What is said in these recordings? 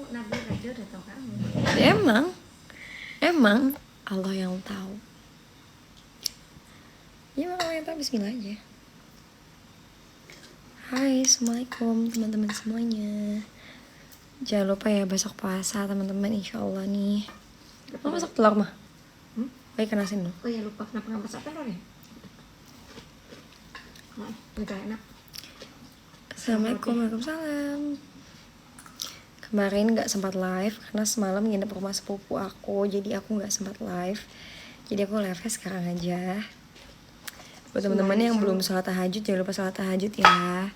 Nabi aja udah tahu kamu. Emang Allah yang tahu. Ya Allah yang tahu, bismillah aja. Hai, assalamualaikum teman-teman semuanya. Jangan lupa ya besok puasa teman-teman, insya Allah nih. Mau masak telur mah? Baik kenasin dong. Oh ya lupa, kenapa nggak masak telur ya? Nah, udah enak. Assalamualaikum, waalaikumsalam. Kemarin nggak sempat live karena semalam nginep rumah sepupu aku, jadi aku nggak sempat live. Jadi aku live sekarang aja. Buat teman-teman yang belum sholat tahajud, jangan lupa sholat tahajud ya.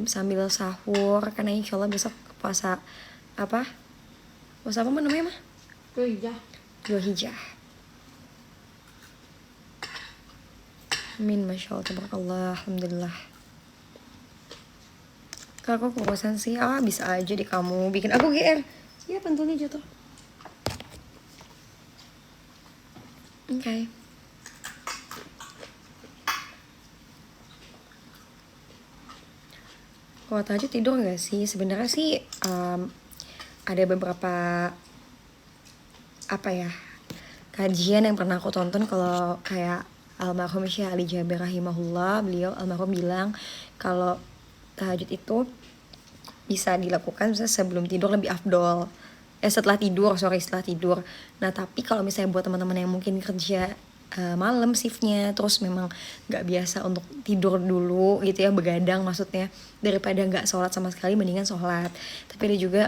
Sambil sahur, karena insya Allah besok puasa apa? Puasa apa namanya mah? Dzulhijjah. Amin, masya Allah, tabarakallah, alhamdulillah. Kak, aku kebosan sih. Bisa aja deh kamu bikin aku GR. Ya, pentulnya jatuh. Oke. Kalau tadi tidur nggak sih? Sebenarnya sih ada beberapa kajian yang pernah aku tonton. Kalau kayak almarhum Syekh Ali Jaber rahimahullah, beliau almarhum bilang kalau tahajud itu bisa dilakukan sebelum tidur lebih afdol. Setelah tidur. Nah tapi kalau misalnya buat teman-teman yang mungkin kerja malam shiftnya, terus memang nggak biasa untuk tidur dulu gitu ya, begadang maksudnya, daripada nggak sholat sama sekali mendingan sholat. Tapi ada juga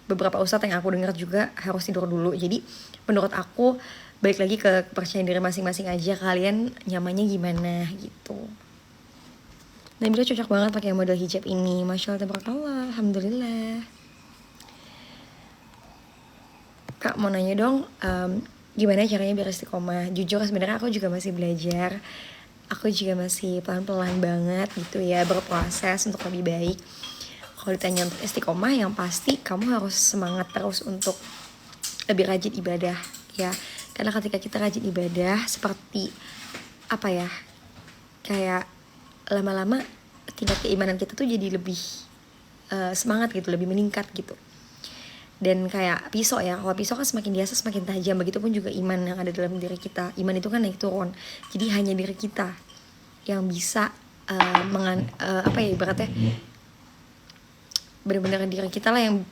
beberapa ustadz yang aku dengar juga harus tidur dulu. Jadi menurut aku balik lagi ke kepercayaan diri masing-masing aja, kalian nyamannya gimana gitu. Nabila cocok banget pakai model hijab ini, masya Allah, tabarakallah, alhamdulillah. Kak mau nanya dong, gimana caranya biar istiqomah? Jujur sebenarnya aku juga masih belajar. Aku juga masih pelan-pelan banget gitu ya, berproses untuk lebih baik. Kalau ditanya untuk istiqomah, yang pasti kamu harus semangat terus untuk lebih rajin ibadah ya. Karena ketika kita rajin ibadah, seperti apa ya, kayak lama-lama tingkat keimanan kita tuh jadi lebih semangat gitu, lebih meningkat gitu. Dan kayak pisau ya, kalau pisau kan semakin biasa semakin tajam, begitupun juga iman yang ada dalam diri kita. Iman itu kan naik turun, jadi hanya diri kita yang bisa ibaratnya benar-benar diri kita lah yang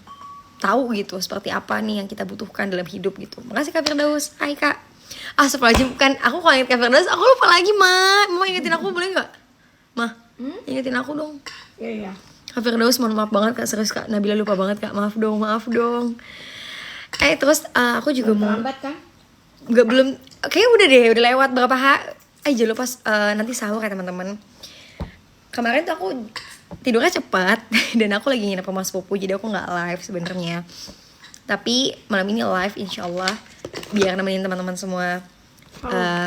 tahu gitu seperti apa nih yang kita butuhkan dalam hidup gitu. Makasih Kak Firdaus. Hai Kak. Astagfirullahaladzim, kan aku kalau inget Kak Firdaus aku lupa lagi Mama ingetin aku boleh gak? Ingetin aku dong. Iya. Kak Firdaus, mohon maaf banget Kak, serius Kak, Nabila lupa banget Kak, maaf dong. Terus aku juga mau lambat kan? belum, kayaknya udah lewat berapa hari. Jangan lupa nanti sahur ya teman-teman. Kemarin tuh aku tidurnya cepat dan aku lagi nginep rumah sepupu, jadi aku nggak live sebenarnya. Tapi malam ini live insyaallah, biar nemenin teman-teman semua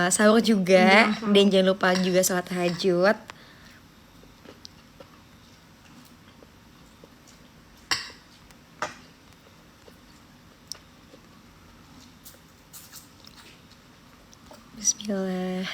sahur juga. Dan jangan lupa juga sholat tahajud. Bismillah.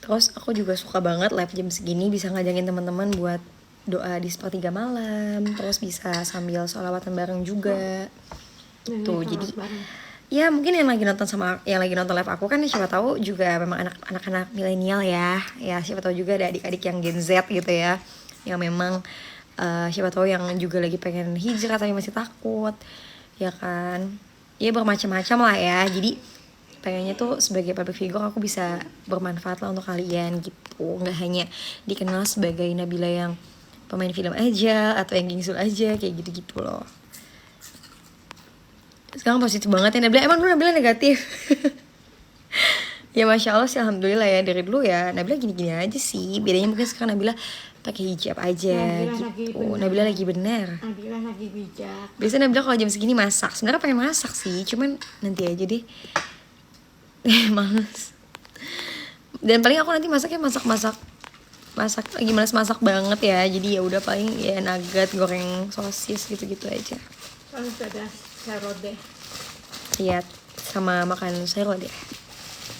Terus aku juga suka banget live jam segini, bisa ngajakin teman-teman buat doa di sepertiga malam, terus bisa sambil sholawatan bareng juga. Tuh jadi ya mungkin yang lagi nonton live aku kan siapa tahu juga memang anak-anak milenial ya siapa tahu juga ada adik-adik yang Gen Z gitu ya, yang memang siapa tahu yang juga lagi pengen hijrah tapi masih takut ya kan, ya bermacam-macam lah ya. Jadi pengennya tuh sebagai public figure aku bisa bermanfaat lah untuk kalian gitu, nggak hanya dikenal sebagai Nabila yang pemain film aja atau yang gingsul aja kayak gitu-gitu loh. Sekarang positif banget ya Nabila. Emang dulu Nabila negatif? Ya masya Allah sih, alhamdulillah ya, dari dulu ya Nabila gini-gini aja sih. Bedanya mungkin sekarang Nabila pakai hijab aja gitu. Nabila lagi bener. Nabila lagi bijak. Biasanya Nabila kalau jam segini masak. Sebenarnya pengen masak sih, cuman nanti aja deh. Males. Dan paling aku nanti masaknya masak lagi males masak banget ya. Jadi ya udah paling ya nugget, goreng sosis gitu-gitu aja. Kalau ada serode, Lihat sama makan sayur deh.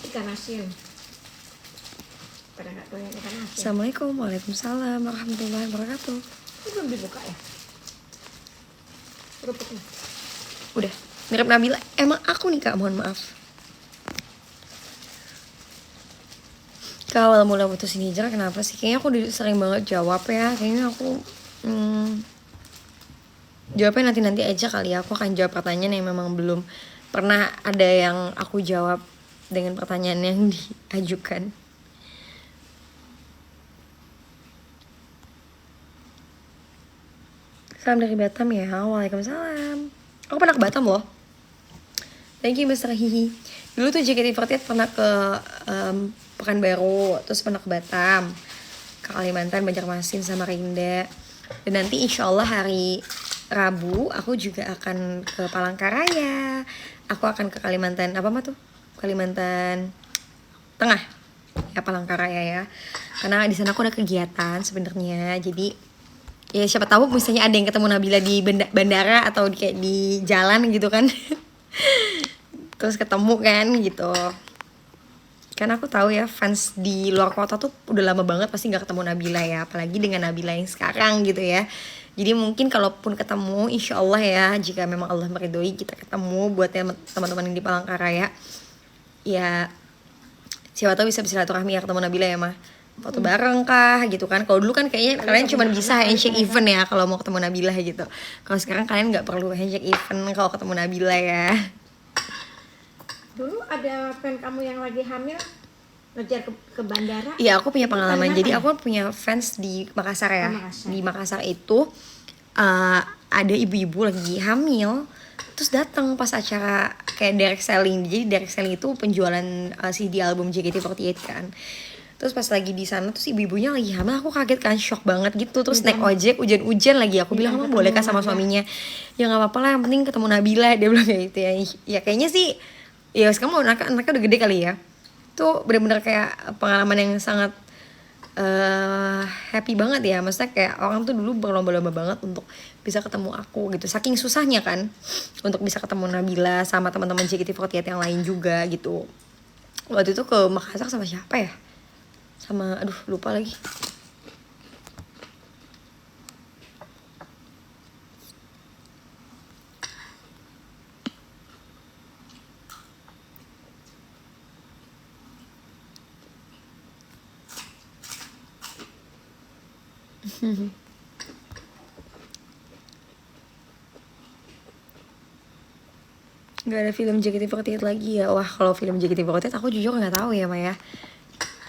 ikan asin. Pada nggak doyan ikan asin. Assalamualaikum, waalaikumsalam, warahmatullahi wabarakatuh. Ini belum dibuka ya? Kerupuknya. Udah, mirip Nabila. Emang aku nih Kak, mohon maaf. Kak, awal mula putusin hijrah kenapa sih? Kayaknya aku sering banget jawab ya. Kayaknya aku jawabnya nanti-nanti aja kali ya. Aku akan jawab pertanyaan yang memang belum pernah ada yang aku jawab dengan pertanyaan yang diajukan. Salam dari Batam ya. Waalaikumsalam. Aku pernah ke Batam loh. Thank you Mr. Hihi. Dulu tuh JKT48 pernah ke Pekanbaru, terus pernah ke Batam, ke Kalimantan, Banjarmasin sama Rinda. Dan nanti insya Allah hari Rabu aku juga akan ke Palangkaraya. Aku akan ke Kalimantan, apa mah tuh? Kalimantan Tengah. Ya Palangkaraya ya. Karena di sana aku ada kegiatan sebenarnya. Jadi ya siapa tahu misalnya ada yang ketemu Nabila di bandara atau kayak di jalan gitu kan. Terus ketemu kan gitu. Karena aku tahu ya fans di luar kota tuh udah lama banget pasti nggak ketemu Nabila ya, apalagi dengan Nabila yang sekarang gitu ya. Jadi mungkin kalaupun ketemu, insya Allah ya, jika memang Allah meridhoi kita ketemu buat teman-teman yang di Palangkaraya, ya siapa tahu bisa silaturahmi ya ketemu Nabila ya mah, foto bareng kah gitu kan. Kalau dulu kan kayaknya kalian cuma bisa handshake event ya kalau mau ketemu Nabila gitu. Kalau sekarang kalian nggak perlu handshake event kalau ketemu Nabila ya. Dulu ada fan kamu yang lagi hamil ngejar ke bandara. Iya, aku punya pengalaman. Kalimantan Jadi ya? aku punya fans di Makassar ya. Oh, Makassar. Di Makassar itu ada ibu-ibu lagi hamil, terus datang pas acara kayak direct selling. Jadi direct selling itu penjualan CD album JKT48 kan. Terus pas lagi di sana terus ibu-ibunya lagi hamil, aku kaget kan, shock banget gitu. Terus naik ojek, hujan-hujan lagi. Aku bilang, "Emang boleh kah sama suaminya?" "Ya nggak apa-apa lah, yang penting ketemu Nabila." Dia bilang kayak gitu ya. Ya kayaknya sih, ya sekarang anaknya udah gede kali ya. Itu benar-benar kayak pengalaman yang sangat happy banget ya. Maksudnya kayak orang tuh dulu berlomba-lomba banget untuk bisa ketemu aku gitu. Saking susahnya kan untuk bisa ketemu Nabila sama teman-teman JKT48 yang lain juga gitu. Waktu itu ke Makassar sama siapa ya? Sama aduh lupa lagi. Gak ada film JKT48 lagi ya. Wah, kalau film JKT48 aku jujur nggak tahu ya Maya.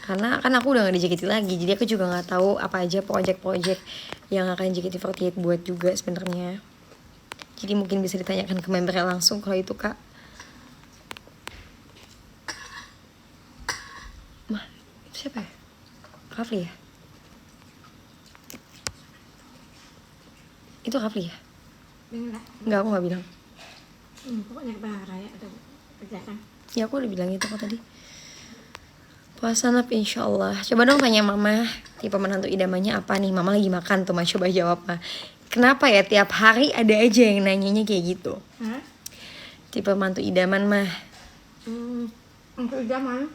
Karena kan aku udah gak di JKT lagi, jadi aku juga nggak tahu apa aja project-project yang akan JKT48 buat juga sebenarnya. Jadi mungkin bisa ditanyakan ke membernya langsung kalau itu Kak. Mah, itu siapa ya? Rafli ya? Itu Rafli ya? Enggak. Enggak, aku gak bilang. Pokoknya ke Palangkaraya ada kerjaan. Ya aku udah bilang itu kok tadi. Puasa Nap insya Allah. Coba dong tanya mama, tipe menantu idamannya apa nih? Mama lagi makan tuh, mah coba jawab mah. Kenapa ya tiap hari ada aja yang nanyanya kayak gitu? Hah? Tipe mantu idaman mah. Untuk zaman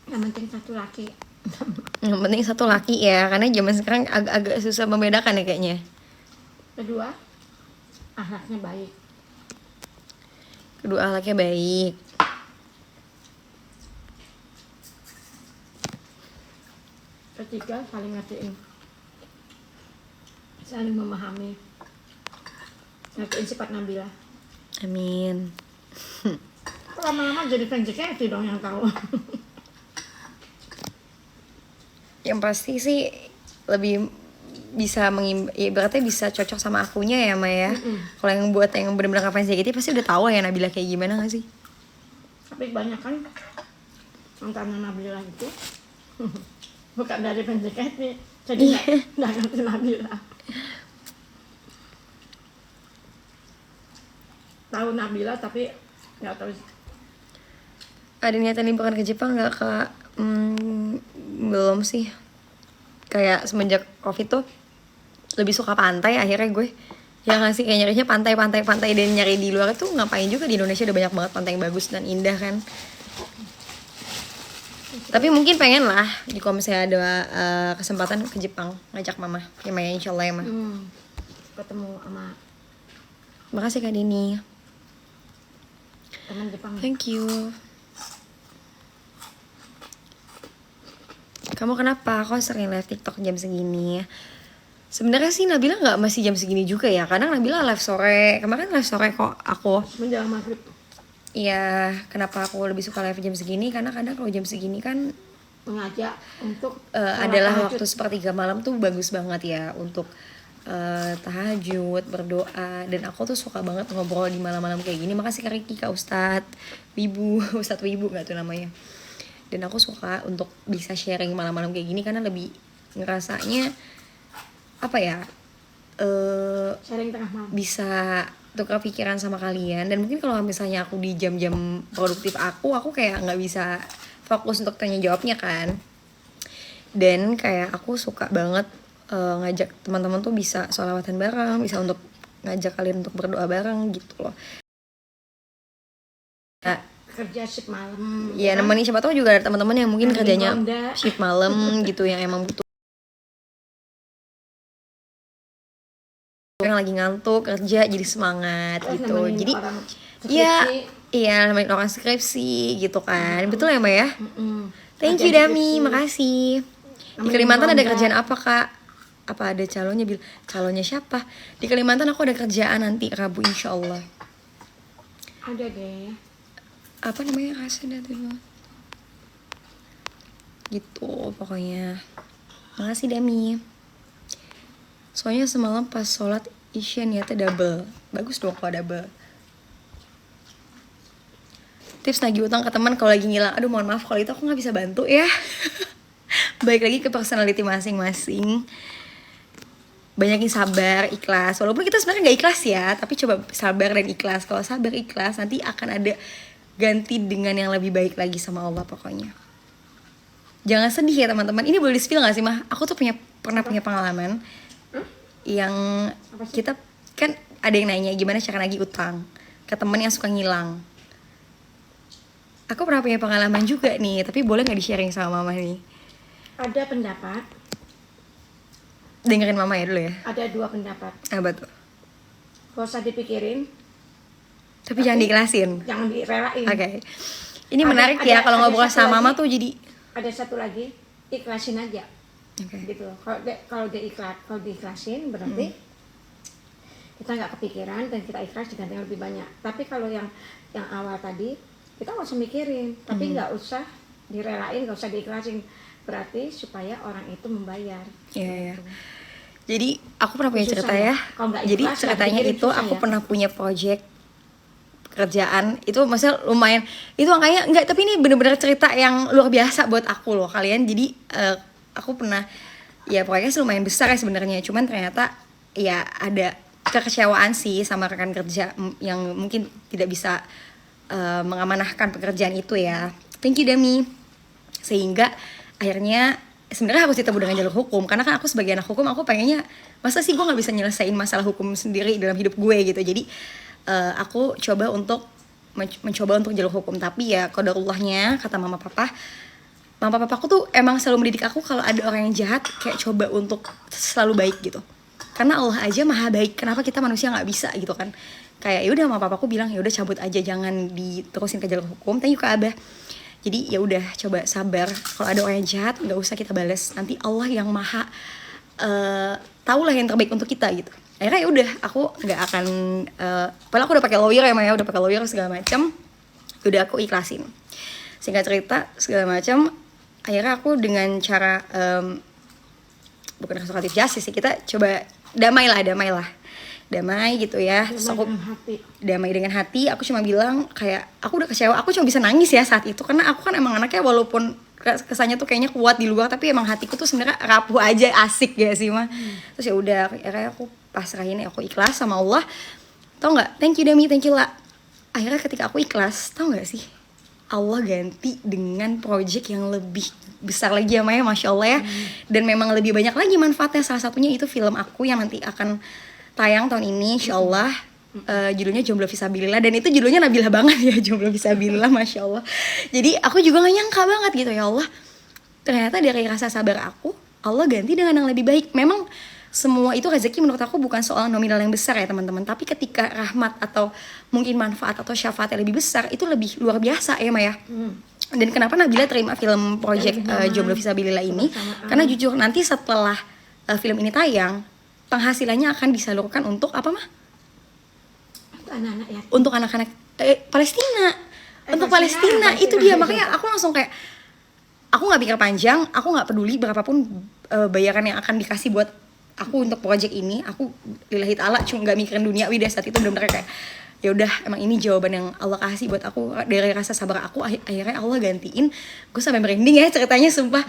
yang penting satu laki. Yang penting satu laki ya, karena zaman sekarang agak susah membedakan ya kayaknya. Kedua, akhlaknya baik. Kedua anaknya baik. Ketiga, saling ngertiin, saling memahami, ngertiin sifat Nabila. Amin. Lama-lama jadi fans JKT dong yang tahu. Yang pasti sih lebih bisa berarti bisa cocok sama akunya ya Maya. Kalau yang buat yang benar-benar ngefans JKT pasti udah tahu ya Nabila kayak gimana gak sih? Tapi banyak kan mantan Nabila itu bukan dari fans JKT, jadi nggak ngerti Nabila. Tahu Nabila tapi nggak tahu. Ada niatan liburan ke Jepang nggak Kak? Belum sih. Kayak semenjak COVID tuh lebih suka pantai akhirnya gue. Ya nggak sih, kayak nyarinya pantai dan nyari di luar itu ngapain juga, di Indonesia udah banyak banget pantai yang bagus dan indah kan. Tapi mungkin pengen lah kalau misalnya ada kesempatan ke Jepang, ngajak mama ya Maya, insyaallah ya mah. Ketemu sama Makasih Kak Dini, teman Jepang. thank you. Kamu kenapa kok sering live TikTok jam segini? Sebenarnya sih Nabila nggak masih jam segini juga ya. Kadang Nabila live sore. Kemarin live sore kok aku. Menjelang maghrib. Iya, kenapa aku lebih suka live jam segini? Karena kadang kalau jam segini kan Mengajak untuk adalah waktu sepertiga malam tuh bagus banget ya untuk tahajud, berdoa. Dan aku tuh suka banget ngobrol di malam-malam kayak gini. Makasih Kak Riki, Kak Ustadz Wibu, Ustadz Wibu nggak tuh namanya. Dan aku suka untuk bisa sharing malam-malam kayak gini karena lebih ngerasanya apa ya, sharing tengah malam. bisa tukar pikiran sama kalian. Dan mungkin kalau misalnya aku di jam-jam produktif aku kayak nggak bisa fokus untuk tanya jawabnya kan. Dan kayak aku suka banget ngajak teman-teman tuh bisa sholawatan bareng, bisa untuk ngajak kalian untuk berdoa bareng gitu loh. Nah, Kerja shift malam. ya nemenin siapa tahu juga ada teman-teman yang mungkin kerjanya ronda. shift malam gitu, yang emang butuh, yang lagi ngantuk kerja jadi semangat Terus gitu. nemenin Jadi orang iya nemenin orang skripsi gitu kan. Betul ya Mbak ya? Thank you Kerjaan Dami, skripsi. makasih. Di Nemenin Kalimantan ada ronda. kerjaan apa Kak? Apa ada calonnya? Calonnya siapa? Di Kalimantan aku ada kerjaan nanti Rabu insyaallah. Ada deh. Apa namanya, kasih tuh gitu pokoknya. Makasih Dami. Soalnya semalam pas sholat isya niatnya double. Bagus dong kalau double. Tips nagih utang ke teman kalau lagi ngilang. Aduh mohon maaf kalau itu aku nggak bisa bantu ya. Baik lagi ke personality masing-masing. Banyakin sabar, ikhlas. Walaupun kita sebenarnya nggak ikhlas ya, tapi coba sabar dan ikhlas. Kalau sabar ikhlas nanti akan ada ganti dengan yang lebih baik lagi sama Allah pokoknya. Jangan sedih ya teman-teman. Ini boleh di-spill gak sih Mah? Aku tuh pernah punya pengalaman yang kita kan ada yang nanya gimana cara nagih utang ke teman yang suka ngilang. Aku pernah punya pengalaman juga nih, tapi boleh nggak di-sharing sama Mama nih? Ada pendapat. Dengerin Mama ya dulu ya. Ada dua pendapat. Apa tuh? Gak usah dipikirin. Tapi jangan diikhlasin. Jangan direlain. Oke. Ini menarik ya kalau ngobrol sama Mama tuh jadi. Ada satu lagi, ikhlasin aja. Oke. Gitu. Kalau diikhlasin berarti kita nggak kepikiran dan kita ikhlas diganti lebih banyak. Tapi kalau yang awal tadi kita nggak usah mikirin, tapi nggak usah direlain, nggak usah diikhlasin. Berarti supaya orang itu membayar. Iya. Jadi aku pernah punya cerita ya. Jadi ikhlas, ceritanya dipikirin itu susah aku ya. pernah punya project pekerjaan itu, maksudnya lumayan, itu angkanya enggak, tapi ini bener-bener cerita yang luar biasa buat aku loh kalian. Jadi aku pernah, ya proyeknya sih lumayan besar ya sebenarnya, cuman ternyata ya ada kekecewaan sih sama rekan kerja yang mungkin tidak bisa mengamanahkan pekerjaan itu ya. Thank you Dami. Sehingga akhirnya sebenarnya harus ditempuh dengan jalur hukum, karena kan aku sebagai anak hukum, aku pengennya masa sih gue nggak bisa nyelesain masalah hukum sendiri dalam hidup gue gitu. Jadi aku coba untuk mencoba untuk jalur hukum. Tapi ya qadarullahnya kata mama papaku tuh emang selalu mendidik aku kalau ada orang yang jahat kayak coba untuk selalu baik gitu, karena Allah aja maha baik, kenapa kita manusia nggak bisa gitu kan. Kayak ya udah mama papaku bilang ya udah cabut aja, jangan diterusin ke jalur hukum. Thank you Kak Abah. Jadi ya udah coba sabar, kalau ada orang yang jahat nggak usah kita balas, nanti Allah yang maha tahu lah yang terbaik untuk kita gitu. Akhirnya ya udah aku nggak akan padahal aku udah pakai lawyer ya Maya, udah pakai lawyer segala macam, udah aku ikhlasin. Singkat cerita segala macam, akhirnya aku dengan cara bukan konsultatif justice sih, kita coba damai gitu ya. Terus aku damai dengan hati, aku cuma bilang kayak aku udah kecewa, aku cuma bisa nangis ya saat itu, karena aku kan emang anaknya walaupun kesannya tuh kayaknya kuat di luar, tapi emang hatiku tuh sebenarnya rapuh aja, asik gak sih mah. Terus ya udah akhirnya aku pasrahin, aku ikhlas sama Allah. Tau nggak? Thank you Dami, thank you lah. Akhirnya ketika aku ikhlas, tau nggak sih? Allah ganti dengan project yang lebih besar lagi ya Maya, Masya Allah ya. Dan memang lebih banyak lagi manfaatnya. Salah satunya itu film aku yang nanti akan tayang tahun ini Insya Allah. Judulnya Jomblo Fisabilillah, dan itu judulnya Nabilah banget ya, Jomblo Fisabilillah, Masya Allah. Jadi aku juga gak nyangka banget gitu, ya Allah, ternyata dari rasa sabar aku, Allah ganti dengan yang lebih baik. Memang semua itu rezeki menurut aku bukan soal nominal yang besar ya teman-teman, tapi ketika rahmat atau mungkin manfaat atau syafaat yang lebih besar, itu lebih luar biasa ya Maya. Dan kenapa Nabila terima film project Jomblo Fisabilillah ini, karena jujur nanti setelah film ini tayang, penghasilannya akan disalurkan untuk apa mah? Anak-anak ya. Untuk anak-anak Palestina. Untuk Palestina itu dia, makanya aku langsung kayak, aku nggak pikir panjang, aku nggak peduli berapapun bayaran yang akan dikasih buat aku untuk project ini. Aku lillahi ta'ala cuma nggak mikirin duniawi deh saat itu, benar-benar kayak ya udah, emang ini jawaban yang Allah kasih buat aku. Dari rasa sabar aku akhirnya Allah gantiin. Gue sampai merinding ya ceritanya, sumpah.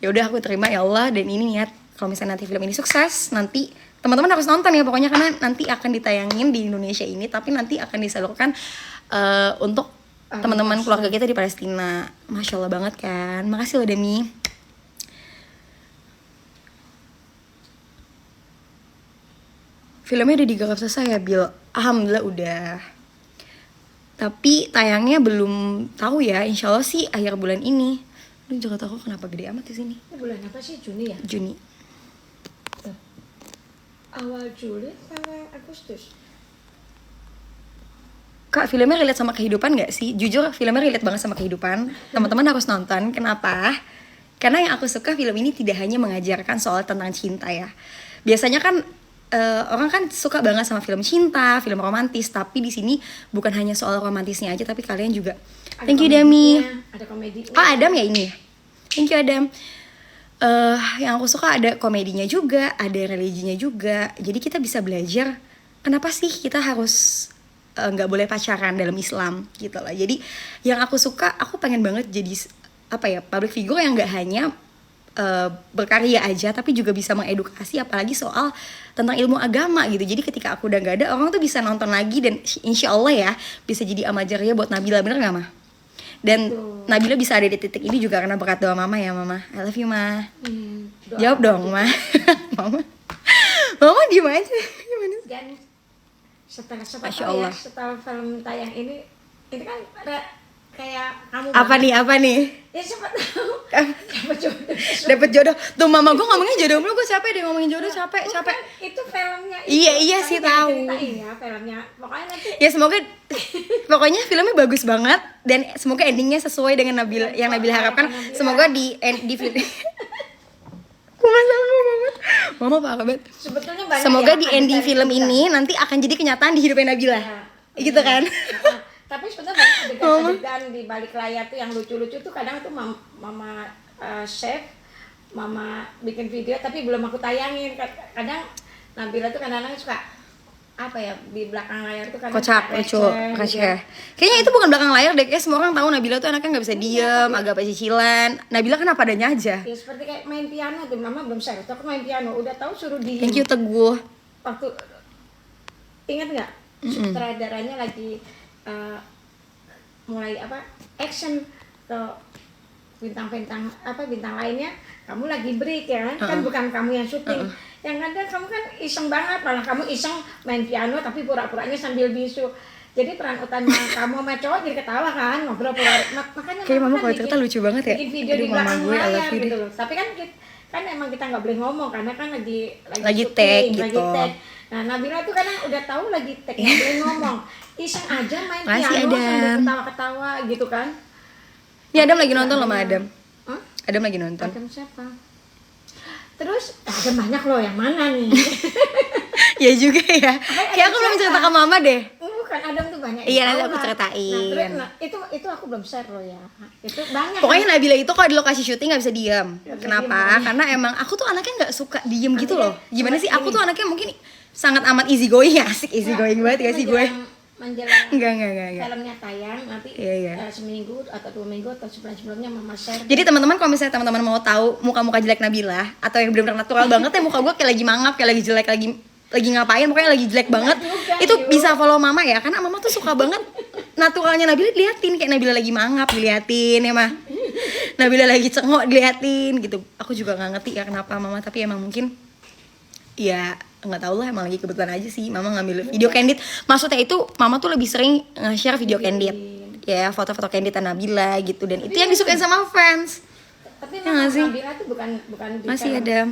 Ya udah aku terima ya Allah, dan ini niat kalau misalnya nanti film ini sukses, nanti teman-teman harus nonton ya pokoknya, karena nanti akan ditayangin di Indonesia ini, tapi nanti akan disalurkan untuk teman-teman keluarga kita di Palestina. Masya Allah banget kan. Makasih loh Demi. Filmnya udah digarap selesai ya Bil? Alhamdulillah udah. Tapi tayangnya belum tahu ya. Insya Allah sih akhir bulan ini. Lu juga tahu kenapa gede amat di sini. Ini bulan apa sih? Juni ya? Juni. Awal Juli sampai Agustus. Kak, filmnya relate sama kehidupan gak sih? Jujur filmnya relate banget sama kehidupan. Teman-teman harus nonton. Kenapa? Karena yang aku suka film ini tidak hanya mengajarkan soal tentang cinta ya. Biasanya kan orang kan suka banget sama film cinta, film romantis, tapi di sini bukan hanya soal romantisnya aja, tapi kalian juga. Thank you Dami. Ada komedinya. Oh Adam ya ini. Thank you Adam. Yang aku suka ada komedinya juga, ada religinya juga. Jadi kita bisa belajar kenapa sih kita harus nggak boleh pacaran dalam Islam gitu lah. Jadi yang aku suka, aku pengen banget jadi apa ya, public figure yang nggak hanya berkarya aja, tapi juga bisa mengedukasi, apalagi soal tentang ilmu agama gitu. Jadi ketika aku udah gak ada, orang tuh bisa nonton lagi, dan insya Allah ya bisa jadi amal jariah buat Nabila, bener gak Mah? Dan Nabila bisa ada di titik ini juga karena berkat doa Mama ya Mama. I love you Ma. Jawab dong Ma. Mama diem aja. Gimana? Dan setelah Masya Allah. ya, setelah film tayang ini kan ada kayak kamu Apa nih? Ya siapa tahu dapat jodoh. Dapat jodoh. Tuh Mama gue ngomongnya jodoh mulu, gue capek deh ngomongin jodoh, capek. Itu filmnya. Iya sih tahu. Ceritain ya filmnya. Pokoknya nanti. Ya semoga, pokoknya filmnya bagus banget, dan semoga endingnya sesuai dengan yang Nabila harapkan. Semoga di film. Gue gak sanggup banget. Mama parah banget. Sebetulnya banyak. Semoga yang di ending film ini nanti akan jadi kenyataan di hidupnya Nabila. Gitu kan? Tapi sebenarnya adegan di balik layar tuh yang lucu-lucu tuh kadang tuh mama chef, mama bikin video tapi belum aku tayangin. Kadang Nabila tuh kadang-kadang suka apa ya, di belakang layar tuh kadang kocak, lucu, receh. Kayaknya itu bukan belakang layar deh, kayak semua orang tahu Nabila tuh anaknya nggak bisa diem, agak pecicilan. Nabila kan apa adanya aja. Ya seperti kayak main piano tuh, mama belum share, aku main piano, udah tahu suruh diem. Thank you Teguh. Waktu ingat nggak sutradaranya lagi mulai action ke bintang lainnya, kamu lagi break ya kan bukan kamu yang syuting. Yang ada kamu kan iseng banget, malah kamu iseng main piano tapi pura-puranya sambil bisu. Jadi peran utama kamu sama cowok jadi ketawa kan, ngobrol makanya kayak Mama kalau cerita lucu banget ya. Bikin video di belakang layar gitu loh. Tapi kan emang kita nggak boleh ngomong karena kan lagi tag syuting, gitu. lagi tag. Nah Nabila tuh kadang udah tahu lagi tag, nggak boleh ngomong, iseng aja main piano sambil ketawa-ketawa gitu kan. Ini Adam lagi nonton loh sama Adam. Adam lagi nonton. Adam siapa? Terus ada banyak loh, yang mana nih? Ya juga ya. Kayak aku belum cerita ke Mama deh. Bukan, Adam tuh banyak. Iya nanti aku ceritain. Nah, itu aku belum share loh ya. Itu banyak. Pokoknya kan? Nabila itu kalau di lokasi syuting nggak bisa diam. Kenapa? Karena emang aku tuh anaknya nggak suka diem gitu loh. Gimana sih? Aku tuh anaknya mungkin sangat amat easy going ya, asik easy going banget gak sih gue? Menjelang enggak. filmnya tayang nanti seminggu atau 2 minggu atau sebulan sebelumnya Mama share. Jadi teman-teman kalau misalnya teman-teman mau tahu muka-muka jelek Nabila atau yang benar-benar natural banget ya, muka gue kayak lagi mangap, kayak lagi jelek, lagi ngapain, pokoknya lagi jelek banget. Itu bisa follow Mama ya, karena Mama tuh suka banget naturalnya Nabila diliatin, kayak Nabila lagi mangap diliatin ya mah, Nabila lagi cengok diliatin gitu. Aku juga nggak ngerti ya kenapa mama, tapi emang mungkin ya nggak tahu lah, emang lagi kebetulan aja sih mama ngambil video candid. Maksudnya itu mama tuh lebih sering nge-share video candid ya, foto-foto candidan Nabila gitu, dan itu yang disukain sama fans. Tapi Ya nggak sih? Nabila tuh bukan Masih ada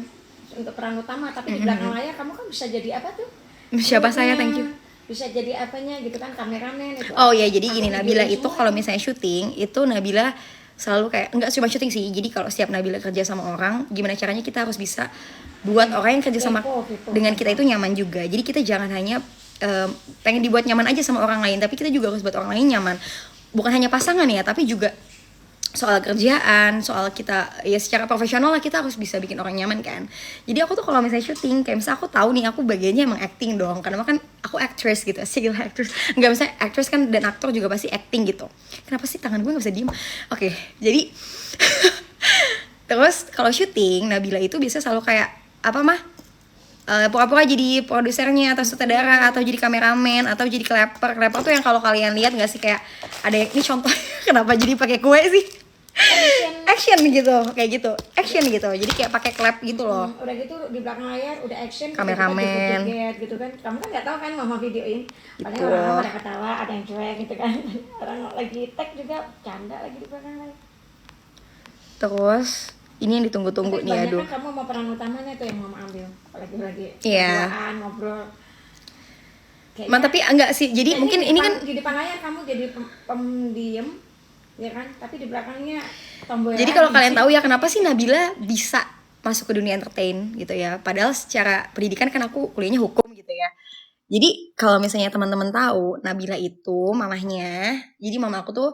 untuk peran utama, tapi di belakang layar kamu kan bisa jadi apa tuh? siapa saya, Krunya, thank you. Bisa jadi apanya gitu kan, kameramen itu. Oh ya, jadi gini, Aku Nabila videoin itu semua. kalau misalnya syuting itu Nabila selalu kayak, enggak cuma syuting sih, jadi kalau setiap Nabila kerja sama orang, gimana caranya kita harus bisa buat orang yang kerja sama Kepo. dengan kita itu nyaman juga. Jadi kita jangan hanya pengen dibuat nyaman aja sama orang lain, tapi kita juga harus buat orang lain nyaman. Bukan hanya pasangan ya, tapi juga soal kerjaan, soal kita ya secara profesional lah, kita harus bisa bikin orang nyaman kan. Jadi aku tuh kalau misalnya syuting, kayak misalnya aku tahu nih aku bagiannya emang acting dong, karena kan aku actress gitu, sih actress. Enggak, misalnya actress kan dan aktor juga pasti acting gitu. Kenapa sih tangan gue nggak bisa diem? Oke, jadi terus kalau syuting Nabila itu biasa selalu kayak apa mah? Pura-pura jadi produsernya atau sutradara atau jadi kameramen atau jadi kleper. Kleper tuh yang kalau kalian lihat nggak sih, kayak ada yang ini contoh kenapa jadi pakai kue sih? Action gitu, kayak gitu, action gitu, jadi kayak pakai klep gitu loh. Udah gitu di belakang layar udah action, Kameramen. joget gitu kan. Kamu kan nggak tahu kan mama videoin, paling Gitu. orang pada ketawa, ada yang cuek gitu kan. Orang lagi tag juga canda lagi di belakang layar. Terus ini yang ditunggu-tunggu Tapi nih, kebanyakan aduh. kamu mau peran utamanya tuh yang mama ambil, lagi Iya. berduaan, ngobrol. Ma, tapi enggak sih, jadi mungkin ini kan, di depan layar kamu jadi pendiam, ya kan? Tapi di belakangnya tomboy. jadi kalau kalian tahu ya kenapa sih Nabila bisa masuk ke dunia entertain gitu ya, padahal secara pendidikan kan aku kuliahnya hukum gitu ya. Jadi kalau misalnya teman-teman tahu, Nabila itu mamahnya, jadi mama aku tuh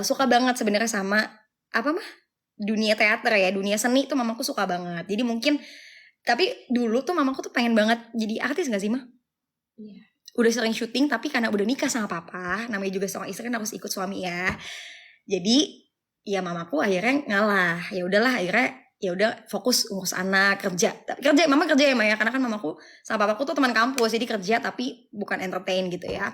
suka banget sebenarnya sama apa mah, dunia teater ya, dunia seni tuh mamaku suka banget. Jadi mungkin, tapi dulu tuh mamaku tuh pengen banget jadi artis gak sih mah? Iya. Udah sering syuting, tapi karena udah nikah sama papa, namanya juga seorang istri kan harus ikut suami ya. Jadi ya mamaku akhirnya ngalah. Ya udahlah, akhirnya ya udah fokus ngurus anak, kerja. Mama kerja ya Maya, karena kan mamaku sama papaku tuh teman kampus, jadi kerja tapi bukan entertain gitu ya.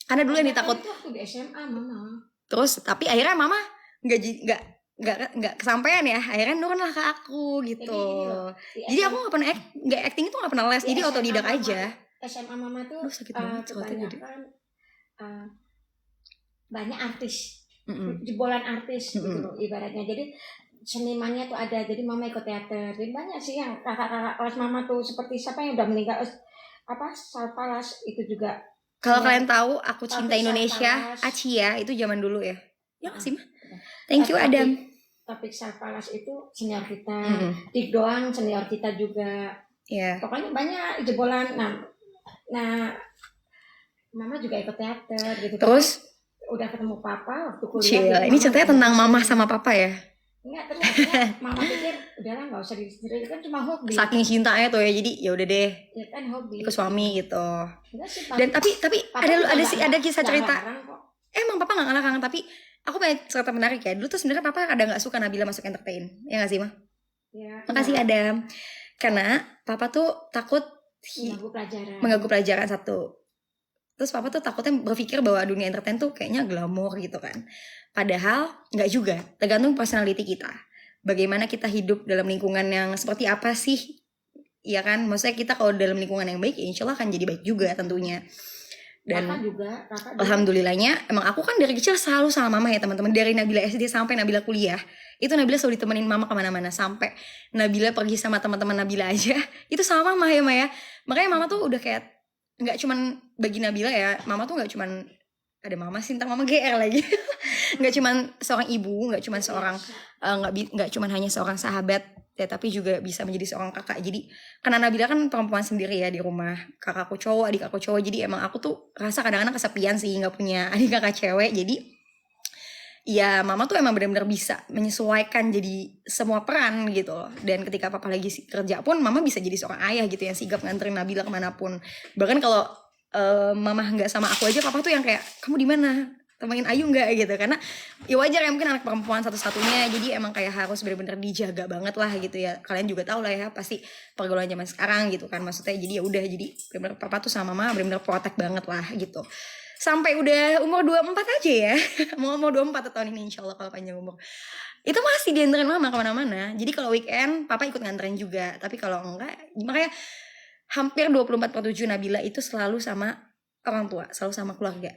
Karena dulu yang ditakut. Itu waktu di SMA mama. Terus tapi akhirnya mama nggak kesampaian ya, akhirnya nurun lah ke aku gitu. Jadi gini loh, Jadi aku nggak pernah nggak acting itu nggak pernah les, jadi otodidak aja. SMA mama tuh Aduh, sakit banget soalnya jadi. kebanyakan banyak artis, Mm-mm. jebolan artis gitu loh ibaratnya. Jadi senimannya tuh ada, jadi mama ikut teater. Jadi banyak sih yang kakak-kakak kelas mama tuh, seperti siapa yang udah meninggal, apa Salpalas itu juga. Kalau Ya, kalian tahu Aku Cinta Topik Indonesia, Salpalas. Acia itu zaman dulu ya. Ya nggak sih mah? Thank Thank you Adam. Topik Salpalas itu senior kita, Mm-mm. Dik Doang senior kita juga. Ya. Pokoknya banyak jebolan. Nah, mama juga ikut teater gitu. Terus Udah ketemu papa waktu kuliah. Cil, jadi ini mama ceritanya udah tentang langsung. mama sama papa ya. Enggak, terus akhirnya mama pikir udahlah nggak usah diceritain, kan cuma hobi. Saking cintanya tuh ya, jadi ya udah deh Ya kan hobi. ikut suami gitu. Enggak sih, Dan tapi papa ada juga sih ada kisah nggak cerita. larang kok. Emang papa nggak ngelarang, tapi aku punya cerita menarik ya. Dulu tuh sebenarnya papa kadang nggak suka Nabila masuk entertain, ya nggak sih mah? Ya, Makasih Adam. Karena papa tuh takut mengganggu pelajaran satu. Terus papa tuh takutnya berpikir bahwa dunia entertain tuh kayaknya glamor gitu kan. Padahal nggak juga, tergantung personality kita. Bagaimana kita hidup dalam lingkungan yang seperti apa sih? Iya kan, maksudnya kita kalau dalam lingkungan yang baik, ya insya Allah akan jadi baik juga tentunya. Dan kakak juga. alhamdulillahnya, emang aku kan dari kecil selalu sama mama ya teman-teman. Dari Nabila SD sampai Nabila kuliah, itu Nabila selalu ditemenin mama kemana-mana. Sampai Nabila pergi sama teman-teman Nabila aja, itu sama mama ya Maya. Makanya mama tuh udah kayak, nggak cuman bagi Nabila ya, mama tuh nggak cuman ada mama sih, ntar mama GR lagi. Nggak cuman seorang ibu, nggak cuman seorang nggak cuman hanya seorang sahabat ya, tapi juga bisa menjadi seorang kakak. Jadi karena Nabila kan perempuan sendiri ya di rumah, kakakku cowok, adik aku cowok, jadi emang aku tuh rasa kadang-kadang kesepian sih nggak punya adik kakak cewek. Jadi ya mama tuh emang benar-benar bisa menyesuaikan jadi semua peran gitu loh. Dan ketika papa lagi kerja pun mama bisa jadi seorang ayah gitu yang sigap nganterin Nabila kemanapun. Bahkan kalau mama nggak sama aku aja, papa tuh yang kayak, kamu di mana, temenin Ayu nggak gitu. Karena ya wajar ya, mungkin anak perempuan satu-satunya, jadi emang kayak harus benar-benar dijaga banget lah gitu ya. Kalian juga tahu lah ya pasti pergaulan zaman sekarang gitu kan, maksudnya. Jadi ya udah, jadi benar-benar papa tuh sama mama benar-benar protect banget lah gitu. sampai udah umur 24 aja ya. Mau 24 tahun ini insya Allah kalau panjang umur. Itu masih dianterin mama kemana-mana. Jadi kalau weekend papa ikut nganterin juga. Tapi kalau enggak, makanya hampir 24/7 Nabila itu selalu sama orang tua, selalu sama keluarga.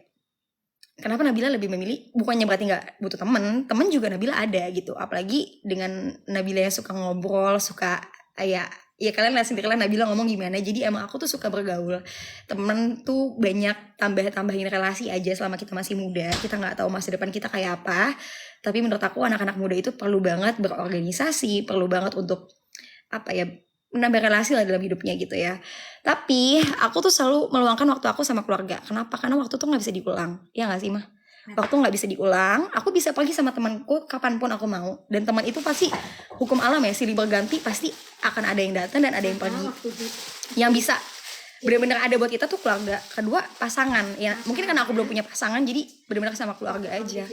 Kenapa Nabila lebih memilih? Bukannya berarti nggak butuh temen juga Nabila ada gitu. Apalagi dengan Nabila yang suka ngobrol, suka ya kalian lihat sendiri lah Nabila ngomong gimana. Jadi emang aku tuh suka bergaul. Temen tuh banyak tambahin relasi aja selama kita masih muda. Kita nggak tahu masa depan kita kayak apa. Tapi menurut aku anak-anak muda itu perlu banget berorganisasi, perlu banget untuk menambah relasi lah dalam hidupnya gitu ya. Tapi aku tuh selalu meluangkan waktu aku sama keluarga. Kenapa? Karena waktu tuh gak bisa diulang. Ya gak sih Mah? Waktu gak bisa diulang. Aku bisa pergi sama temanku kapanpun aku mau. Dan teman itu pasti hukum alam ya, silih berganti. Pasti akan ada yang datang dan ada yang pergi. Yang bisa benar-benar ada buat kita tuh keluarga. Kedua pasangan. Ya mungkin karena aku belum punya pasangan, jadi benar-benar sama keluarga aja.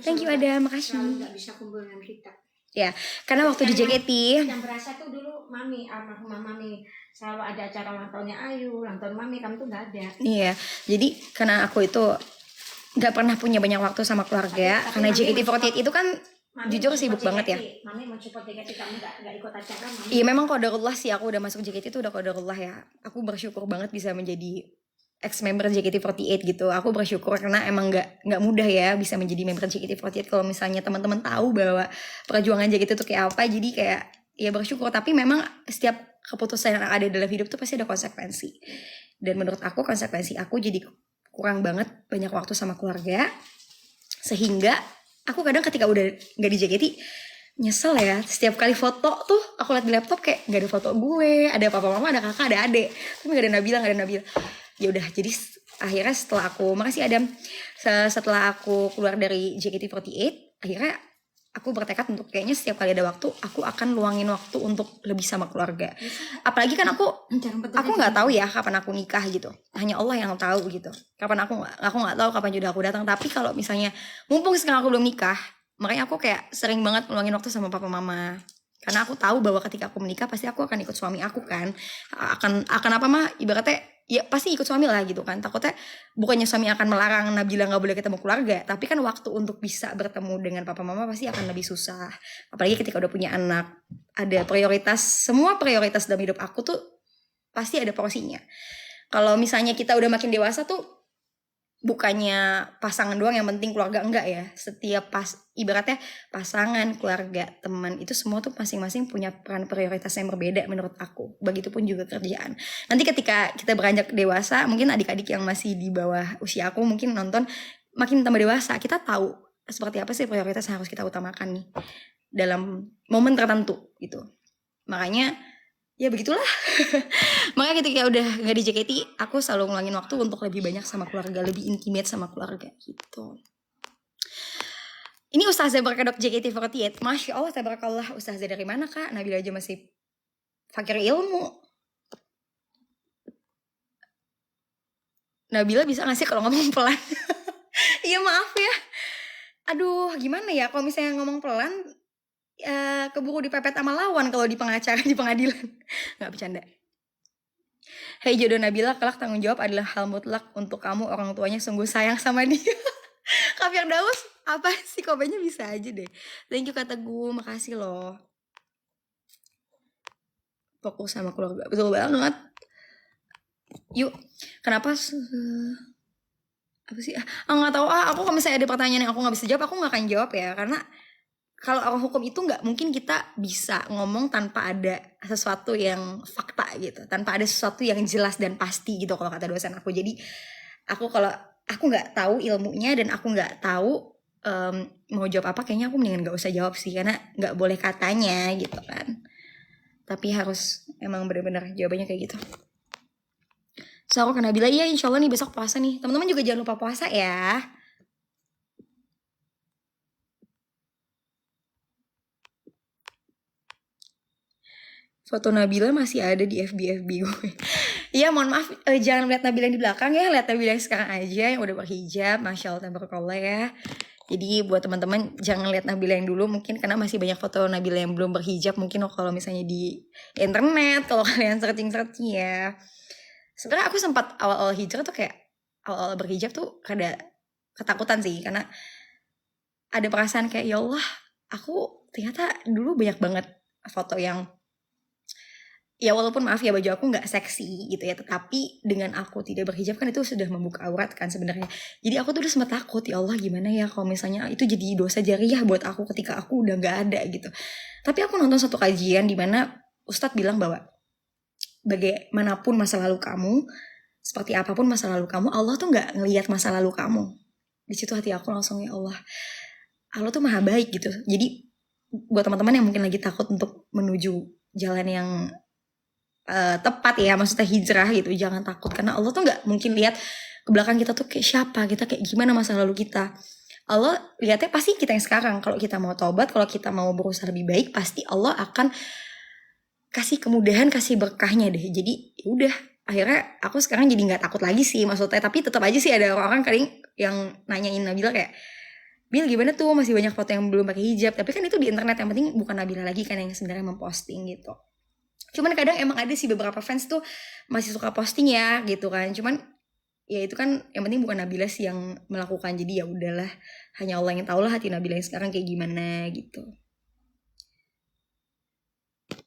Thank you Adam, makasih. Gak bisa kumpul dengan kita. Ya, karena waktu di JKT yang berasa tuh dulu mami, almarhumah mami selalu ada acara ulang tahunnya Ayu, ulang tahun mami, kamu tuh nggak ada. Iya, jadi karena aku itu nggak pernah punya banyak waktu sama keluarga, karena JKT48 itu kan jujur sibuk banget ya. Mami mau support JKT, kamu nggak ikut acara. Iya memang qadarullah sih, aku udah masuk JKT itu udah qadarullah ya. Aku bersyukur banget bisa menjadi ex-member JKT48 gitu. Aku bersyukur karena emang nggak mudah ya bisa menjadi member JKT48. Kalau misalnya teman-teman tahu bahwa perjuangan JKT itu kayak apa, jadi kayak ya bersyukur. Tapi memang setiap keputusan yang ada dalam hidup tuh pasti ada konsekuensi. Dan menurut aku konsekuensi aku jadi kurang banget banyak waktu sama keluarga. Sehingga aku kadang ketika udah nggak di JKT nyesel ya. Setiap kali foto tuh aku lihat di laptop kayak nggak ada foto gue, ada papa mama, ada kakak, ada adik, tapi nggak ada Nabila. Ya udah, jadi akhirnya setelah aku keluar dari JKT48, akhirnya aku bertekad untuk kayaknya setiap kali ada waktu aku akan luangin waktu untuk lebih sama keluarga. Apalagi kan aku nggak tahu ya kapan aku nikah gitu, hanya Allah yang tahu gitu kapan aku nggak tahu kapan jodoh aku datang. Tapi kalau misalnya mumpung sekarang aku belum nikah, makanya aku kayak sering banget meluangin waktu sama papa mama. Karena aku tahu bahwa ketika aku menikah pasti aku akan ikut suami aku kan. Akan apa mah ibaratnya ya pasti ikut suami lah gitu kan. Takutnya bukannya suami akan melarang Nabila gak boleh ketemu keluarga, tapi kan waktu untuk bisa bertemu dengan papa mama pasti akan lebih susah. Apalagi ketika udah punya anak. Ada prioritas, semua prioritas dalam hidup aku tuh pasti ada porsinya. Kalau misalnya kita udah makin dewasa tuh bukannya pasangan doang yang penting, keluarga enggak ya. Setiap ibaratnya pasangan, keluarga, teman itu semua tuh masing-masing punya peran prioritas yang berbeda menurut aku. Begitupun juga kerjaan. Nanti ketika kita beranjak dewasa, mungkin adik-adik yang masih di bawah usia aku mungkin nonton makin tambah dewasa, kita tahu seperti apa sih prioritas yang harus kita utamakan nih dalam momen tertentu gitu. Makanya ya begitulah. Makanya ketika udah gak di JKT, aku selalu ngulangin waktu untuk lebih banyak sama keluarga, lebih intimate sama keluarga gitu. Ini Ustazah Berkedok JKT48. Masya Allah, tabarakallah. Ustazah dari mana kak? Nabila aja masih fakir ilmu. Nabila bisa gak sih kalau ngomong pelan? Iya maaf ya. Aduh gimana ya, kalau misalnya ngomong pelan keburu dipepet sama lawan kalau di pengacara, di pengadilan. Gak bercanda. Hei jodoh Nabila, kelak tanggung jawab adalah hal mutlak untuk kamu. Orang tuanya sungguh sayang sama dia. Kak Firdaus, apa sih komennya bisa aja deh. Thank you kata gue, makasih loh. Fokus sama keluarga, betul banget. Yuk, kenapa apa sih? Nggak tahu. Aku kalau misalnya ada pertanyaan yang aku nggak bisa jawab, aku nggak akan jawab ya, karena kalau orang hukum itu nggak mungkin kita bisa ngomong tanpa ada sesuatu yang fakta gitu, tanpa ada sesuatu yang jelas dan pasti gitu kalau kata dosen aku. Jadi kalau aku nggak tahu ilmunya dan aku nggak tahu mau jawab apa, kayaknya aku mendingan nggak usah jawab sih, karena nggak boleh katanya gitu kan. Tapi harus emang benar-benar jawabannya kayak gitu. So aku kena bilang iya insya Allah nih besok puasa nih. Teman-teman juga jangan lupa puasa ya. Foto Nabila masih ada di FB gue. Iya mohon maaf, jangan lihat Nabila yang di belakang ya, lihat Nabila yang sekarang aja yang udah berhijab, masya Allah tabarakallah ya. Jadi buat teman-teman jangan lihat Nabila yang dulu, mungkin karena masih banyak foto Nabila yang belum berhijab. Mungkin kalau misalnya di internet, kalau kalian searching ya. Sebenarnya aku sempat awal-awal hijrah tuh kayak awal-awal berhijab tuh ada ketakutan sih, karena ada perasaan kayak ya Allah, aku ternyata dulu banyak banget foto yang ya walaupun maaf ya baju aku nggak seksi gitu ya, tetapi dengan aku tidak berhijab kan itu sudah membuka aurat kan sebenarnya. Jadi aku tuh udah sempat takut, ya Allah gimana ya kalau misalnya itu jadi dosa jariah buat aku ketika aku udah nggak ada gitu. Tapi aku nonton satu kajian di mana Ustadz bilang bahwa bagaimanapun masa lalu kamu, seperti apapun masa lalu kamu, Allah tuh nggak ngelihat masa lalu kamu. Di situ hati aku langsung ya Allah tuh maha baik gitu. Jadi buat teman-teman yang mungkin lagi takut untuk menuju jalan yang tepat ya, maksudnya hijrah gitu, jangan takut, karena Allah tuh nggak mungkin lihat ke belakang kita tuh kayak siapa, kita kayak gimana masa lalu kita. Allah lihatnya pasti kita yang sekarang. Kalau kita mau taubat, kalau kita mau berusaha lebih baik, pasti Allah akan kasih kemudahan, kasih berkahnya deh. Jadi udah, akhirnya aku sekarang jadi nggak takut lagi sih maksudnya. Tapi tetap aja sih ada orang-orang kadang yang nanyain Nabila kayak, Bil gimana tuh masih banyak foto yang belum pakai hijab. Tapi kan itu di internet, yang penting bukan Nabila lagi kan yang sebenarnya memposting gitu. Cuman kadang emang ada sih beberapa fans tuh masih suka posting ya gitu kan. Cuman ya itu kan yang penting bukan Nabila sih yang melakukan. Jadi ya udahlah, hanya Allah yang tahu lah hati Nabila yang sekarang kayak gimana gitu.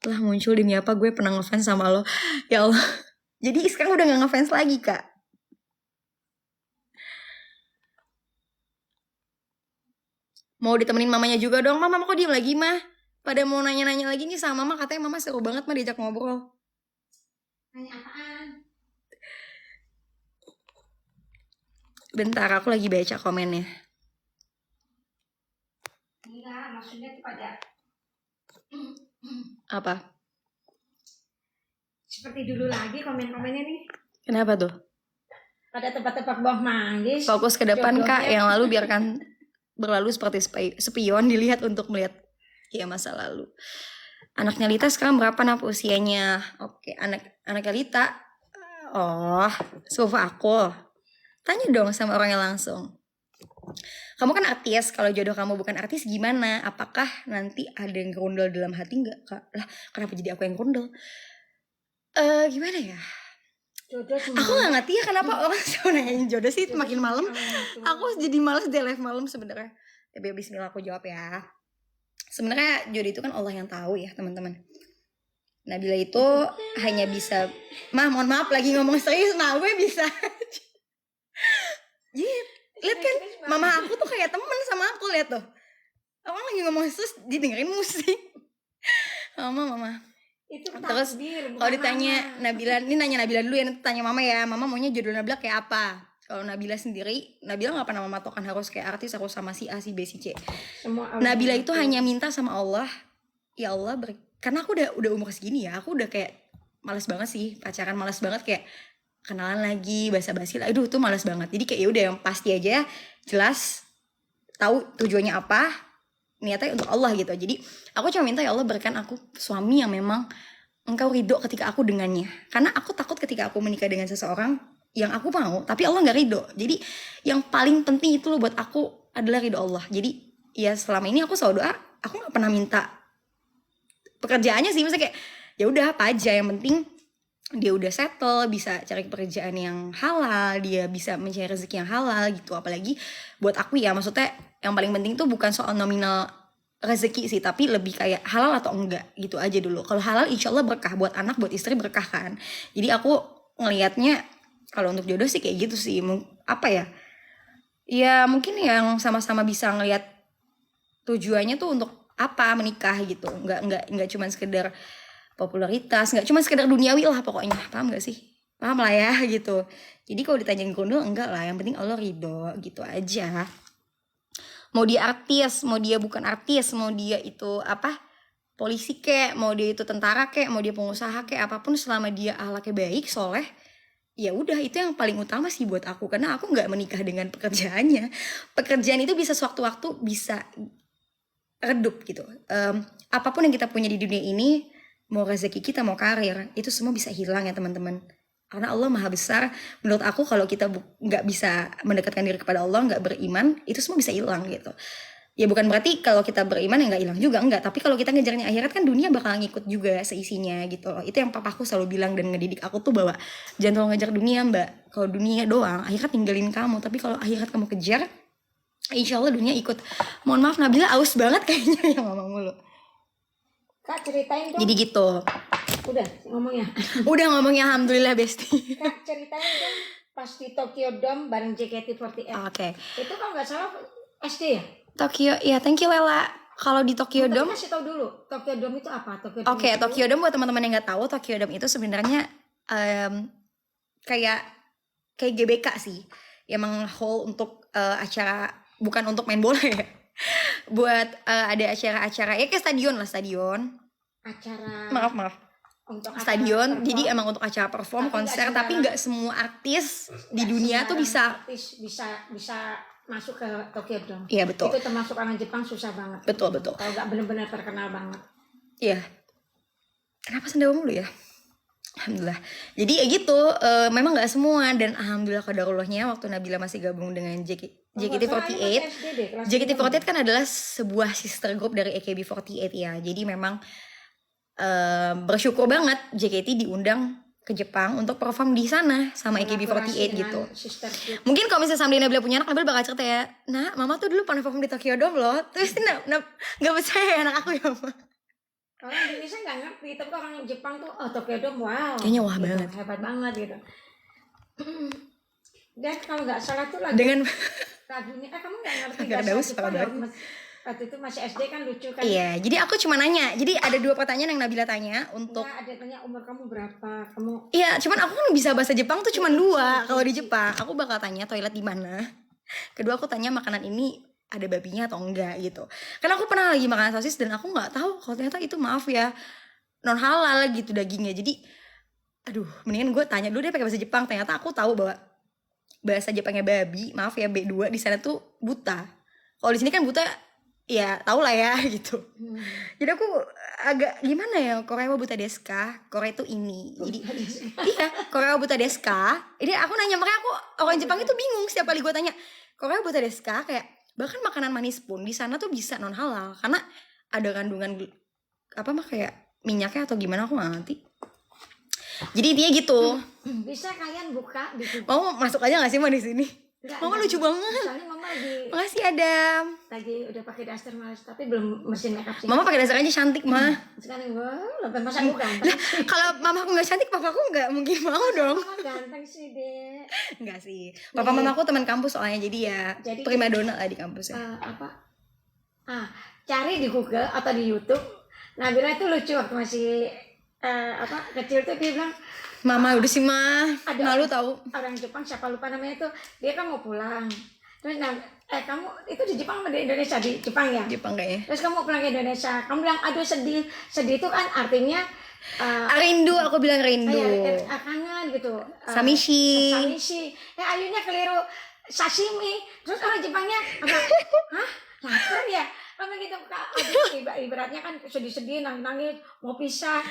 Lah muncul demi apa gue pernah ngefans sama lo. Ya Allah. Jadi sekarang udah gak ngefans lagi kak. Mau ditemenin mamanya juga dong. Mama kok diem lagi mah? Pada mau nanya-nanya lagi nih sama mama. Katanya mama seru banget mah diajak ngobrol. Nanya apaan? Bentar, aku lagi baca komennya. Enggak, maksudnya itu pada Apa? seperti dulu lagi komen-komennya nih. Kenapa tuh? Pada tebak-tebak buah manggis. Fokus ke depan jodohnya. kak, yang lalu biarkan berlalu seperti spion, dilihat untuk melihat ya masa lalu. Anaknya Lita sekarang berapa nak usianya? Oke, anaknya Lita. Oh, sofa aku. Tanya dong sama orangnya langsung. Kamu kan artis, kalau jodoh kamu bukan artis gimana? Apakah nanti ada yang gerundel dalam hati nggak kak? Lah, kenapa jadi aku yang gerundel? Gimana ya? Jodoh Aku nggak ngerti ya kenapa orang selalu nanyain jodoh sih makin malam. Aku jadi malas deh live malam sebenarnya. Tapi bismillah aku jawab ya. Sebenarnya jodoh itu kan Allah yang tahu ya teman-teman. Nabila itu hanya bisa, mohon maaf lagi ngomong serius, gue bisa. Lihat kan, mama aku tuh kayak temen sama aku, lihat tuh. Orang lagi ngomong serius didengerin musik. Mama. Itu terus kalau ditanya Nabila, ini nanya Nabila dulu ya, nanti tanya mama ya, mama maunya jodoh Nabila kayak apa? Kalau Nabila sendiri, Nabila nggak pernah mematokan harus kayak artis, harus sama si A, si B, si C. Nabila itu hanya minta sama Allah, ya Allah karena aku udah umur segini ya, aku udah kayak malas banget sih pacaran, malas banget kayak kenalan lagi, basa-basi lah, aduh tuh malas banget. Jadi kayak udah yang pasti aja, jelas, tahu tujuannya apa, niatnya untuk Allah gitu. Jadi aku cuma minta ya Allah berikan aku suami yang memang engkau ridho ketika aku dengannya. Karena aku takut ketika aku menikah dengan seseorang yang aku mau tapi Allah gak ridho. Jadi yang paling penting itu loh buat aku adalah ridho Allah. Jadi ya selama ini aku selalu doa, aku gak pernah minta pekerjaannya sih, maksudnya kayak ya udah apa aja, yang penting dia udah settle, bisa cari pekerjaan yang halal, dia bisa mencari rezeki yang halal gitu. Apalagi buat aku ya, maksudnya yang paling penting tuh bukan soal nominal rezeki sih, tapi lebih kayak halal atau enggak gitu aja dulu. Kalau halal insya Allah berkah, buat anak, buat istri berkah kan. Jadi aku ngelihatnya kalau untuk jodoh sih kayak gitu sih. Apa ya, ya mungkin yang sama-sama bisa ngelihat tujuannya tuh untuk apa menikah gitu. Enggak cuma sekedar popularitas, nggak cuma sekedar duniawi lah pokoknya, paham nggak sih? Paham lah ya gitu. Jadi kalau ditanyain gondol enggak lah, yang penting Allah ridho gitu aja. Mau dia artis, mau dia bukan artis, mau dia itu apa, polisi kek, mau dia itu tentara kek, mau dia pengusaha kek, apapun selama dia akhlaknya baik, soleh, ya udah itu yang paling utama sih buat aku. Karena aku nggak menikah dengan pekerjaannya. Pekerjaan itu bisa sewaktu-waktu bisa redup gitu. Apapun yang kita punya di dunia ini, mau rezeki kita, mau karir, itu semua bisa hilang ya teman-teman. Karena Allah maha besar. Menurut aku kalau kita nggak bisa mendekatkan diri kepada Allah, nggak beriman, itu semua bisa hilang gitu. Ya bukan berarti kalau kita beriman ya nggak hilang juga, enggak. Tapi kalau kita ngejarnya akhirat kan dunia bakal ngikut juga seisinya gitu loh. Itu yang papaku selalu bilang dan ngedidik aku tuh bahwa jangan terlalu ngejar dunia mbak. Kalau dunia doang, akhirat ninggalin kamu. Tapi kalau akhirat kamu kejar, insya Allah dunia ikut. Mohon maaf Nabila aus banget kayaknya yang ngomong mulu. Kak ceritain dong. Jadi gitu. Udah ngomongnya. Udah ngomongnya alhamdulillah Besti. Kak ceritain dong pas di Tokyo Dome bareng JKT48. Oke. Itu kalau nggak salah SD ya? Tokyo, ya thank you Lela. Kalau di Tokyo Dome, kasih tahu dulu Tokyo Dome itu apa? Oke, Tokyo Dome buat teman-teman yang nggak tahu, Tokyo Dome itu sebenarnya kayak GBK sih. Emang hall untuk acara, bukan untuk main bola ya. Buat ada acara-acara ya kayak stadion lah, stadion. Acara. Maaf. Untuk stadion, jadi emang untuk acara perform, konser, tapi nggak semua artis di dunia tuh bisa masuk ke Tokyo Dome. Iya betul. Itu termasuk orang Jepang susah banget. Betul. Kalau nggak benar-benar terkenal banget. Iya. Kenapa sendawa mulu ya? Alhamdulillah. Jadi ya gitu, memang nggak semua dan alhamdulillah qadarullahnya waktu Nabila masih gabung dengan JKT48. JKT48 kan adalah sebuah sister group dari AKB48 ya. Jadi memang bersyukur banget JKT diundang ke Jepang untuk perform di sana sama AKB48 gitu. Mungkin kalau misalnya sambil Nabila punya anak, Nabila bakal cerita ya, nah mama tuh dulu pernah perform di Tokyo Dome loh. Terus nggak percaya anak aku ya mama. Kalau Indonesia nggak ngerti, tapi orang Jepang tuh Tokyo Dome wow. Kayaknya wah gitu, banget. Hebat banget gitu. Dan kalau nggak salah tuh dengan lagunya kamu nggak ngerti bahasa Jepang. Waktu itu masih SD kan lucu kan. Iya, jadi aku cuma nanya. Jadi ada 2 pertanyaan yang Nabila tanya untuk. Nah, ada tanya umur kamu berapa, kamu. Iya, cuman aku kan bisa bahasa Jepang tuh cuma 2. Kalau di Jepang, aku bakal tanya toilet di mana. Kedua aku tanya makanan ini ada babinya atau enggak gitu. Karena aku pernah lagi makan sosis dan aku nggak tahu kalau ternyata itu maaf ya non halal gitu dagingnya. Jadi, aduh, mendingan gue tanya dulu deh pakai bahasa Jepang. Ternyata aku tahu bahwa bahasa Jepangnya babi, maaf ya B2 di sana tuh buta. Kalau di sini kan buta. Ya tau lah ya gitu. Jadi aku agak gimana ya, Korea buta deska, Korea itu ini. Jadi iya, Korea buta deska. Jadi aku nanya, makanya aku orang Jepang itu bingung setiap kali gue tanya Korea buta deska, kayak bahkan makanan manis pun di sana tuh bisa non halal karena ada kandungan apa mah kayak minyaknya atau gimana aku nggak ngerti. Jadi dia gitu. Bisa kalian buka di Mau masuk aja nggak sih mah di sini? Mama lucu banget. Soalnya mama makasih Adam. Lagi udah pakai daster mas, tapi belum mesin makeup sih. Mama pakai daster aja cantik mah. Sekarang gue masa aku ganteng. Kalau mama aku nggak cantik, papa aku nggak mungkin mau dong. Mama ganteng sih deh. Enggak sih. Papa mama aku teman kampus soalnya, jadi ya primadona lah di kampus ya. Cari di Google atau di YouTube. Nabila itu lucu waktu masih kecil tuh dia bilang. Mama udah sih mah, malu tahu. Orang Jepang siapa lupa namanya tuh, dia kan mau pulang. Terus kamu itu di Jepang atau di Indonesia? Di Jepang ya? Jepang kayaknya. Terus kamu pulang ke Indonesia, kamu bilang aduh sedih itu kan artinya rindu, aku bilang rindu. Kangen gitu. Samishi. Ayunya keliru sashimi. Terus orang Jepangnya hah? Lapar ya? Kan gitu ibaratnya kan sedih-sedih, nangis, mau pisah.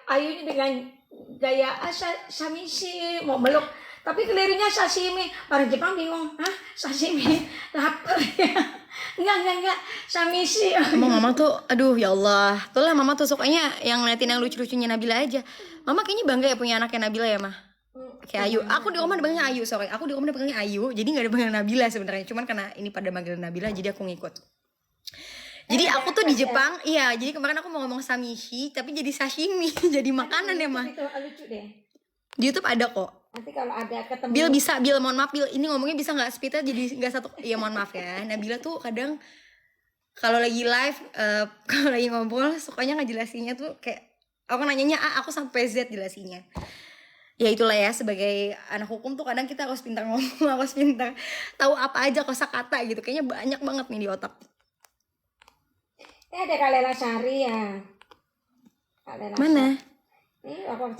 Ayunya dengan gaya samishi, mau meluk. Tapi kelirunya sashimi. Orang Jepang bingung, sashimi, lapar ya? Enggak, samishi. Mama tuh, aduh ya Allah. Tuh lah mama tuh sukanya yang ngeliatin yang lucu-lucunya Nabila aja. Mama kayaknya bangga ya punya anaknya Nabila ya mah. Kayak Ayu. Aku di rumah dipanggilnya Ayu, sorry. Aku di rumah dipanggilnya Ayu. Jadi gak dipanggil Nabila sebenarnya. Cuman karena ini pada manggil Nabila, jadi aku ngikut. Jadi aku tuh di Jepang, iya. Jadi kemarin aku mau ngomong samishi, tapi jadi sashimi, jadi makanan ya mah. Itu lucu deh. Di YouTube ada kok. Nanti kalau ada ketemu. Bil mohon maaf Bil. Ini ngomongnya bisa nggak speednya jadi nggak satu. Iya mohon maaf ya. Nabila tuh kadang kalau lagi live, kalau lagi ngobrol, sukanya ngejelasinnya tuh kayak aku nanyanya A, aku sampai Z jelasinnya. Ya itulah ya, sebagai anak hukum tuh kadang kita harus pintar ngomong, harus pintar tahu apa aja kosakata gitu. Kayaknya banyak banget nih di otak. Ada Kak Lela Sari ya. Mana?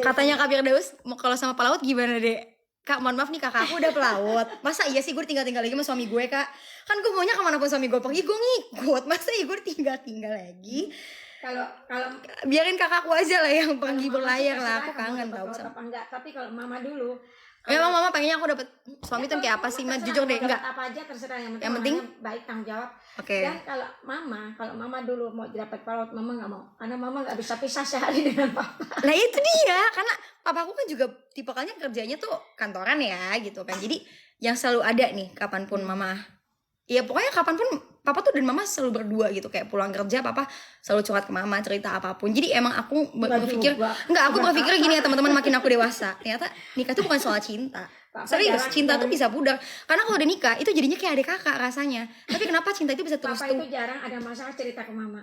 Katanya Kak Firdaus mau kalau sama pelaut gimana dek? Kak mohon maaf nih kakak aku udah pelaut. Masa iya sih gue tinggal lagi sama suami gue kak? Kan gue maunya kemana pun suami gue pergi gue ngikut. Masa iya gue tinggal lagi? Kalau biarin kakakku aja lah yang pergi berlayar lah. Aku kangen tau sama. Enggak, tapi kalau mama dulu. Memang mama mah pengennya aku dapet suami tuh kayak apa sih, Mah? Jujur deh, enggak. Apa aja terserah, yang Yang penting mamanya baik, tanggung jawab. Oke. Dan kalau mama dulu mau dapat perawat, mama nggak mau, karena mama nggak bisa pisah sehari dengan papa. Nah itu dia, karena papaku kan juga tipikalnya kerjanya tuh kantoran ya gitu kan. Jadi yang selalu ada nih kapanpun mama, ya pokoknya kapanpun papa tuh dan mama selalu berdua gitu. Kayak pulang kerja papa selalu curhat ke mama, cerita apapun. Jadi emang aku berpikir, aku berpikir gini ya teman-teman, makin aku dewasa ternyata nikah tuh bukan soal cinta. Serius, cinta tuh bisa pudar. Karena kalau udah nikah itu jadinya kayak adik kakak rasanya. Tapi kenapa cinta itu bisa terus Papa itu jarang ada masalah cerita ke mama.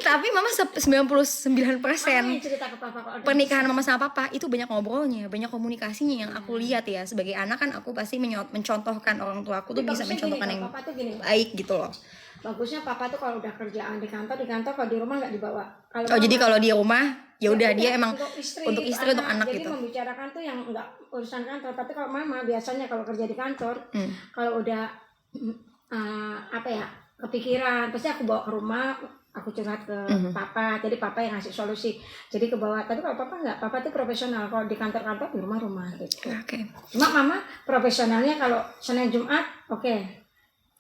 Tapi mama 99% Mama yang cerita ke papa kalau pernikahan mama sama papa itu banyak ngobrolnya, banyak komunikasinya yang aku lihat ya. Sebagai anak kan aku pasti mencontohkan orang tua aku tuh bisa mencontohkan yang baik gitu loh. Bagusnya papa tuh kalau udah kerjaan di kantor kalau di rumah nggak dibawa. Jadi kalau di rumah ya udah dia emang untuk istri untuk anak gitu. Jadi membicarakan tuh yang nggak urusan kantor. Tapi kalau mama biasanya kalau kerja di kantor, kalau udah kepikiran, pasti aku bawa ke rumah, aku curhat ke papa. Jadi papa yang ngasih solusi. Jadi ke bawah. Tapi kalau papa nggak, papa tuh profesional. Kalau di kantor-kantor, di rumah gitu. Oke. Cuma mama profesionalnya kalau Senin Jumat, oke.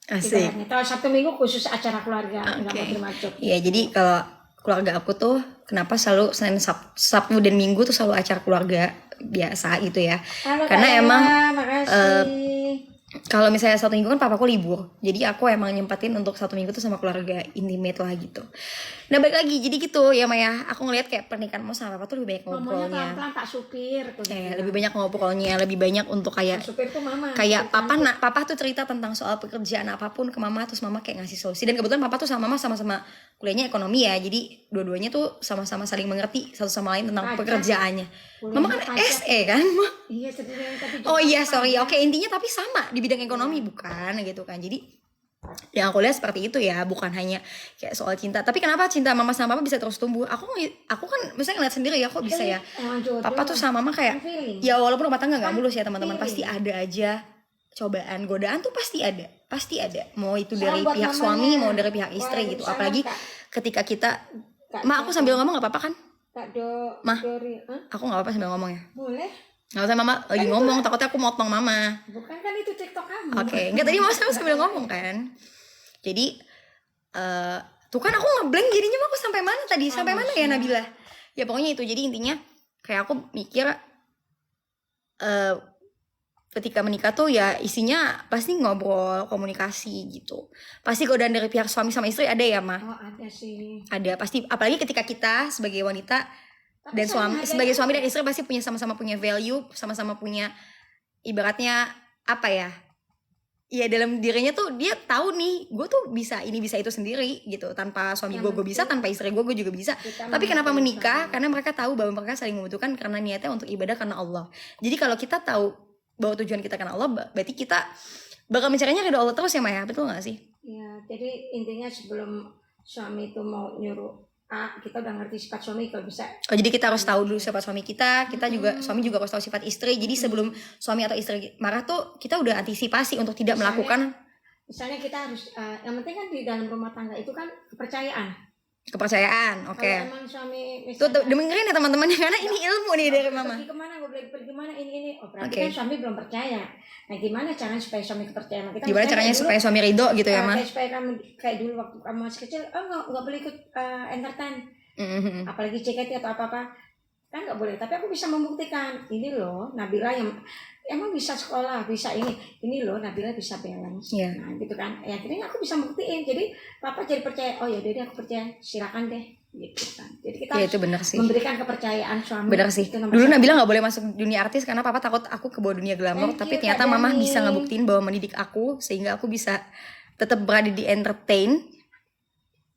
Asik. Kalau Sabtu Minggu khusus acara keluarga, nggak mau terima job. Iya, jadi kalau keluarga aku tuh kenapa selalu Senin, Sabtu dan Minggu tuh selalu acara keluarga biasa gitu ya. Halo, karena emang makasih. Kalau misalnya Sabtu Minggu kan papaku libur, jadi aku emang nyempetin untuk Sabtu Minggu tuh sama keluarga intimate lah gitu. Nah balik lagi, jadi gitu ya Maya, aku ngeliat kayak pernikahanmu sama papa tuh lebih banyak ngobrolnya. Ngomongnya pelan-pelan Pak Supir tuh. Lebih banyak ngobrolnya, lebih banyak untuk kayak Supir tuh mama. Kayak papa tuh cerita tentang soal pekerjaan apapun ke mama, terus mama kayak ngasih solusi. Dan kebetulan papa tuh sama mama sama-sama kuliahnya ekonomi ya, jadi dua-duanya tuh sama-sama saling mengerti satu sama lain tentang pekerjaannya. Mama kan SE kan? Iya, tapi oh iya sorry, oke intinya tapi sama di bidang ekonomi bukan gitu kan. Jadi yang aku lihat seperti itu ya, bukan hanya kayak soal cinta. Tapi kenapa cinta mama sama papa bisa terus tumbuh? Aku kan misalnya ngeliat sendiri ya, kok bisa ya papa tuh sama mama kayak ya walaupun rumah tangga nggak mulus ya teman-teman, pasti ada aja cobaan, godaan tuh pasti ada. Mau itu dari pihak suami, mau dari pihak istri gitu. Apalagi ketika kita, aku sambil ngomong nggak apa-apa kan? Ma, aku nggak apa-apa sambil ngomong ya. Boleh. Nggak usah mama lagi ngomong, takutnya aku motong mama. Bukan kan itu TikTok kamu. Oke, enggak tadi mama sambil ngomong kan. Jadi tuh kan aku ngeblank jadinya, aku sampai mana tadi? Sampai mana ya Nabila? Ya pokoknya itu. Jadi intinya kayak aku mikir ketika menikah tuh ya isinya pasti ngobrol, komunikasi gitu. Pasti godaan dari pihak suami sama istri ada ya, Ma? Oh, ada sih. Ada pasti, apalagi ketika kita sebagai wanita dan sebagai suami dan istri pasti sama-sama punya value, sama-sama punya ibaratnya apa ya? Ya dalam dirinya tuh dia tahu nih, gue tuh bisa ini bisa itu sendiri gitu. Tanpa suami gue bisa, tanpa istri gue juga bisa. Tapi kenapa menikah? Karena mereka tahu bahwa mereka saling membutuhkan karena niatnya untuk ibadah karena Allah. Jadi kalau kita tahu bahwa tujuan kita karena Allah, berarti kita bakal mencarinya ridho Allah terus ya Maya, betul gak sih? Ya, jadi intinya sebelum suami itu mau nyuruh kita udah ngerti sifat suami kalau bisa. Oh jadi kita harus tahu dulu sifat suami kita juga suami juga harus tahu sifat istri. Jadi sebelum suami atau istri marah tuh kita udah antisipasi untuk tidak melakukan. Misalnya kita harus yang penting kan di dalam rumah tangga itu kan kepercayaan. Oke. Kalau emang suami tuh dengerin ya teman-teman, karena ini ilmu nih dari mama. Pergi kemana, gue boleh pergi kemana ini. Oh berarti kan suami belum percaya. Nah gimana caranya supaya suami percaya sama kita? Gimana caranya supaya suami ridho gitu ya Ma? Supaya kamu kayak dulu waktu kamu masih kecil, nggak boleh ikut entertain. Apalagi JKT atau apa-apa kan nggak boleh. Tapi aku bisa membuktikan ini loh Nabila yang emang bisa sekolah, bisa ini loh Nabila bisa balance. Nah gitu kan, ya akhirnya aku bisa buktiin. Jadi papa jadi percaya, oh ya udah aku percaya, silakan deh gitu kan. Jadi kita itu bener sih, memberikan kepercayaan suami. Bener sih. Dulu Nabila nggak boleh masuk dunia artis karena papa takut aku ke bawah dunia glamour. Tapi ternyata mama bisa ngebuktiin bahwa mendidik aku sehingga aku bisa tetap berada di entertain,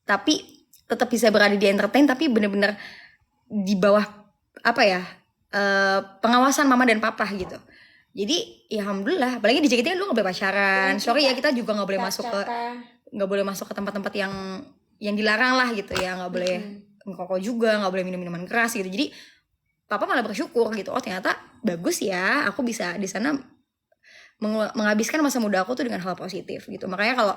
tapi tetap bisa berada di entertain tapi bener-bener di bawah apa ya, pengawasan mama dan papa gitu. Jadi ya alhamdulillah, apalagi di JKT kan lu gak boleh pacaran. Sorry ya, kita juga gak boleh masuk ke tempat-tempat yang dilarang lah gitu ya. Gak boleh ngerokok juga, gak boleh minum minuman keras gitu. Jadi papa malah bersyukur gitu, oh ternyata bagus ya, aku bisa di sana menghabiskan masa muda aku tuh dengan hal positif gitu. Makanya kalau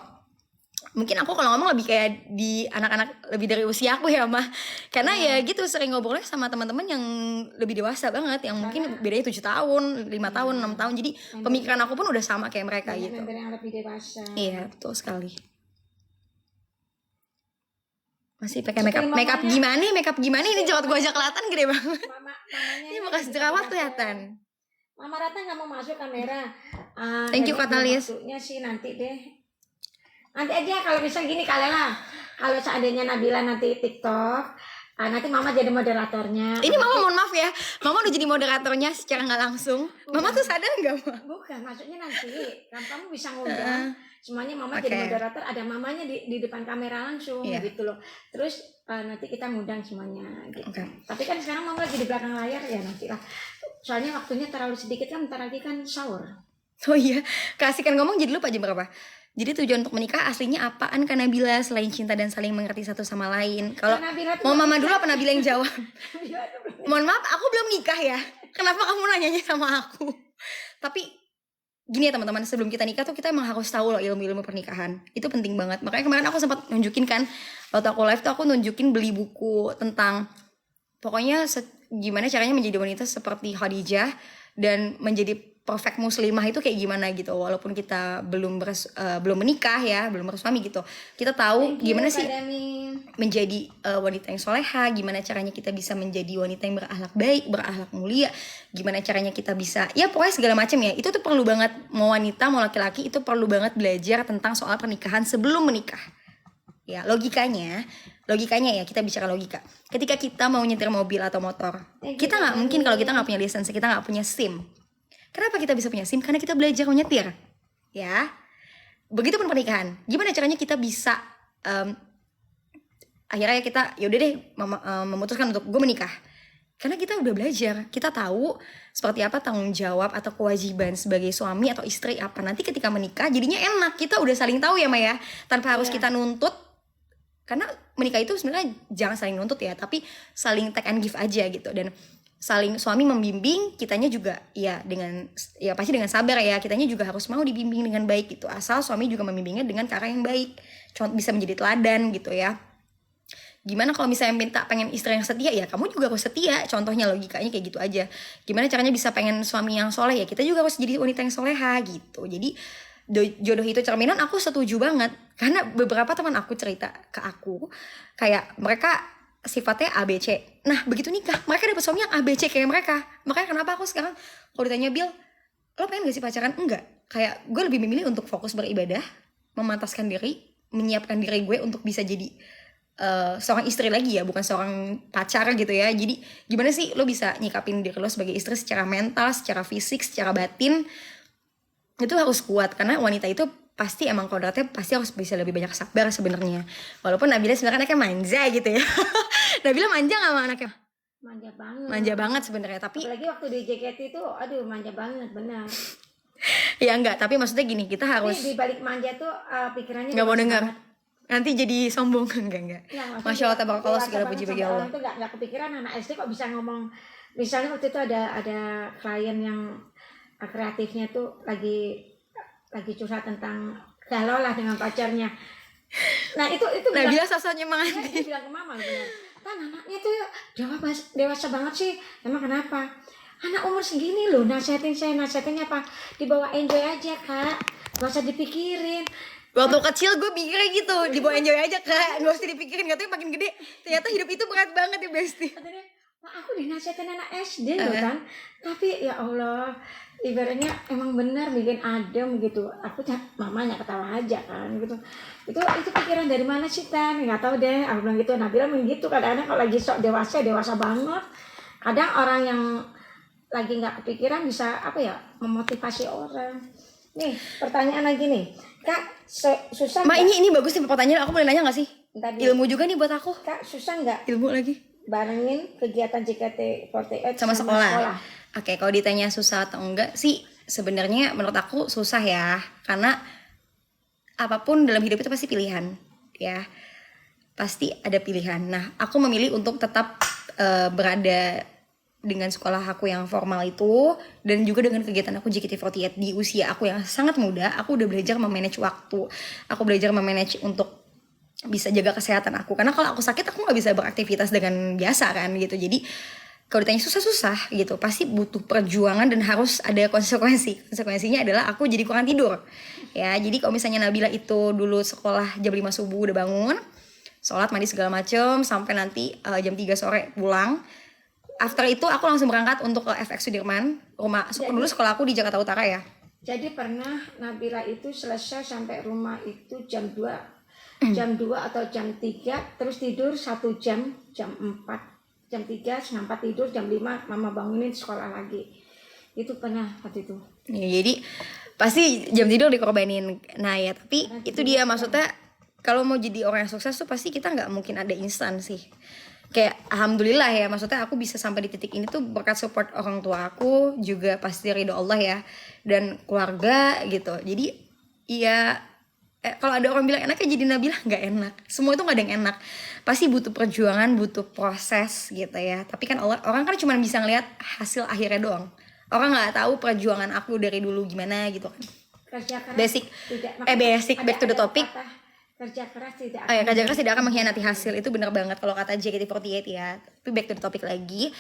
mungkin aku kalau ngomong lebih kayak di anak-anak lebih dari usia aku ya mah, karena ya gitu sering ngobrolnya sama teman-teman yang lebih dewasa banget, yang mungkin bedanya 7 tahun 5 tahun 6 tahun, jadi pemikiran aku pun udah sama kayak mereka banyak gitu. member yang lebih dewasa. Iya betul sekali. Masih pakai Seperti makeup gimana ini jerawat gua aja kelihatan gede banget. Mamanya Ini bekas jerawat kelihatan. Mama Ratna nggak mau masuk kamera. Thank you Katalis. Waktunya sih nanti deh. Nanti aja kalau bisa gini Kalela. Kalau seandainya Nabila nanti TikTok, nanti Mama jadi moderatornya. Ini Mama mohon maaf ya, Mama udah jadi moderatornya secara nggak langsung. Mama tuh sadar nggak Ma? Bukan, maksudnya nanti kamu bisa ngundang semuanya Mama jadi moderator, ada mamanya di depan kamera langsung gitu loh. Terus nanti kita ngundang semuanya gitu. Tapi kan sekarang Mama lagi di belakang layar ya nanti lah. Soalnya waktunya terlalu sedikit kan, bentar lagi kan sahur. Oh iya, keasikan ngomong jadi lupa jam berapa. Jadi tujuan untuk menikah aslinya apaan Kak Nabila selain cinta dan saling mengerti satu sama lain? Kalau mau Mama dulu apa Nabila yang jawab? Mohon maaf, aku belum nikah ya. Kenapa kamu nanyanya sama aku? Tapi gini ya teman-teman, sebelum kita nikah tuh kita emang harus tahu loh ilmu-ilmu pernikahan. Itu penting banget. Makanya kemarin aku sempat nunjukin kan, waktu aku live tuh aku nunjukin beli buku tentang pokoknya gimana caranya menjadi wanita seperti Khadijah dan menjadi perfect muslimah itu kayak gimana gitu, walaupun kita belum menikah ya, belum bersuami gitu, kita tahu gimana sih menjadi wanita yang soleha, gimana caranya kita bisa menjadi wanita yang berakhlak baik, berakhlak mulia, gimana caranya kita bisa ya pokoknya segala macam ya. Itu tuh perlu banget, mau wanita mau laki-laki itu perlu banget belajar tentang soal pernikahan sebelum menikah ya. Logikanya ya, kita bicara logika. Ketika kita mau nyetir mobil atau motor, kita nggak mungkin kalau kita nggak punya lisensi, kita nggak punya SIM. Kenapa kita bisa punya SIM? Karena kita belajar menyetir, ya. Begitupun pernikahan. Gimana caranya kita bisa akhirnya kita yaudah deh memutuskan untuk gue menikah. Karena kita udah belajar, kita tahu seperti apa tanggung jawab atau kewajiban sebagai suami atau istri apa. Nanti ketika menikah jadinya enak, kita udah saling tahu ya Maya, tanpa harus kita nuntut. Karena menikah itu sebenarnya jangan saling nuntut ya, tapi saling take and give aja gitu. Dan saling suami membimbing, kitanya juga ya pasti dengan sabar ya, kitanya juga harus mau dibimbing dengan baik gitu, asal suami juga membimbingnya dengan cara yang baik, bisa menjadi teladan gitu ya. Gimana kalau misalnya pengen istri yang setia, ya kamu juga harus setia, contohnya logikanya kayak gitu aja. Gimana caranya bisa pengen suami yang soleh, ya kita juga harus jadi wanita yang soleha gitu. Jadi jodoh itu cerminan, aku setuju banget, karena beberapa teman aku cerita ke aku kayak mereka sifatnya ABC. Nah begitu nikah mereka dapet suami yang ABC kayak mereka. Makanya kenapa aku sekarang kalau ditanya Bill, lo pengen gak sih pacaran? Enggak. Kayak gue lebih memilih untuk fokus beribadah, memantaskan diri, menyiapkan diri gue untuk bisa jadi seorang istri lagi ya, bukan seorang pacar gitu ya. Jadi gimana sih lo bisa nyikapin diri lo sebagai istri secara mental, secara fisik, secara batin. Itu harus kuat, karena wanita itu pasti emang kodratnya pasti harus bisa lebih banyak sabar sebenarnya. Walaupun Nabila sebenarnya anaknya manja gitu ya. Nabila manja gak sama anaknya? Manja banget sebenarnya, tapi apalagi waktu di JKT itu aduh manja banget benar. Ya enggak, tapi maksudnya gini, kita harus di balik manja tuh pikirannya nggak mau dengar nanti jadi sombong. Enggak ya, Masya Allah tabarakallah, segala puji bagi Allah. Itu nggak kepikiran anak SD kok bisa ngomong. Misalnya waktu itu ada klien yang kreatifnya tuh lagi curhat tentang galau lah dengan pacarnya. Nah itu Nabila sosoknya mengantin. Dia bilang ke mama benar. Kan anaknya tuh dewasa banget sih. Emang kenapa? Anak umur segini loh nasihatinnya apa? Dibawa enjoy aja Kak. Gak usah dipikirin. Waktu kecil gue mikirnya gitu, dibawa enjoy aja Kak, gak usah dipikirin. Katanya makin gede ternyata hidup itu berat banget ya Besti. Katanya, aku dinasihatin anak SD loh kan. Tapi ya Allah, ibaratnya emang benar bikin adem gitu. Aku mamanya ketawa aja kan gitu. Itu pikiran dari mana sih Tan? Nggak tahu deh. Aku bilang gitu. Nabila begitu kadang-kadang kalau lagi sok dewasa banget. Kadang orang yang lagi nggak kepikiran bisa memotivasi orang. Nih pertanyaan lagi nih Kak, susah Ma gak? Ini bagus nih pertanyaan, aku boleh nanya gak sih? Ilmu juga nih buat aku. Kak, susah gak? Ilmu lagi barengin kegiatan JKT48 sama sekolah. Oke, kalau ditanya susah atau enggak sih, sebenarnya menurut aku susah ya. Karena apapun dalam hidup itu pasti pilihan ya. Pasti ada pilihan. Nah, aku memilih untuk tetap berada dengan sekolah aku yang formal itu, dan juga dengan kegiatan aku JKT48 di usia aku yang sangat muda, aku udah belajar memanage waktu, aku belajar memanage untuk bisa jaga kesehatan aku, karena kalau aku sakit aku nggak bisa beraktivitas dengan biasa kan gitu. Jadi kalau ditanya susah gitu, pasti butuh perjuangan dan harus ada konsekuensinya adalah aku jadi kurang tidur ya. Jadi kalau misalnya Nabila itu dulu sekolah jam 5 subuh udah bangun, sholat mandi segala macem, sampai nanti jam 3 sore pulang. After itu aku langsung berangkat untuk ke FX Sudirman, rumah dulu sekolah aku di Jakarta Utara ya. Jadi pernah Nabila itu selesai sampai rumah itu jam 2 jam 2 atau jam 3, terus tidur 1 jam, jam 4, jam 3 setengah 4 tidur, jam 5 mama bangunin sekolah lagi. Itu pernah waktu itu. Ya, jadi pasti jam tidur dikorbanin. Nah ya, tapi itu dia maksudnya, kalau mau jadi orang yang sukses tuh pasti kita nggak mungkin ada instan sih. Kayak alhamdulillah ya, maksudnya aku bisa sampai di titik ini tuh berkat support orang tua aku, juga pasti ridho Allah ya, dan keluarga gitu. Jadi ya kalau ada orang bilang enaknya jadi Nabila, nggak enak. Semua itu nggak ada yang enak. Pasti butuh perjuangan, butuh proses gitu ya. Tapi kan orang kan cuma bisa ngelihat hasil akhirnya doang. Orang nggak tahu perjuangan aku dari dulu gimana gitu kan. Kerja keras Basic, tidak, basic back to the topic. Kerja keras tidak Kerja keras tidak akan mengkhianati hasil, itu benar banget kalau kata JKT48 ya. Tapi back to the topic lagi,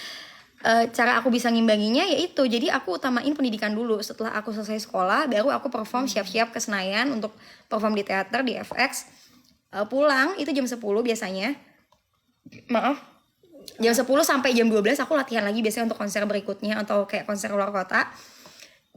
cara aku bisa ngimbanginya yaitu, jadi aku utamain pendidikan dulu. Setelah aku selesai sekolah, baru aku perform, siap-siap ke Senayan untuk perform di teater, di FX. Pulang itu jam 10 biasanya, jam 10 sampai jam 12 aku latihan lagi biasanya untuk konser berikutnya atau kayak konser luar kota.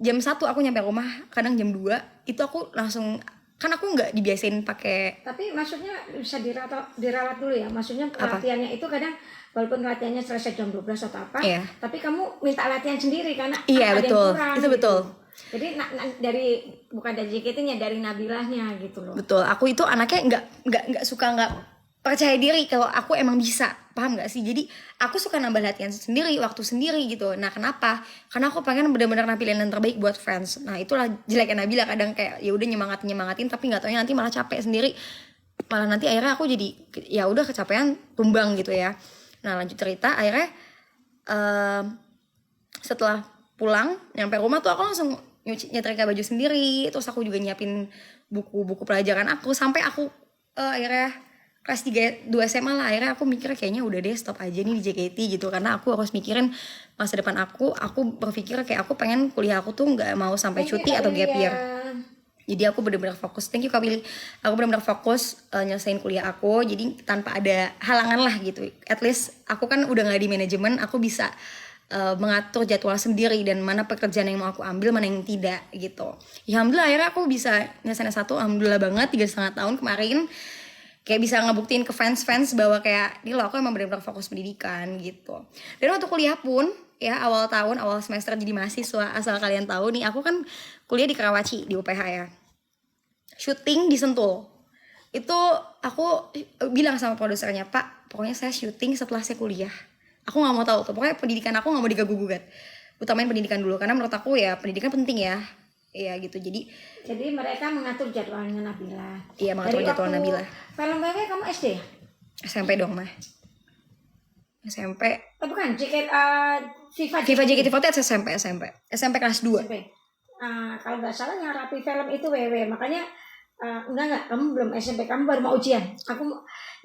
Jam 1 aku nyampe rumah, kadang jam 2 itu aku langsung, kan aku nggak dibiasain pakai. Tapi maksudnya bisa diralat dulu ya. Maksudnya latihannya itu kadang walaupun latihannya selesai jam 12 atau apa, tapi kamu minta latihan sendiri karena ada betul, yang kurang. Itu betul. Jadi dari bukan dari JKT-nya, dari Nabilahnya gitu loh. Betul, aku itu anaknya nggak suka nggak percaya diri kalau aku emang bisa, paham nggak sih? Jadi aku suka nambah latihan sendiri, waktu sendiri gitu. Nah kenapa? Karena aku pengen benar-benar nampilin yang terbaik buat fans. Nah itulah jeleknya Nabila, kadang kayak ya udah nyemangatin tapi nggak taunya nanti malah capek sendiri, malah nanti akhirnya aku jadi ya udah kecapean, tumbang gitu ya. Nah lanjut cerita, akhirnya setelah pulang nyampe rumah tuh aku langsung nyetrika baju sendiri, terus aku juga nyiapin buku-buku pelajaran aku sampai aku akhirnya kelas 3, 2 SMA lah, akhirnya aku mikir kayaknya udah deh stop aja nih di JKT gitu, karena aku harus mikirin masa depan aku berpikir kayak aku pengen kuliah aku tuh nggak mau sampai cuti atau gap year. Jadi aku benar-benar fokus, thank you Kak Willy, aku benar-benar fokus nyelesain kuliah aku, jadi tanpa ada halangan lah gitu. At least aku kan udah nggak di manajemen, aku bisa mengatur jadwal sendiri dan mana pekerjaan yang mau aku ambil, mana yang tidak gitu. Ya alhamdulillah akhirnya aku bisa nyelesain S1, alhamdulillah banget, 3,5 tahun kemarin. Kayak bisa ngebuktiin ke fans bahwa kayak ini loh aku emang benar-benar fokus pendidikan gitu. Dan waktu kuliah pun ya, awal semester jadi mahasiswa, asal kalian tahu nih, aku kan kuliah di Karawaci di UPH ya. Syuting di Sentul. Itu aku bilang sama produsernya, Pak, pokoknya saya syuting setelah saya kuliah. Aku nggak mau tahu tuh, pokoknya pendidikan aku nggak mau diganggu-gugat. Utamain pendidikan dulu, karena menurut aku ya pendidikan penting ya. Iya gitu, jadi mereka mengatur jadwalnya Nabila. Iya, mengatur jadwal Nabila. Film WW kamu SD ya? SMP dong mah. SMP. Bukan, FIFA JKT48 SMP kelas 2. SMP. Kalau nggak salah yang rapi film itu WW, makanya enggak, kamu belum SMP, kamu baru mau ujian. Aku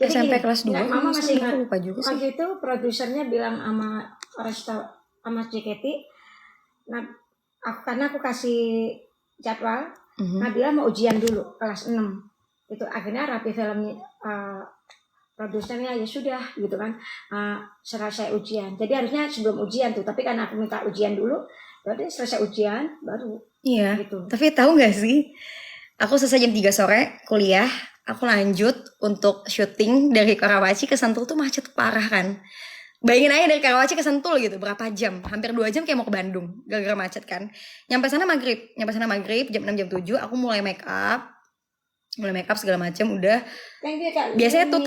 jadi SMP gini, kelas 2. Mama masih ingat. Lupa juga sih. Waktu itu produsernya bilang sama JKT, nah karena aku kasih jadwal, Nabila mau ujian dulu kelas 6. Itu akhirnya rapi filmnya produsernya ya sudah gitu kan, selesai ujian. Jadi harusnya sebelum ujian tuh, tapi karena aku minta ujian dulu, berarti selesai ujian baru. Iya. Gitu. Tapi tahu nggak sih? Aku selesai jam 3 sore kuliah, aku lanjut untuk syuting dari Karawaci ke Sentul tuh macet parah kan. Bayangin aja dari Karawaci ke Sentul gitu, berapa jam? Hampir 2 jam kayak mau ke Bandung, gara-gara macet kan. Nyampe sana maghrib, jam 6, jam 7 aku mulai make up segala macam udah. Biasanya tuh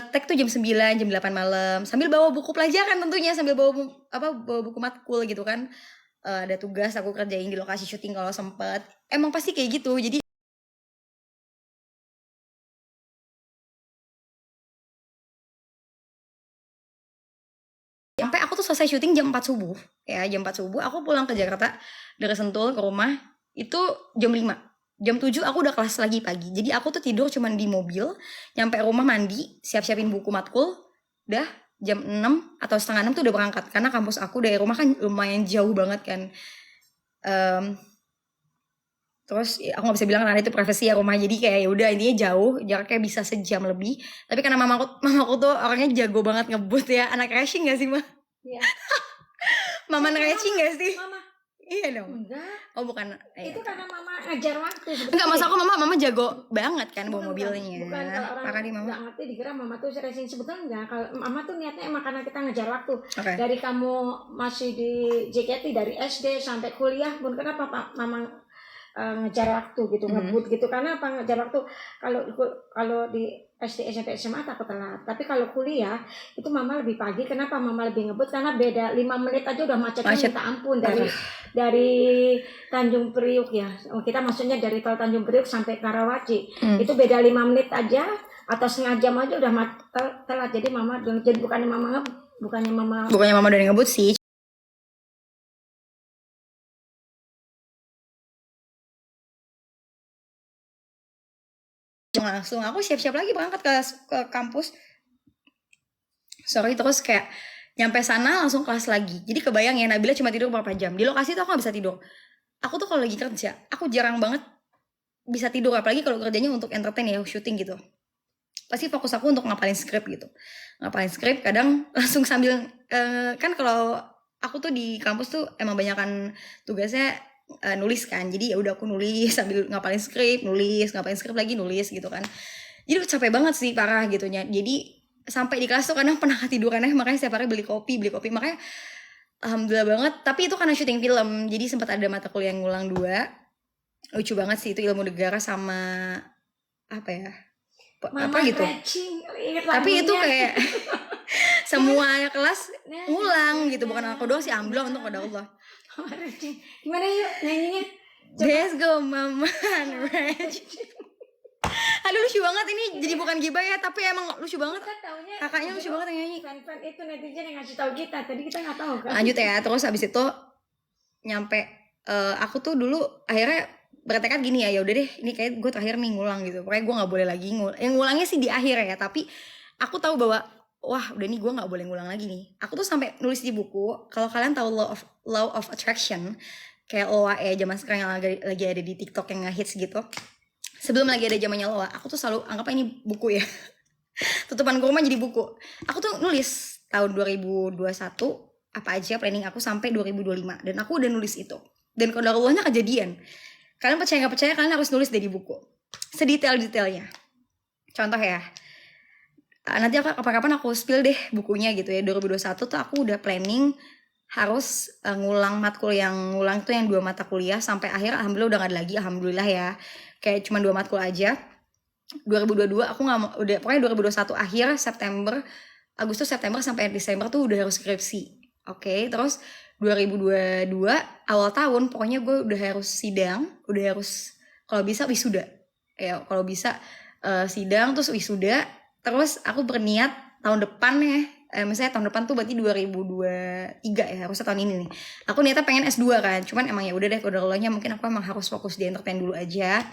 tag tuh jam 9, jam 8 malam, sambil bawa buku pelajaran tentunya, sambil bawa buku matkul gitu kan. Ada tugas aku kerjain di lokasi syuting kalau sempet. Emang pasti kayak gitu. Jadi sampai aku tuh selesai syuting jam 4 subuh. Ya, jam 4 subuh aku pulang ke Jakarta dari Sentul ke rumah itu jam 5. Jam 7 aku udah kelas lagi pagi. Jadi aku tuh tidur cuman di mobil, nyampe rumah mandi, siap-siapin buku matkul, udah jam 6 atau setengah 6 tuh udah berangkat. Karena kampus aku dari rumah kan lumayan jauh banget kan. Terus aku nggak bisa bilang karena itu privasi ya rumah, jadi kayak ya udah intinya jauh, jaraknya bisa sejam lebih. Tapi karena mamaku tuh orangnya jago banget ngebut ya, anak racing nggak sih mah? Iya. Mama racing nggak sih? Mama. Iya dong. Enggak. Oh bukan. Itu karena mama ngajar waktu. Enggak, masa aku mama jago banget kan bawa Bukan, mobilnya. Bukan kalau orang Makanya mama nggak ngerti dikira mama tuh racing, sebetulnya enggak. Kalau mama tuh niatnya emang karena kita ngejar waktu. Oke. Dari kamu masih di JKT dari SD sampai kuliah pun, kenapa Pak mama ngejar waktu gitu, ngebut gitu. Karena apa ngejar waktu? Kalau di SD, SMP, SMA takut telat. Tapi kalau kuliah itu mama lebih pagi. Kenapa mama lebih ngebut? Karena beda 5 menit aja udah macetnya minta ampun dari Tanjung Priuk ya. Kita maksudnya dari tol Tanjung Priuk sampai Karawaci. Itu beda 5 menit aja atau setengah jam aja udah telat. Jadi mama, jadi bukannya mama dari ngebut sih. Langsung aku siap-siap lagi berangkat ke kampus. Terus kayak nyampe sana langsung kelas lagi. Jadi kebayang ya, Nabila cuma tidur berapa jam. Di lokasi tuh aku gak bisa tidur. Aku tuh kalau lagi kerja, aku jarang banget bisa tidur. Apalagi kalau kerjanya untuk entertain ya, syuting gitu. Pasti fokus aku untuk ngapalin skrip gitu. Ngapalin skrip kadang langsung sambil kan kalau aku tuh di kampus tuh emang banyakan tugasnya nulis kan. Jadi ya udah aku nulis sambil ngapalin skrip, ngapalin skrip lagi nulis gitu kan. Jadi capek banget sih, parah gitu nya. Jadi sampai di kelas tuh kadang pernah ketidurannya, makanya setiap hari beli kopi. Makanya alhamdulillah banget. Tapi itu karena syuting film, jadi sempat ada mata kuliah yang ngulang 2. Lucu banget sih, itu ilmu negara sama apa ya? Mama apa gitu. Tapi itu kayak semua kelas ngulang gitu, bukan aku doang sih, alhamdulillah untuk pada Allah. Gimana yuk nyanyinya? Let's go mama racing. Aduh lucu banget ini, jadi bukan gibah ya, tapi emang lucu banget. Kakaknya lucu banget yang nyanyi. Fan itu netizen yang ngasih tahu kita, tadi kita nggak tahu kan. Lanjut ya, terus habis itu nyampe aku tuh dulu akhirnya bertekad gini ya udah deh, ini kayak gue terakhir nih ngulang gitu. Pokoknya gue nggak boleh lagi ngulangnya sih di akhir ya, tapi aku tahu bahwa wah udah nih gue nggak boleh ngulang lagi nih. Aku tuh sampai nulis di buku. Kalau kalian tahu law of attraction, kayak OAE zaman sekarang yang lagi ada di TikTok yang ngehits gitu. Sebelum lagi ada zamannya Loa, aku tuh selalu anggap ini buku ya. Tutupan kurma jadi buku. Aku tuh nulis tahun 2021 apa aja planning aku sampai 2025, dan aku udah nulis itu. Dan qadarullah kejadian. Kalian percaya nggak percaya, kalian harus nulis dari buku sedetail-detailnya. Contoh ya, nanti kapan-kapan aku spill deh bukunya gitu ya. 2021 tuh aku udah planning harus ngulang matkul, yang ngulang tuh yang 2 mata kuliah sampai akhir. Alhamdulillah udah gak ada lagi, alhamdulillah ya, kayak cuma 2 matkul aja. 2022 aku nggak mau, udah pokoknya 2021 akhir Agustus September sampai Desember tuh udah harus skripsi. Oke, terus 2022 awal tahun pokoknya gue udah harus sidang, udah harus kalau bisa wisuda ya, kalau bisa sidang terus wisuda. Terus aku berniat tahun depan ya, misalnya tahun depan tuh berarti 2023 ya, harusnya tahun ini nih. Aku niatnya pengen S2 kan, cuman emang ya udah deh, qadarullah mungkin aku emang harus fokus di entertain dulu aja.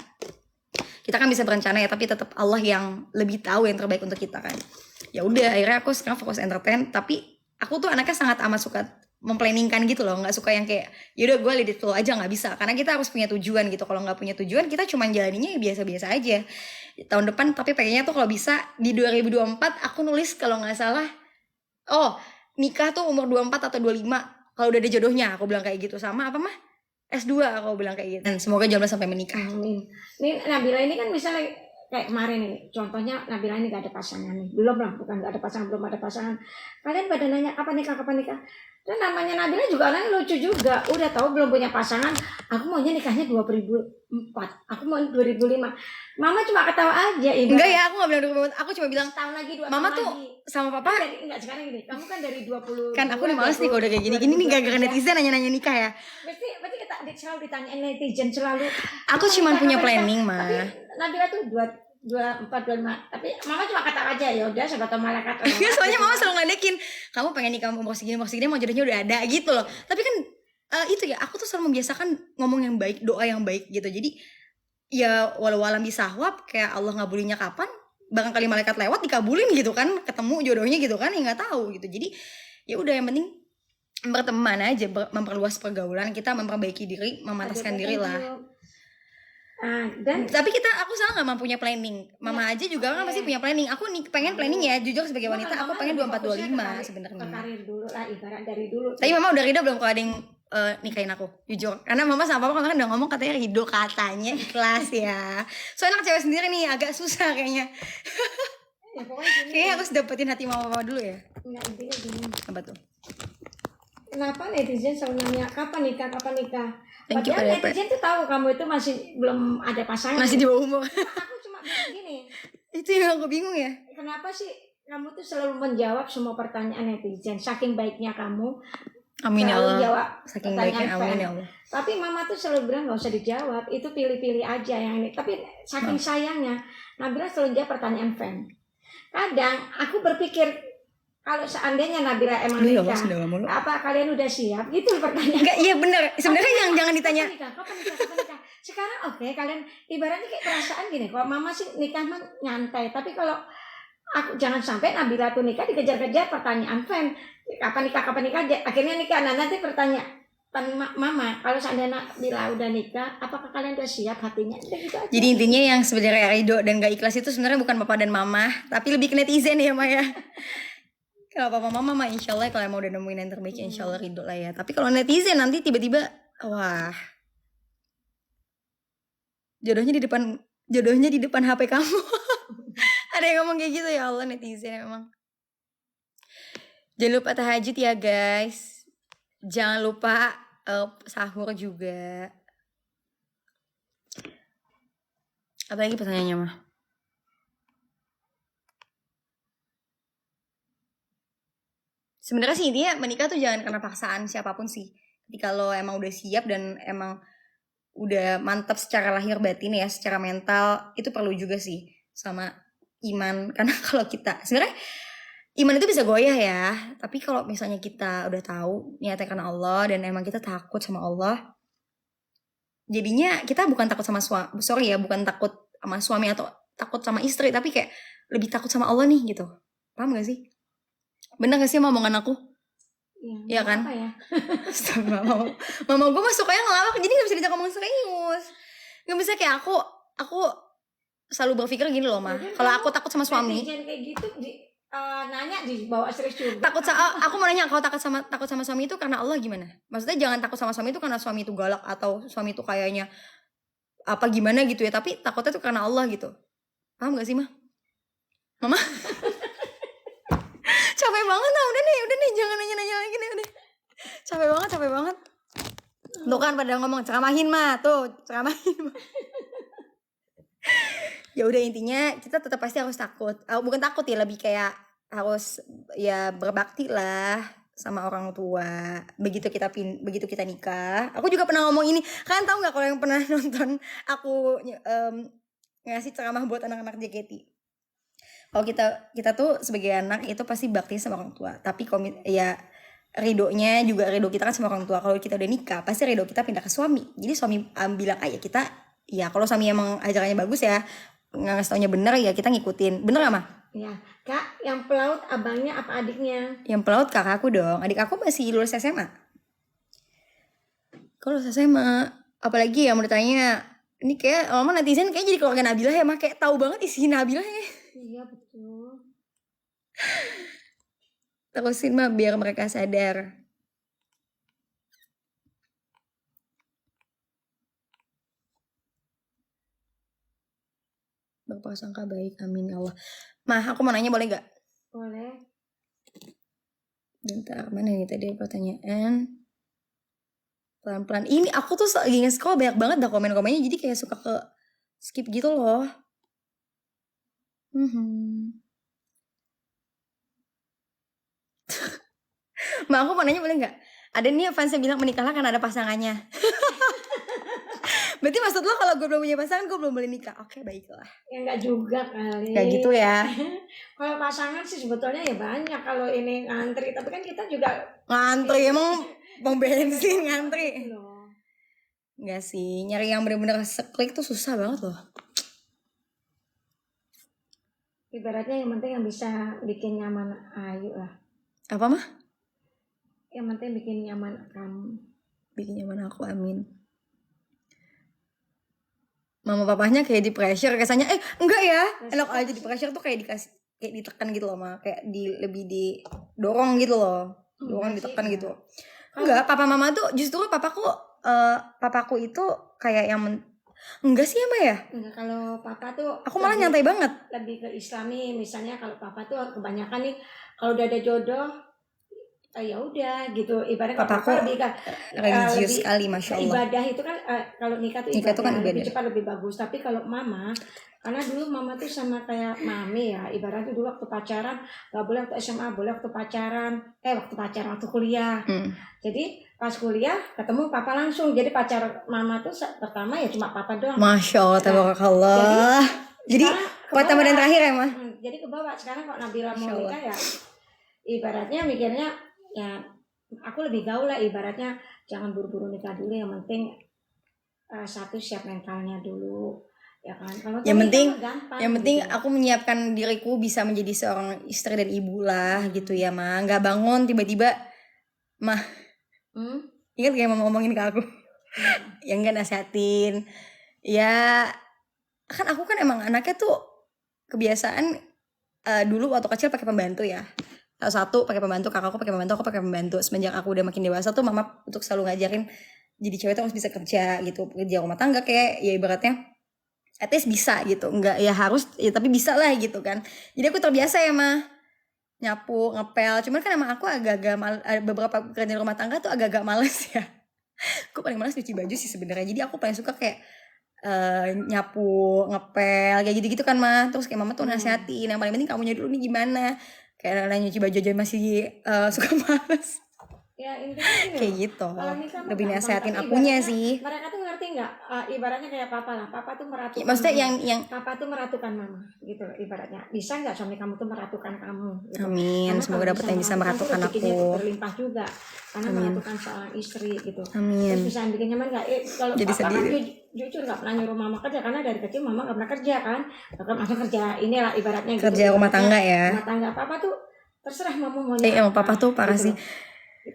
Kita kan bisa berencana ya, tapi tetap Allah yang lebih tahu yang terbaik untuk kita kan. Ya udah, akhirnya aku sekarang fokus entertain. Tapi aku tuh anaknya sangat amat suka memplanningkan gitu loh, nggak suka yang kayak yaudah gue let it flow aja, nggak bisa. Karena kita harus punya tujuan gitu. Kalau nggak punya tujuan, kita cuma jalaninya ya biasa-biasa aja. Tahun depan tapi pengennya tuh kalau bisa di 2024 aku nulis kalau nggak salah, nikah tuh umur 24 atau 25 kalau udah ada jodohnya, aku bilang kayak gitu. Sama apa mah? S2 aku bilang kayak gitu. Dan semoga jomblo sampai menikah. Amin. Ini Nabila ini kan misalnya kayak kemarin nih, contohnya Nabila ini gak ada pasangan nih. Belum ada pasangan. Kalian pada nanya kapan nikah? Dan namanya Nabila juga orangnya lucu juga. Udah tahu belum punya pasangan, aku maunya nikahnya 2004. Aku mau 2005. Mama cuma ketawa aja. Enggak ya, aku gak bilang 2004. Aku cuma bilang tahun lagi, 2 Mama tahun tuh lagi. sama papa Enggak, sekarang gini. Kamu kan dari 20. kan aku udah males nih kalau udah kayak gini nih gara-gara netizen nanya-nanya nikah ya. Berarti kita selalu ditanyain netizen selalu. Aku cuma punya planning mah. Nabila tuh 24, 25. Tapi mama cuma kata aja ya udah siapa tahu malaikat orang. Soalnya mama selalu ngadekin, kamu pengen nikah umur segini mau jodohnya udah ada gitu loh. Tapi kan itu ya, aku tuh selalu membiasakan ngomong yang baik, doa yang baik gitu. Jadi ya walau alam bisahwab, kayak Allah ngabulinya kapan, barangkali malaikat lewat dikabulin gitu kan, ketemu jodohnya gitu kan, ya nggak tahu gitu. Jadi ya udah, yang penting berteman aja, memperluas pergaulan kita, memperbaiki diri, memantaskan diri lah. Dan Tapi aku salah nggak mempunyai planning. Mama aja juga kan pasti punya planning. Aku nih pengen planning ya, jujur sebagai wanita aku pengen 24 25 sebenarnya. Karir dulu lah, ibarat dari dulu. Tapi mama udah ridho belum kalau ada yang nikahin aku, jujur. Karena mama sama papa kemarin udah ngomong katanya ridho, katanya ikhlas ya. Soalnya anak cewek sendiri nih agak susah kayaknya. Ya, pokoknya gini, Kayaknya harus dapetin hati mama dulu ya. Enggak, intinya gini. Apa tuh? Kenapa netizen selalu nanya kapan nikah? Thank you, Padahal Pak. netizen tuh tahu kamu itu masih belum ada pasangan. Masih di bawah umur. Aku cuma bilang gini, Itu yang aku bingung ya. kenapa sih kamu tuh selalu menjawab semua pertanyaan netizen? Saking baiknya kamu Amin ya selalu Allah. jawab Saking pertanyaan baiknya, amin fan. ya Allah. Tapi mama tuh selalu bilang gak usah dijawab, itu pilih-pilih aja yang ini. Tapi saking sayangnya, Nabila selalu jawab pertanyaan fan. Kadang aku berpikir kalau seandainya Nabila emang Aduh, ya nikah, Allah, sudah mulu. apa kalian udah siap? Gitu pertanyaan. Enggak, iya bener. Sebenarnya yang jangan ditanya. Kapan nikah? Sekarang oke, kalian ibaratnya kayak perasaan gini. Kalau mama sih nikah mah nyantai, tapi kalau aku jangan sampai Nabila tuh nikah dikejar-kejar pertanyaan fan. Kapan nikah? Akhirnya nikah. Nah, nanti pertanyaan mama, kalau seandainya Nabila udah nikah, apakah kalian udah siap hatinya? Gitu aja. Jadi intinya yang sebenarnya ridho dan gak ikhlas itu sebenarnya bukan papa dan mama, tapi lebih ke netizen ya Maya. Kalau papa mama mah insya Allah kalau emang udah nemuin yang terbaik insya Allah ridho lah ya. Tapi kalau netizen nanti tiba-tiba, wah, jodohnya di depan HP kamu. Ada yang ngomong kayak gitu, ya Allah, netizen emang. Jangan lupa tahajud ya guys. Jangan lupa sahur juga. Apa lagi pertanyaannya mah? Sebenarnya sih intinya menikah tuh jangan karena paksaan siapapun sih. Jadi kalau emang udah siap dan emang udah mantap secara lahir batin ya, secara mental, itu perlu juga sih sama iman. Karena kalau kita sebenarnya iman itu bisa goyah ya, tapi kalau misalnya kita udah tahu niatnya karena Allah dan emang kita takut sama Allah, jadinya kita bukan takut sama bukan takut sama suami atau takut sama istri, tapi kayak lebih takut sama Allah nih gitu. Paham gak sih? Bener gak sih omongan aku? Iya kan? Apa ya? Mama gue mah sukanya ngelawak, jadi gak bisa diajak ngomong serius. Gak bisa kayak aku selalu berpikir gini loh mah. Kalau aku takut sama suami, kayak gitu nanya dibawa serius juga. Aku mau nanya, kalau takut sama suami itu karena Allah gimana? Maksudnya jangan takut sama suami itu karena suami itu galak atau suami itu kayaknya apa gimana gitu ya, tapi takutnya tuh karena Allah gitu. Paham gak sih mah? Mama? Capek banget lah, udah nih jangan nanya lagi nih, udah. Capek banget. Tuh kan pada ngomong ceramahin mah. Ya udah, intinya kita tetap pasti harus takut. Bukan takut ya, lebih kayak harus ya berbakti lah sama orang tua. Begitu kita nikah. Aku juga pernah ngomong ini. Kalian tahu nggak kalau yang pernah nonton aku ngasih ceramah buat anak-anak JKT? Kalau kita tuh sebagai anak itu pasti bakti sama orang tua. Tapi ya ridhonya juga ridho kita kan sama orang tua. Kalau kita udah nikah pasti ridho kita pindah ke suami. Jadi suami bilang aja kita, ya kalau suami emang ajarannya bagus ya, nggak ngasih taunya bener ya kita ngikutin. Bener gak mah? Ya, Kak, yang pelaut abangnya apa adiknya? Yang pelaut kakakku dong. Adik aku masih lulus SMA. Kalau lulus SMA, apalagi ya mau ditanya, ini kayak mama netizen kayak jadi keluarga Nabila ya mah, kayak tahu banget isi Nabila ya. Iya betul. Terusin mah biar mereka sadar. Berprasangka baik, amin ya Allah. Mah, aku mau nanya boleh gak? Boleh. Bentar, mana ini tadi pertanyaan? Pelan-pelan. Ini aku tuh lagi nge-scroll banyak banget dah komen-komennya, jadi kayak suka ke skip gitu loh. Mbak, aku mau nanya boleh gak? Ada nih fansnya bilang menikahlah karena ada pasangannya. Berarti maksud lo kalau gue belum punya pasangan gue belum boleh nikah? Oke, baiklah. Ya enggak juga kali. Gak gitu ya. Kalau pasangan sih sebetulnya ya banyak kalau ini ngantri, tapi kan kita juga Ngantri emang mau bensin ngantri. loh. Enggak sih, nyari yang bener-bener seklik tuh susah banget loh. Ibaratnya yang penting yang bisa bikin nyaman Ayu lah. Apa mah? Yang penting bikin nyaman kamu. Bikin nyaman aku, amin. Mama papahnya kayak di pressure kesannya, enggak ya, enak aja di pressure tuh kayak dikasih, kayak ditekan gitu loh mah, kayak lebih didorong gitu loh, dorong ditekan gitu. Enggak, papa mama tuh justru papaku itu kayak yang enggak sih ya Mbak ya? Enggak, kalau papa tuh aku malah nyantai banget. Lebih ke Islami, misalnya kalau papa tuh kebanyakan nih kalau udah ada jodoh ya udah gitu, ibaratnya papaku lebih ke religius sekali, masya Allah. Ibadah itu kan kalau nikah tuh ibadah, lebih cepat lebih bagus. Tapi kalau mama, karena dulu mama tuh sama kayak mami ya, ibaratnya dulu waktu pacaran nggak boleh, waktu SMA boleh, waktu waktu kuliah. Jadi pas kuliah ketemu papa langsung, jadi pacar mama tuh pertama ya cuma papa doang. Masya Allah, tabarakallah. Jadi pertama dan terakhir ya mah. Jadi kebawa sekarang kok Nabila mau nikah ya, ibaratnya mikirnya ya aku lebih gaul lah, ibaratnya jangan buru-buru nikah dulu, yang penting satu siap mentalnya dulu ya kan. Kalau yang penting aku menyiapkan diriku bisa menjadi seorang istri dan ibu lah gitu ya mah. Nggak bangun tiba-tiba mah ingat kayak mama ngomongin ke aku yang nggak nasihatin ya kan. Aku kan emang anaknya tuh kebiasaan dulu waktu kecil pakai pembantu ya. Satu pakai pembantu, kakakku pakai pembantu, aku pakai pembantu. Semenjak aku udah makin dewasa tuh mama untuk selalu ngajarin jadi cewek tuh harus bisa kerja gitu, kerja rumah tangga kayak ya ibaratnya at least bisa gitu, enggak ya harus ya tapi bisa lah gitu kan. Jadi aku terbiasa ya mah nyapu, ngepel. Cuman kan emang aku agak-agak beberapa pekerjaan rumah tangga tuh agak-agak males ya. Aku paling males cuci baju sih sebenarnya. Jadi aku paling suka kayak nyapu, ngepel kayak gitu-gitu kan mah. Terus kayak mama tuh nasihatin, yang paling penting kamunya dulu nih gimana. Kayak nyuci baju aja masih suka males. Ya intinya gini, kayak gitu. Lebih nasihatin akunya sih. Mereka tuh ngerti nggak? Ibaratnya kayak papa lah. Papa tuh meratukan. Maksudnya yang papa tuh meratukan mama, gitu loh ibaratnya. Bisa nggak suami kamu tuh meratukan kamu? Gitu. Amin. Karena semoga dapat yang bisa meratukan aku. Berlimpah juga. Karena meratukan seorang istri gitu. Amin. Terus bisa bikin nyaman nggak? Kalau jadi papa kan jujur nggak pernah nyuruh mama kerja, karena dari kecil mama nggak pernah kerja kan. Bahkan langsung kerja inilah ibaratnya. Kerja gitu, rumah tangga ya. Rumah tangga. Papa tuh terserah mama maunya. Emang papa tuh parah gitu sih.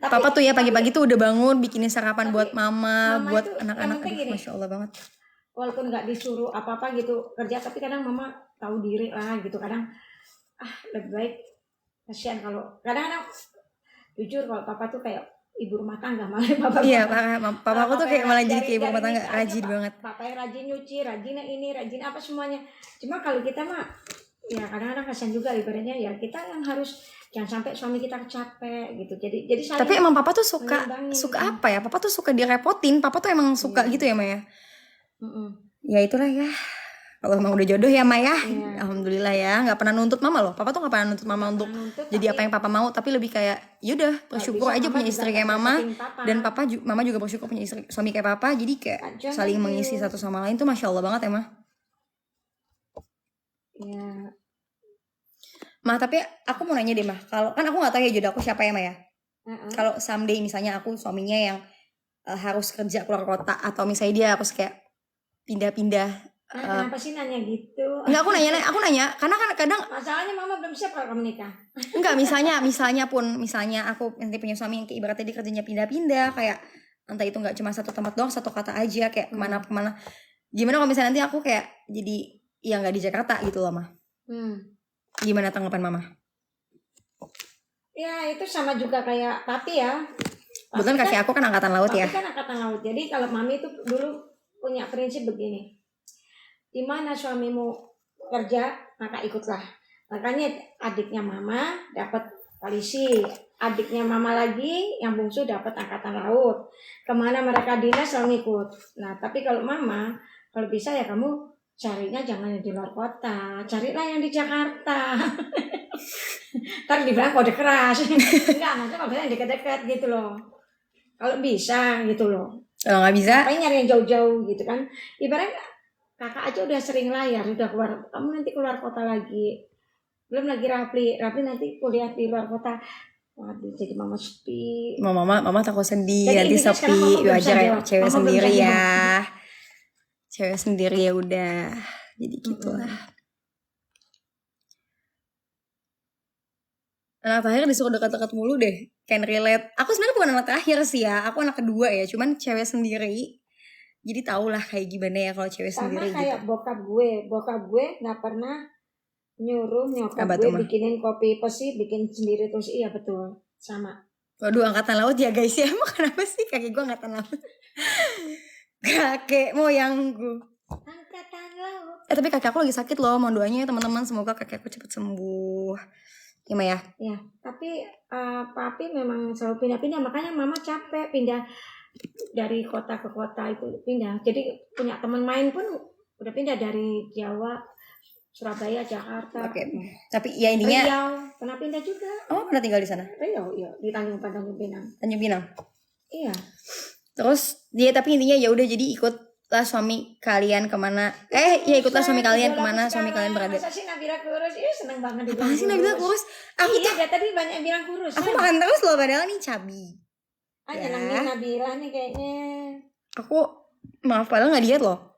Papa tuh ya pagi-pagi tuh udah bangun bikinin sarapan buat mama buat anak-anak. Masya Allah banget. Walaupun nggak disuruh apa-apa gitu kerja, tapi kadang mama tahu diri lah gitu. Kadang lebih baik, kasihan kalau kadang-kadang jujur kalau papa tuh kayak ibu rumah tangga malah papa. Iya, papa aku tuh kayak malah jadi kayak ibu rumah tangga, rajin banget. Papa yang rajin nyuci, rajin ini, rajin apa semuanya. Cuma kalau kita mah ya kadang-kadang kasihan juga, ibaratnya ya kita yang harus jangan sampai suami kita capek gitu. Jadi tapi emang papa tuh suka apa ya? Papa tuh suka direpotin. Papa tuh emang suka gitu ya Maya. Ya itulah ya. Kalau emang udah jodoh ya Maya. Alhamdulillah ya. Nggak pernah nuntut mama loh. Papa tuh nggak pernah nuntut mama untuk jadi apa yang papa mau. Tapi lebih kayak yaudah bersyukur aja punya istri kayak mama. Dan mama juga bersyukur punya suami kayak papa. Jadi kayak saling mengisi satu sama lain tuh masya Allah banget ya Mah. Ya. Mah, tapi aku mau nanya deh Mah, kalau kan aku nggak tahu ya jodoh aku siapa ya Mah ya. Kalau someday misalnya aku suaminya yang harus kerja keluar kota, atau misalnya dia harus kayak pindah-pindah. Kenapa sih nanya gitu? Enggak, aku nanya karena kan kadang masalahnya mama belum siap kalau kamu nikah. Enggak, misalnya aku nanti punya suami yang kayak ibaratnya dia kerjanya pindah-pindah, kayak entah itu nggak cuma satu tempat doang, satu kota aja, kayak kemana. Gimana kalau misalnya nanti aku kayak jadi ya nggak di Jakarta gitu loh Mah. Gimana tanggapan mama? Ya itu sama juga kayak papi ya. Kebetulan kakek aku kan angkatan laut ya. Papi kan angkatan laut. Jadi kalau mami itu dulu punya prinsip begini. Di mana suamimu kerja, maka ikutlah. Makanya adiknya mama dapat polisi, adiknya mama lagi yang bungsu dapat angkatan laut. Kemana mereka dinas selalu ikut. Nah tapi kalau mama, kalau bisa ya kamu carinya jangan di luar kota, carilah yang di Jakarta. Ntar dibilang kode keras. Enggak, maksudnya kalau yang dekat-dekat gitu loh. Kalau bisa gitu loh. Kalau nggak bisa, Ngapain nyari yang jauh-jauh gitu kan. Ibaratnya kakak aja udah sering layar, udah keluar, kamu nanti keluar kota lagi. Belum lagi Rapli nanti kuliah di luar kota. Waduh, jadi mama sepi. mama takut sedih, Jadi nanti intinya sekarang sepi, mama belum bisa wajar ya, jawab. cewek Mama belum sendiri bisa ya. jawab. Cewek sendiri ya udah. Jadi gitulah. Anak terakhir disuruh dekat-dekat mulu deh. Can relate. Aku sebenarnya bukan anak terakhir sih ya. Aku anak kedua ya. Cuman cewek sendiri. Jadi tau lah kayak gimana ya kalau cewek Sama sendiri kayak gitu. bokap gue nggak pernah nyuruh nyokap Apa gue tuh mah? bikinin kopi pesi, bikin sendiri terus. Iya betul, sama. Waduh, angkatan laut ya guys ya. Emang kenapa sih kakek gue angkatan laut? Kakek moyangku. Angkatan laut. Tapi kakek aku lagi sakit loh. Mohon doanya ya teman-teman. Semoga kakek aku cepet sembuh. Gimana ya? Ya, tapi papi memang selalu pindah-pindah, makanya mama capek pindah dari kota ke kota itu pindah. Jadi punya teman main pun udah pindah dari Jawa, Surabaya, Jakarta. Oke. Tapi ya intinya. Riau, pernah pindah juga. Oh, pernah tinggal di sana? Riau, iya, di Tanjung Pinang. Tanjung Pinang. Iya. Terus dia tapi intinya ya udah jadi ikutlah suami kalian kemana. Ya ikutlah suami kalian kemana suami kalian berada. Masa sih Nabila kurus? Seneng banget Apaan sih Nabila kurus? Aku iya, dari tadi banyak yang bilang kurus. Aku makan terus loh padahal nih cabi. Nyenengin Nabila nih kayaknya. Aku maaf padahal gak diet loh.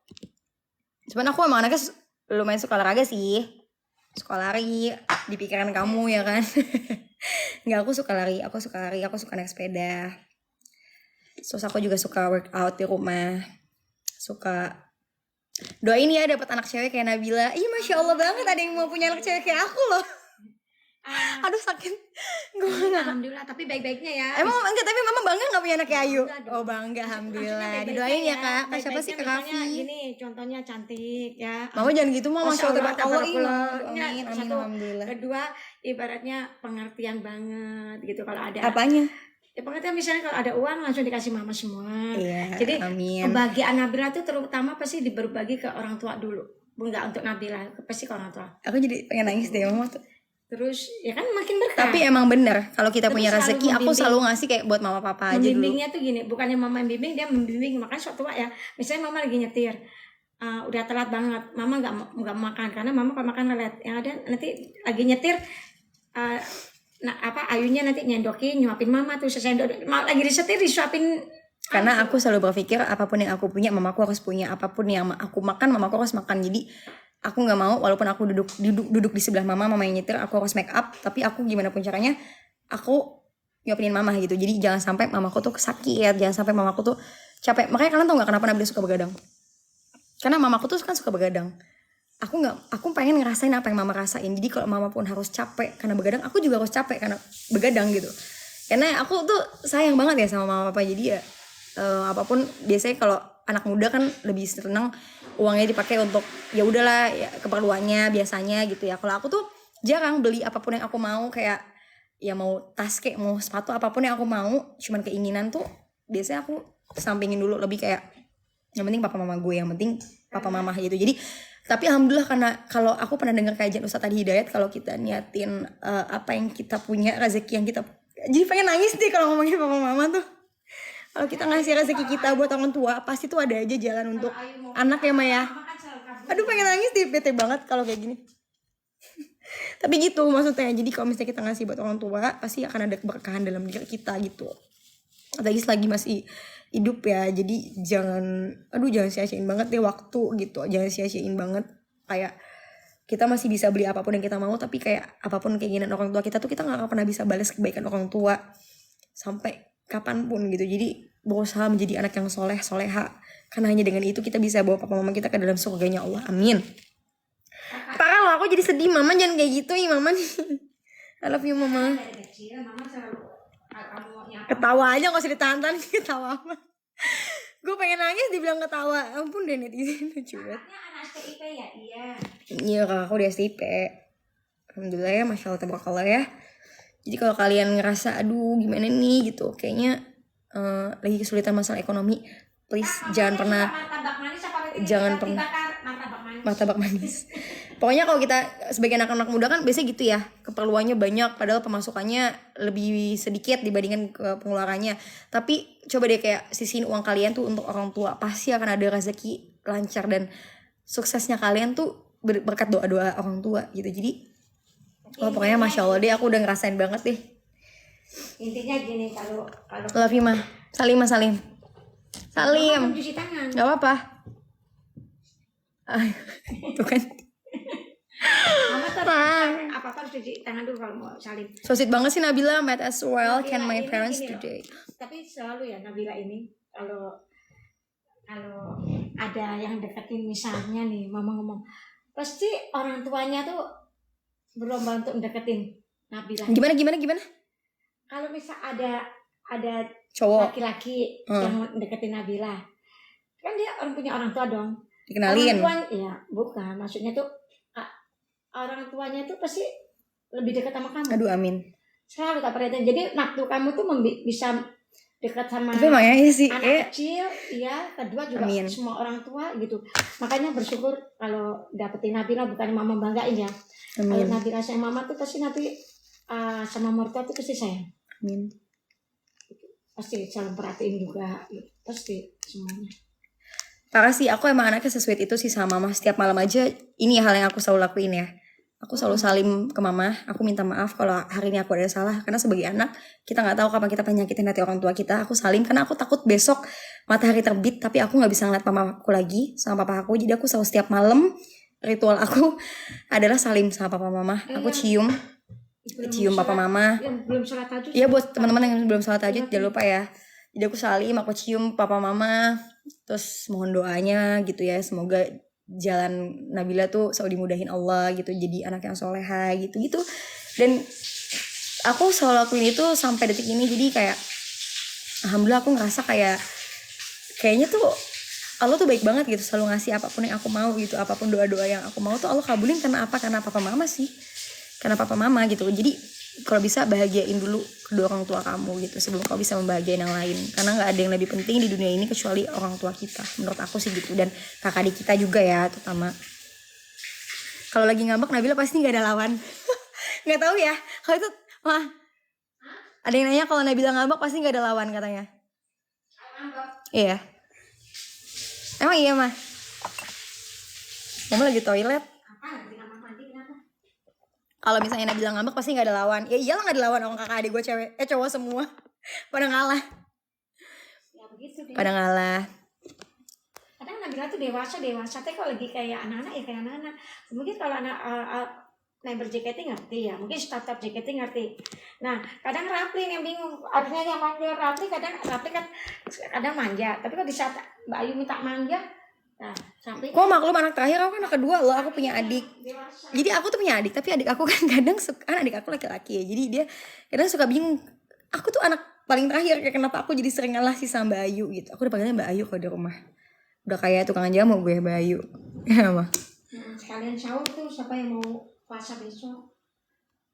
Cuman aku emang anaknya lumayan suka olahraga sih. Suka lari di pikiran kamu ya kan. Nggak, aku suka lari, aku suka naik sepeda. Terus aku juga suka workout di rumah. Suka doain ya dapat anak cewek kayak Nabila. Ih, Masya Allah banget ada yang mau punya anak cewek kayak aku loh. Aduh sakit. Gue Alhamdulillah, tapi baik-baiknya ya. Emang enggak, tapi mama bangga gak punya anak kayak Ayu? Oh bangga, alhamdulillah. Didoain ya kak. Kak siapa sih, Kak Raffi? Gini, contohnya cantik ya. Mama jangan gitu mah, Masya Allah. tabarakallah. Amin, Satu, alhamdulillah. kedua, ibaratnya pengertian banget gitu kalau ada. Apanya? Ya pengertian misalnya kalau ada uang langsung dikasih mama semua. Iya, jadi amin. kebahagiaan Nabila tuh terutama pasti berbagi ke orang tua dulu. Enggak untuk Nabila, pasti ke orang tua. Aku jadi pengen nangis deh mama tuh. Terus ya kan makin berkah. Tapi emang bener kalau kita Terus punya selalu rezeki, aku membimbing. selalu ngasih kayak buat mama papa aja dulu. Membimbingnya tuh gini, bukannya mama yang bimbing, dia membimbing. Makanya suatu tua ya, misalnya mama lagi nyetir, udah telat banget, mama nggak makan karena mama kalau makan lelet. Yang ada nanti lagi nyetir, Ayunya nanti nyendokin, nyuapin mama tuh sesendok. Lagi disetir disuapin. Karena aku selalu berpikir apapun yang aku punya, mamaku harus punya. Apapun yang aku makan, mamaku harus makan. Jadi aku nggak mau walaupun aku duduk di sebelah mama yang nyetir, aku harus make up. Tapi aku gimana pun caranya, aku nyuapin mama gitu. Jadi jangan sampai mamaku tuh sakit, jangan sampai mamaku tuh capek. Makanya kalian tau nggak kenapa Nabila suka begadang? Karena mamaku tuh kan suka begadang. Aku pengen ngerasain apa yang mama rasain. Jadi kalau mama pun harus capek karena begadang, aku juga harus capek karena begadang gitu. Karena aku tuh sayang banget ya sama mama papa. Jadi ya apapun, biasanya kalau anak muda kan lebih seneng uangnya dipakai untuk ya udahlah ya, keperluannya biasanya gitu ya. Kalau aku tuh jarang beli apapun yang aku mau, kayak ya mau tas kayak mau sepatu apapun yang aku mau, cuman keinginan tuh biasanya aku sampingin dulu, lebih kayak yang penting papa mama gue, yang penting papa mama gitu. Jadi tapi alhamdulillah, karena kalau aku pernah dengar kajian Ustadz Adi Hidayat, kalau kita niatin apa yang kita punya, rezeki yang kita, jadi pengen nangis deh kalau ngomongin papa mama tuh. Kalau kita ngasih rezeki kita buat orang tua, pasti tuh ada aja jalan untuk anak ya Maya. Aduh pengen nangis deh, bete banget kalau kayak gini. Tapi gitu maksudnya, jadi kalau misalnya kita ngasih buat orang tua, pasti akan ada keberkahan dalam diri kita gitu. Apalagi selagi masih hidup ya, jadi jangan sia-siain banget deh waktu gitu, jangan sia-siain banget. Kayak kita masih bisa beli apapun yang kita mau, tapi kayak apapun keinginan orang tua kita tuh kita nggak akan pernah bisa balas kebaikan orang tua sampai kapanpun gitu. Jadi berusaha menjadi anak yang soleha, karena hanya dengan itu kita bisa bawa papa mama kita ke dalam surganya Allah, amin. Parah loh, aku jadi sedih, mama jangan kayak gitu ih mama nih. I love you mama. Ketawa aja gak usah ditahan-tahan, ketawa apa. Gue pengen nangis dibilang ketawa. Ampun deh netizen, lucu banget. Anak STIP ya? Iya kakak aku di STIP. Alhamdulillah ya, Masya Allah tabarakallah ya. Jadi kalau kalian ngerasa aduh gimana nih gitu, kayaknya lagi kesulitan masalah ekonomi, please jangan pernah martabak manis. Pokoknya kalau kita sebagai anak-anak muda kan biasanya gitu ya, keperluannya banyak padahal pemasukannya lebih sedikit dibandingkan pengeluarannya. Tapi coba deh kayak sisihin uang kalian tuh untuk orang tua, pasti akan ada rezeki lancar dan suksesnya kalian tuh berkat doa-doa orang tua gitu. Jadi pokoknya Masya Allah deh, aku udah ngerasain banget deh. Intinya gini, kalau Love you mah. Salim. Mama cuci tangan. Gak apa-apa. Tuh kan. Mama tuh apa-apa harus cuci tangan dulu kalau mau salim. So sweet banget sih Nabila. Might as well can my Nabila parents ini today. Tapi selalu ya Nabila ini kalau ada yang deketin, misalnya nih mama ngomong, pasti orang tuanya tuh berlomba untuk deketin Nabila. Gimana? Kalau misal ada Cowok laki-laki yang deketin Nabila, kan dia punya orang tua dong. dikenalin. Orang tua, ya bukan, maksudnya tuh orang tuanya tuh pasti lebih dekat sama kamu. Aduh amin. Selalu tak perhatian. Jadi waktu kamu tuh bisa dekat sama Tapi emang ya sih. anak kecil, ya kedua juga Amin. semua orang tua gitu. Makanya bersyukur kalau dapetin Nabila, bukan mama banggain ya. Kalau Amin. Nabila sayang mama tuh pasti nanti sama mertua tuh pasti sayang. Amin. Pasti saling perhatiin juga, pasti semuanya. Parah sih, aku emang anaknya sesuai itu sih sama mama. Setiap malam aja, ini hal yang aku selalu lakuin ya. Aku selalu salim ke mama, aku minta maaf kalau hari ini aku ada salah. Karena sebagai anak, kita gak tahu kapan kita penyakitin hati orang tua kita. Aku salim karena aku takut besok matahari terbit, tapi aku gak bisa ngeliat mama aku lagi sama papa aku. Jadi aku selalu setiap malam, ritual aku adalah salim sama papa mama. Aku cium papa mama. Yang belum sholat tahajud. Iya buat teman-teman yang belum sholat tahajud, jangan lupa ya. Jadi aku salim, aku cium papa mama, terus mohon doanya gitu ya, semoga jalan Nabila tuh selalu dimudahin Allah gitu, jadi anak yang soleha gitu. Dan aku selalu lakuin itu sampai detik ini. Jadi kayak alhamdulillah aku ngerasa kayaknya tuh Allah tuh baik banget gitu, selalu ngasih apapun yang aku mau gitu, apapun doa-doa yang aku mau tuh Allah kabulin. Karena apa? Karena papa mama sih, karena papa mama gitu. Jadi kalau bisa bahagiain dulu kedua orang tua kamu gitu sebelum kau bisa membahagiain yang lain, karena nggak ada yang lebih penting di dunia ini kecuali orang tua kita, menurut aku sih gitu. Dan kakak adik kita juga ya, terutama kalau lagi ngambek Nabila pasti nggak ada lawan. Nggak tahu ya kalau itu mah, ada yang nanya kalau Nabila ngambek pasti nggak ada lawan katanya. Iya, emang iya mah. Mama lagi toilet. Kalau misalnya Nabila ngambek pasti gak ada lawan. Ya iyalah gak ada lawan, orang kakak adik gue cewek cowok semua. Pada ngalah. Ya begitu deh. Pada ngalah. Kadang Nabila tuh dewasa tapi kalau lagi kayak anak-anak ya kayak anak-anak. Mungkin kalau anak neighbor JKT ngerti ya, mungkin startup JKT ngerti. Nah kadang Rapli yang bingung, harusnya yang manggil Rapli, kadang manja. Tapi kalau di saat Mbak Ayu minta manja, nah sampai Kok maklum anak terakhir, aku kan anak kedua loh, aku punya adik. dewasa. Jadi aku tuh punya adik, tapi adik aku kan kadang suka, kan adik aku laki-laki ya, jadi dia kadang suka bingung. Aku tuh anak paling terakhir, kayak kenapa aku jadi sering ngalah sih sama Mbak Ayu gitu. Aku dipanggilnya Mbak Ayu kalau di rumah. Udah kayak tukang jamu gue Mbak Ayu. Ya mah. Sekalian sahur tuh siapa yang mau puasa besok?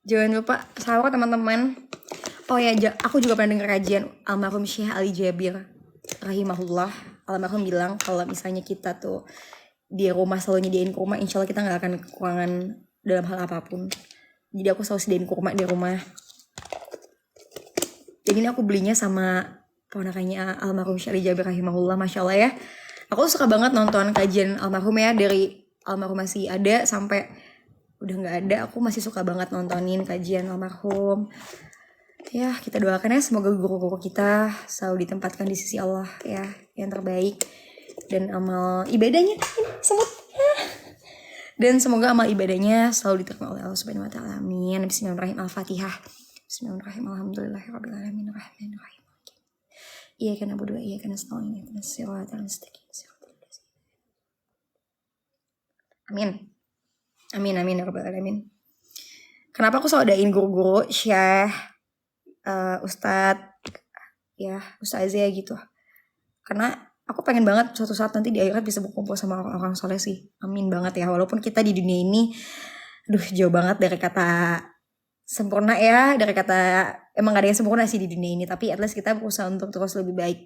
Jangan lupa sahur teman-teman. Oh ya, aku juga pernah denger kajian almarhum Syekh Ali Jabir rahimahullah. Almarhum bilang kalau misalnya kita tuh di rumah selalu nyediain kurma, insya Allah kita gak akan kekurangan dalam hal apapun. Jadi aku selalu sediain kurma di rumah. Jadi ini aku belinya sama ponakannya almarhum Syekh Ali Jabir rahimahullah, Masya Allah ya. Aku suka banget nonton kajian almarhum ya, dari almarhum masih ada sampai udah gak ada. Aku masih suka banget nontonin kajian almarhum. Ya kita doakan ya semoga guru-guru kita selalu ditempatkan di sisi Allah ya yang terbaik, dan amal ibadahnya ini semut dan semoga amal ibadahnya selalu diterima oleh Allah Subhanahu wa taala. Amin. Bismillahirrahmanirrahim. Al-Fatihah. Bismillahirrahmanirrahim. Alhamdulillahirabbil alamin arrahmanirrahim. Iyyaka na'budu wa iyyaka nasta'in. Ihdinas siratal mustaqim. Amin. Amin ya rabbal alamin. Kenapa aku selalu adain guru-guru, syekh, ustadz ya, ustazah gitu, karena aku pengen banget suatu saat nanti di akhirat bisa berkumpul sama orang-orang soleh sih. Amin banget ya, walaupun kita di dunia ini jauh banget dari kata sempurna ya, dari kata emang gak ada yang sempurna sih di dunia ini, tapi at least kita berusaha untuk terus lebih baik.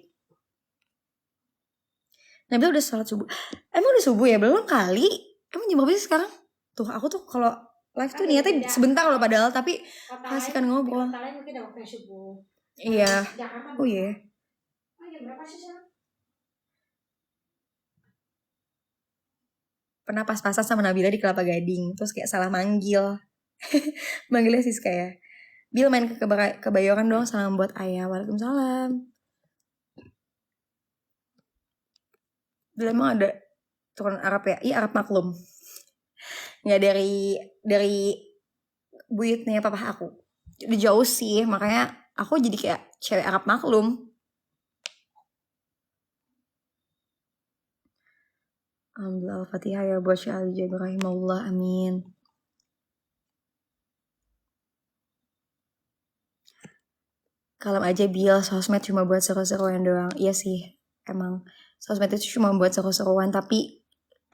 Nabila udah sholat subuh? Emang udah subuh ya? Belum kali. Emang jam berapa sih sekarang? Tuh aku tuh kalau live tuh Kan niatnya beda. sebentar loh padahal, tapi Kota kasihkan lain, di ngobrol. kota lain mungkin udah waktunya subuh. Iya. Jakarta Oh iya. Oh jam berapa sih sekarang? Pernah pas-pasan sama Nabila di Kelapa Gading, terus kayak salah manggil. Manggilnya Siska ya. Bil main ke Kebayoran dong, salam buat ayah. Waalaikumsalam. Bil emang ada turun Arab ya? Iya, Arab maklum. Nggak dari buyutnya papa aku. Udah jauh sih, makanya aku jadi kayak cewek Arab maklum. Alhamdulillah, Al-Fatihah ya buat Syekh Ali Jabir rahimahullah, amin. Kalem aja Bil, sosmed cuma buat seru-seruan doang. Iya sih, emang sosmed itu cuma buat seru-seruan, tapi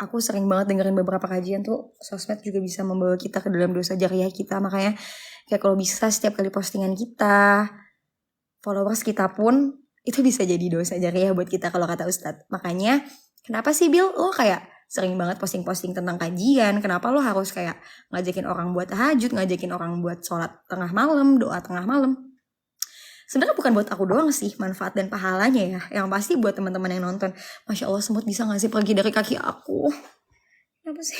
aku sering banget dengerin beberapa kajian tuh sosmed juga bisa membawa kita ke dalam dosa jariah kita. Makanya kayak kalau bisa setiap kali postingan kita, followers kita pun itu bisa jadi dosa jariah buat kita kalau kata Ustadz. Makanya kenapa sih Bil lo kayak sering banget posting-posting tentang kajian? Kenapa lo harus kayak ngajakin orang buat tahajud, ngajakin orang buat sholat tengah malam, doa tengah malam? Sebenarnya bukan buat aku doang sih manfaat dan pahalanya ya. Yang pasti buat teman-teman yang nonton. Masya Allah, semut bisa gak sih pergi dari kaki aku? Kenapa sih?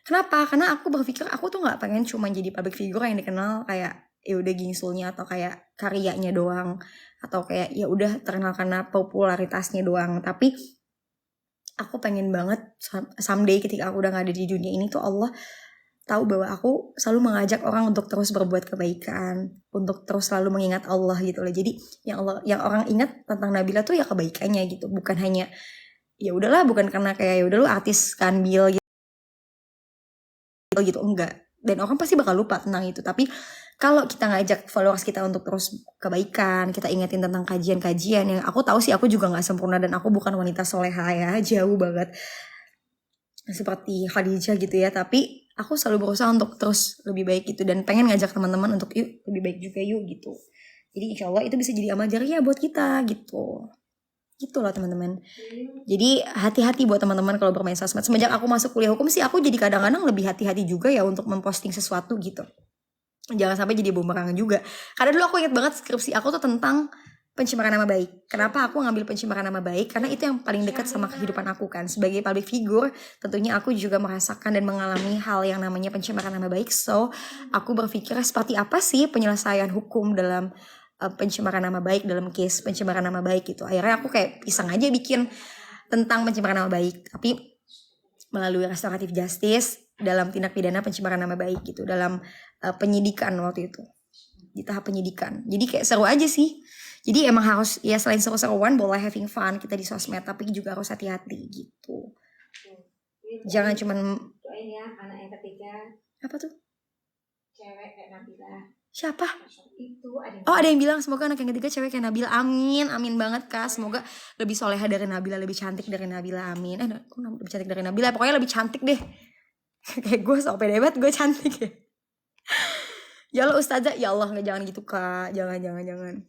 Kenapa? Karena aku berpikir aku tuh gak pengen cuma jadi public figure yang dikenal kayak ya udah gingsulnya atau kayak karyanya doang, atau kayak ya udah terkenal karena popularitasnya doang. Tapi aku pengen banget someday ketika aku udah gak ada di dunia ini tuh Allah tahu bahwa aku selalu mengajak orang untuk terus berbuat kebaikan, untuk terus selalu mengingat Allah gitu loh. Jadi yang orang ingat tentang Nabila tuh ya kebaikannya gitu, bukan hanya ya udahlah, bukan karena kayak ya udah lu artis kan Bil gitu enggak. Dan orang pasti bakal lupa tentang itu. Tapi kalau kita ngajak followers kita untuk terus kebaikan, kita ingetin tentang kajian-kajian yang aku tahu sih aku juga nggak sempurna dan aku bukan wanita soleha ya, jauh banget seperti Khadijah gitu ya, tapi aku selalu berusaha untuk terus lebih baik gitu dan pengen ngajak teman-teman untuk yuk lebih baik juga yuk gitu. Jadi insya Allah itu bisa jadi amal jariah buat kita gitu loh teman-teman. Jadi hati-hati buat teman-teman kalau bermain sosmed. Semenjak aku masuk kuliah hukum sih aku jadi kadang-kadang lebih hati-hati juga ya untuk memposting sesuatu gitu. Jangan sampai jadi bumerang juga. Karena dulu aku ingat banget skripsi aku tuh tentang pencemaran nama baik. Kenapa aku ngambil pencemaran nama baik? Karena itu yang paling dekat sama kehidupan aku kan. Sebagai public figure, tentunya aku juga merasakan dan mengalami hal yang namanya pencemaran nama baik. So, aku berpikir seperti apa sih penyelesaian hukum dalam pencemaran nama baik, dalam case pencemaran nama baik gitu. Akhirnya aku kayak iseng aja bikin tentang pencemaran nama baik. Tapi melalui restoratif justice dalam tindak pidana pencemaran nama baik gitu. Dalam penyidikan waktu itu. Di tahap penyidikan. Jadi kayak seru aja sih. Jadi emang harus ya selain seru-seruan boleh having fun kita di sosmed, tapi juga harus hati-hati gitu. Jangan cuman doain ya anak yang ketiga. Apa tuh? Cewek kayak Nabila. Siapa? Itu ada yang bilang semoga anak yang ketiga cewek kayak Nabila. Amin, amin banget Kak. Semoga lebih soleha dari Nabila, lebih cantik dari Nabila. Amin. Lebih cantik dari Nabila. Pokoknya lebih cantik deh. Kayak gue so pede banget gue cantik ya. Ya Allah ustazah, ya Allah jangan gitu Kak. Jangan.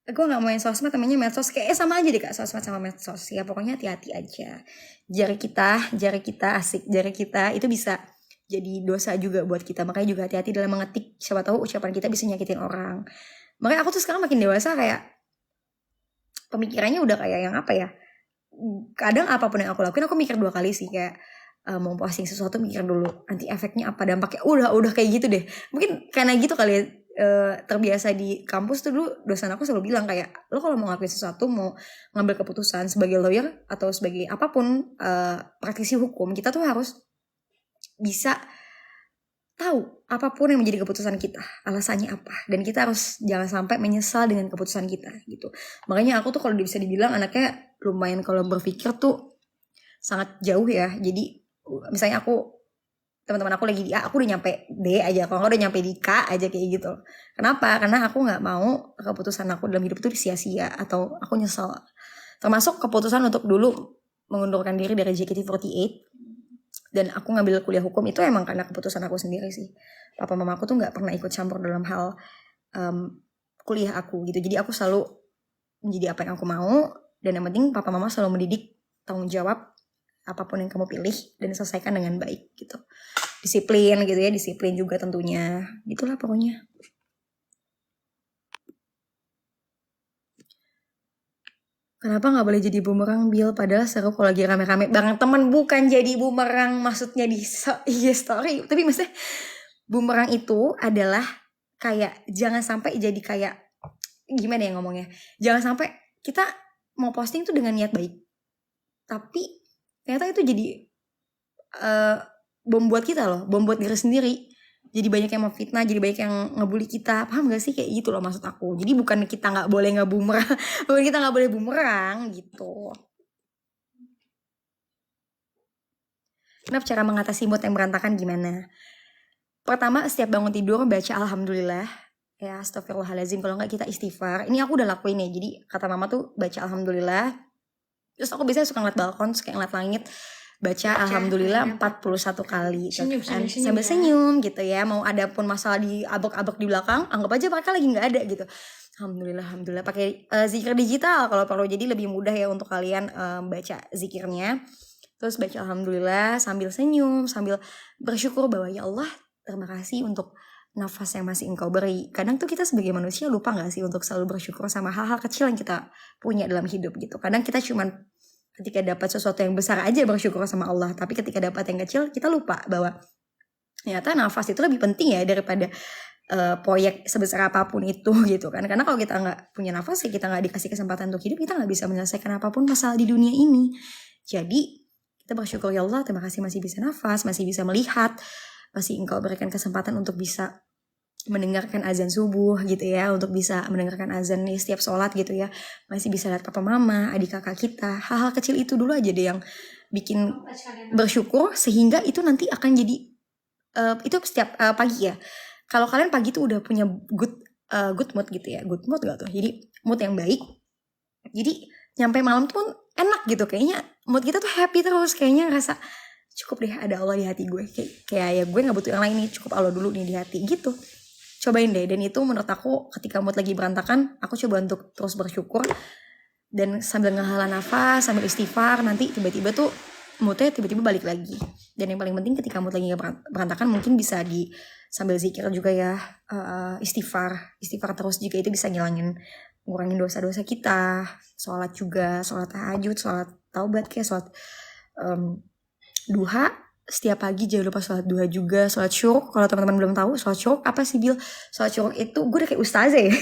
Gue gak main sosmed, namanya medsos. Kayaknya sama aja deh Kak, sosmed sama medsos. Ya pokoknya hati-hati aja. Jari kita asik. Jari kita itu bisa jadi dosa juga buat kita. Makanya juga hati-hati dalam mengetik. Siapa tahu ucapan kita bisa nyakitin orang. Makanya aku tuh sekarang makin dewasa kayak pemikirannya udah kayak yang apa ya. Kadang apapun yang aku lakuin aku mikir 2 kali sih. Kayak mau posting sesuatu mikir dulu nanti efeknya apa, dampaknya. Udah kayak gitu deh. Mungkin karena gitu kali ya. Terbiasa di kampus tuh dulu dosen aku selalu bilang kayak lo kalau mau ngelakuin sesuatu, mau ngambil keputusan sebagai lawyer atau sebagai apapun praktisi hukum, kita tuh harus bisa tahu apapun yang menjadi keputusan kita alasannya apa, dan kita harus jangan sampai menyesal dengan keputusan kita gitu. Makanya aku tuh kalau bisa dibilang anaknya lumayan kalau berpikir tuh sangat jauh ya. Jadi misalnya teman-teman aku lagi di A, aku udah nyampe D aja, kalau nggak udah nyampe di K aja kayak gitu. Kenapa? Karena aku nggak mau keputusan aku dalam hidup itu sia-sia atau aku nyesel. Termasuk keputusan untuk dulu mengundurkan diri dari JKT48 dan aku ngambil kuliah hukum itu emang karena keputusan aku sendiri sih. Papa mama aku tuh nggak pernah ikut campur dalam hal kuliah aku gitu. Jadi aku selalu menjadi apa yang aku mau, dan yang penting papa mama selalu mendidik tanggung jawab apapun yang kamu pilih dan selesaikan dengan baik gitu. Disiplin gitu ya, disiplin juga tentunya. Gitulah pokoknya. Kenapa nggak boleh jadi bumerang, Bil? Padahal seru kalau lagi rame-rame bareng temen. Bukan jadi bumerang maksudnya di IG story. Tapi maksudnya bumerang itu adalah kayak jangan sampai jadi kayak, gimana ya ngomongnya, jangan sampai kita mau posting tuh dengan niat baik, tapi ternyata itu jadi bom buat kita loh, bom buat diri sendiri. Jadi banyak yang memfitnah, jadi banyak yang ngebully kita. Paham gak sih kayak gitu loh maksud aku. Jadi bukan kita nggak boleh ngebumerang, bukan kita nggak boleh bumerang gitu. Kenapa cara mengatasi mood yang berantakan gimana? Pertama, setiap bangun tidur baca alhamdulillah. Ya astagfirullahaladzim, kalau nggak kita istighfar. Ini aku udah lakuin ya. Jadi kata mama tuh baca alhamdulillah. Terus aku biasanya suka ngeliat balkon, suka ngeliat langit, baca alhamdulillah 41 kali Senyum, kan. senyum, Sambil ya. senyum gitu ya. Mau ada pun masalah di abek-abek di belakang, anggap aja mereka lagi nggak ada gitu. Alhamdulillah pakai zikir digital kalau perlu, jadi lebih mudah ya untuk kalian baca zikirnya. Terus baca alhamdulillah sambil senyum, sambil bersyukur bahwa ya Allah terima kasih untuk nafas yang masih engkau beri. Kadang tuh kita sebagai manusia lupa gak sih untuk selalu bersyukur sama hal-hal kecil yang kita punya dalam hidup gitu. Kadang kita cuman ketika dapat sesuatu yang besar aja bersyukur sama Allah, tapi ketika dapat yang kecil kita lupa bahwa ternyata nafas itu lebih penting ya daripada proyek sebesar apapun itu gitu kan. Karena kalau kita nggak punya nafas, kita nggak dikasih kesempatan untuk hidup, kita nggak bisa menyelesaikan apapun masalah di dunia ini. Jadi kita bersyukur ya Allah, terima kasih masih bisa nafas, masih bisa melihat, masih engkau berikan kesempatan untuk bisa mendengarkan azan subuh gitu ya, untuk bisa mendengarkan azan nih setiap sholat gitu ya, masih bisa lihat papa mama, adik kakak kita. Hal-hal kecil itu dulu aja deh yang bikin bersyukur, sehingga itu nanti akan jadi itu setiap pagi ya. Kalau kalian pagi tuh udah punya good mood gitu ya, good mood gak tuh, jadi mood yang baik, jadi nyampe malam tuh enak gitu, kayaknya mood kita tuh happy terus, kayaknya ngerasa cukup deh ada Allah di hati gue, kayak ya gue nggak butuh yang lain nih, cukup Allah dulu nih di hati gitu. Cobain deh, dan itu menurut aku ketika mood lagi berantakan, aku coba untuk terus bersyukur dan sambil ngehala nafas, sambil istighfar, nanti tiba-tiba tuh moodnya tiba-tiba balik lagi. Dan yang paling penting ketika mood lagi berantakan, mungkin bisa di sambil zikir juga ya, istighfar terus juga, itu bisa ngurangin dosa-dosa kita. Sholat juga, sholat tahajud, sholat taubat kayak sholat duha setiap pagi, jangan lupa sholat duha juga, sholat syuruk. Kalau teman-teman belum tahu sholat syuruk apa sih, Bil? Sholat syuruk itu gue udah kayak ustazah ya.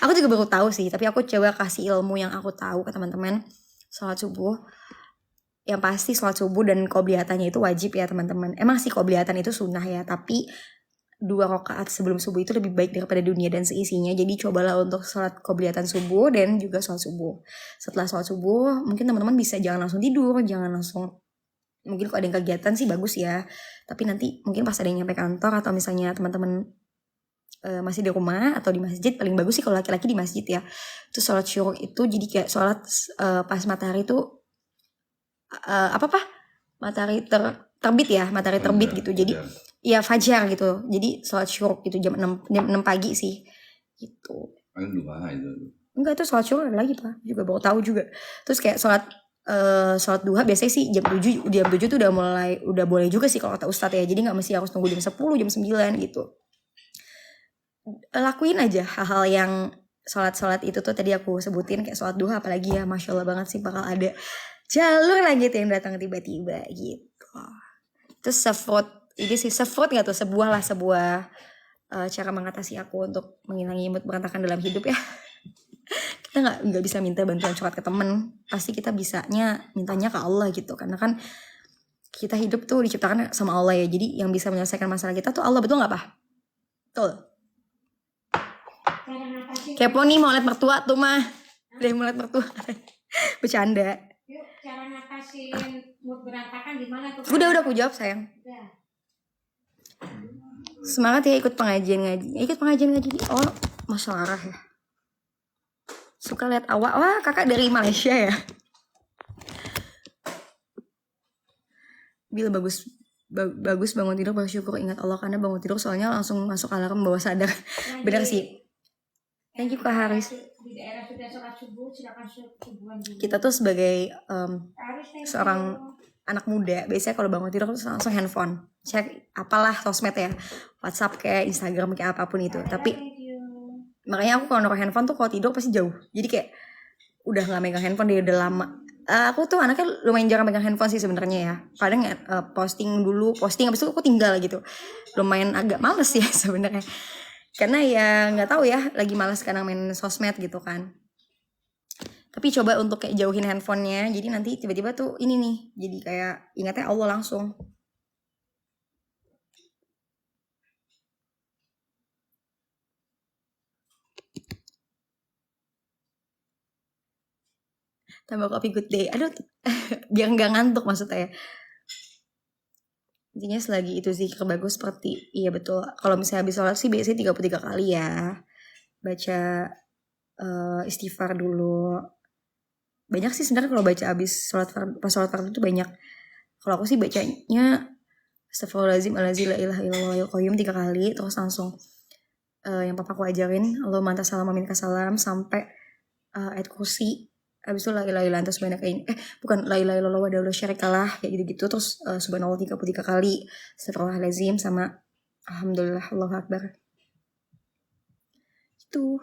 Aku juga baru tahu sih, tapi aku coba kasih ilmu yang aku tahu ke teman-teman. Sholat subuh, yang pasti sholat subuh dan qobliyatannya itu wajib ya teman-teman. Emang sih qobliyatan itu sunnah ya, tapi 2 rakaat sebelum subuh itu lebih baik daripada dunia dan seisinya. Jadi cobalah untuk sholat qobliyatan subuh dan juga sholat subuh. Setelah sholat subuh, mungkin teman-teman bisa jangan langsung tidur, jangan langsung, mungkin kalau ada yang kegiatan sih bagus ya, tapi nanti mungkin pas ada yang nyampe kantor, atau misalnya teman-teman masih di rumah atau di masjid, paling bagus sih kalau laki-laki di masjid ya. Terus sholat syuruk itu jadi kayak sholat pas matahari itu matahari terbit ya, matahari terbit gitu. Jadi ya fajar gitu. Jadi sholat syuruk gitu jam 6 pagi sih gitu. Enggak, itu sholat syuruk ada lagi Pak, juga baru tahu juga. Terus kayak sholat duha biasanya sih jam 7 tuh udah boleh juga sih kalau kata Ustadz ya. Jadi gak mesti harus tunggu jam 10, jam 9 gitu. Lakuin aja hal-hal yang sholat itu tuh tadi aku sebutin, kayak sholat duha apalagi ya, Masya Allah banget sih bakal ada jalur lagi tuh yang datang tiba-tiba gitu. Terus sefrut gak tuh, sebuah cara mengatasi aku untuk menghilangi mood berantakan dalam hidup ya. Kita nggak bisa minta bantuan curhat ke temen, pasti kita mintanya ke Allah gitu, karena kan kita hidup tuh diciptakan sama Allah ya. Jadi yang bisa menyelesaikan masalah kita tuh Allah, betul nggak Pak? Betul. Kepo nih mau liat mertua tuh mah, udah mau liat mertua. Bercanda. Yuk, cara ngatasin mood berantakan gimana tuh? Udah aku jawab sayang. Udah. Semangat ya ikut pengajian ngaji. Oh masalah ya. Suka lihat awak, wah kakak dari Malaysia ya. Bil bagus bangun tidur bersyukur, ingat Allah, karena bangun tidur soalnya langsung masuk alarm bawah sadar. Benar sih. Thank you Kak Haris. Di daerah sudah sholat subuh, silakan subuhan dulu. Kita tuh sebagai seorang anak muda biasanya kalau bangun tidur tuh langsung handphone, cek apalah sosmed ya, WhatsApp kayak Instagram kayak apapun itu. Tapi makanya aku kalau naruh handphone tuh kalau tidur pasti jauh, jadi kayak udah nggak megang handphone dia udah lama. Aku tuh anaknya lumayan jarang megang handphone sih sebenarnya ya. Kadang posting habis itu aku tinggal gitu. Lumayan agak males ya sebenarnya. Karena ya nggak tahu ya, lagi males kadang main sosmed gitu kan. Tapi coba untuk kayak jauhin handphonenya, jadi nanti tiba-tiba tuh ini nih, jadi kayak ingatnya Allah langsung. Tambah kopi good day, aduh biar nggak ngantuk maksudnya ya. Intinya selagi itu zikir bagus seperti, iya betul, kalau misalnya habis sholat sih biasanya 33 kali ya, baca istighfar dulu. Banyak sih sebenarnya kalau baca abis pas sholat fardu itu banyak. Kalau aku sih bacanya astagfirullahaladzim la ilaha illallah qayyum 3 kali, terus langsung yang papaku ajarin Allahumma anta salam wa minka salam sampai ayat kursi. Abis itu la ilaha illallah terus banyak bukan la ilaha illallah wa la syarikalah kayak gitu-gitu, terus subhanallah 33 kali, astagfirullahaladzim sama alhamdulillah Allahu akbar. Itu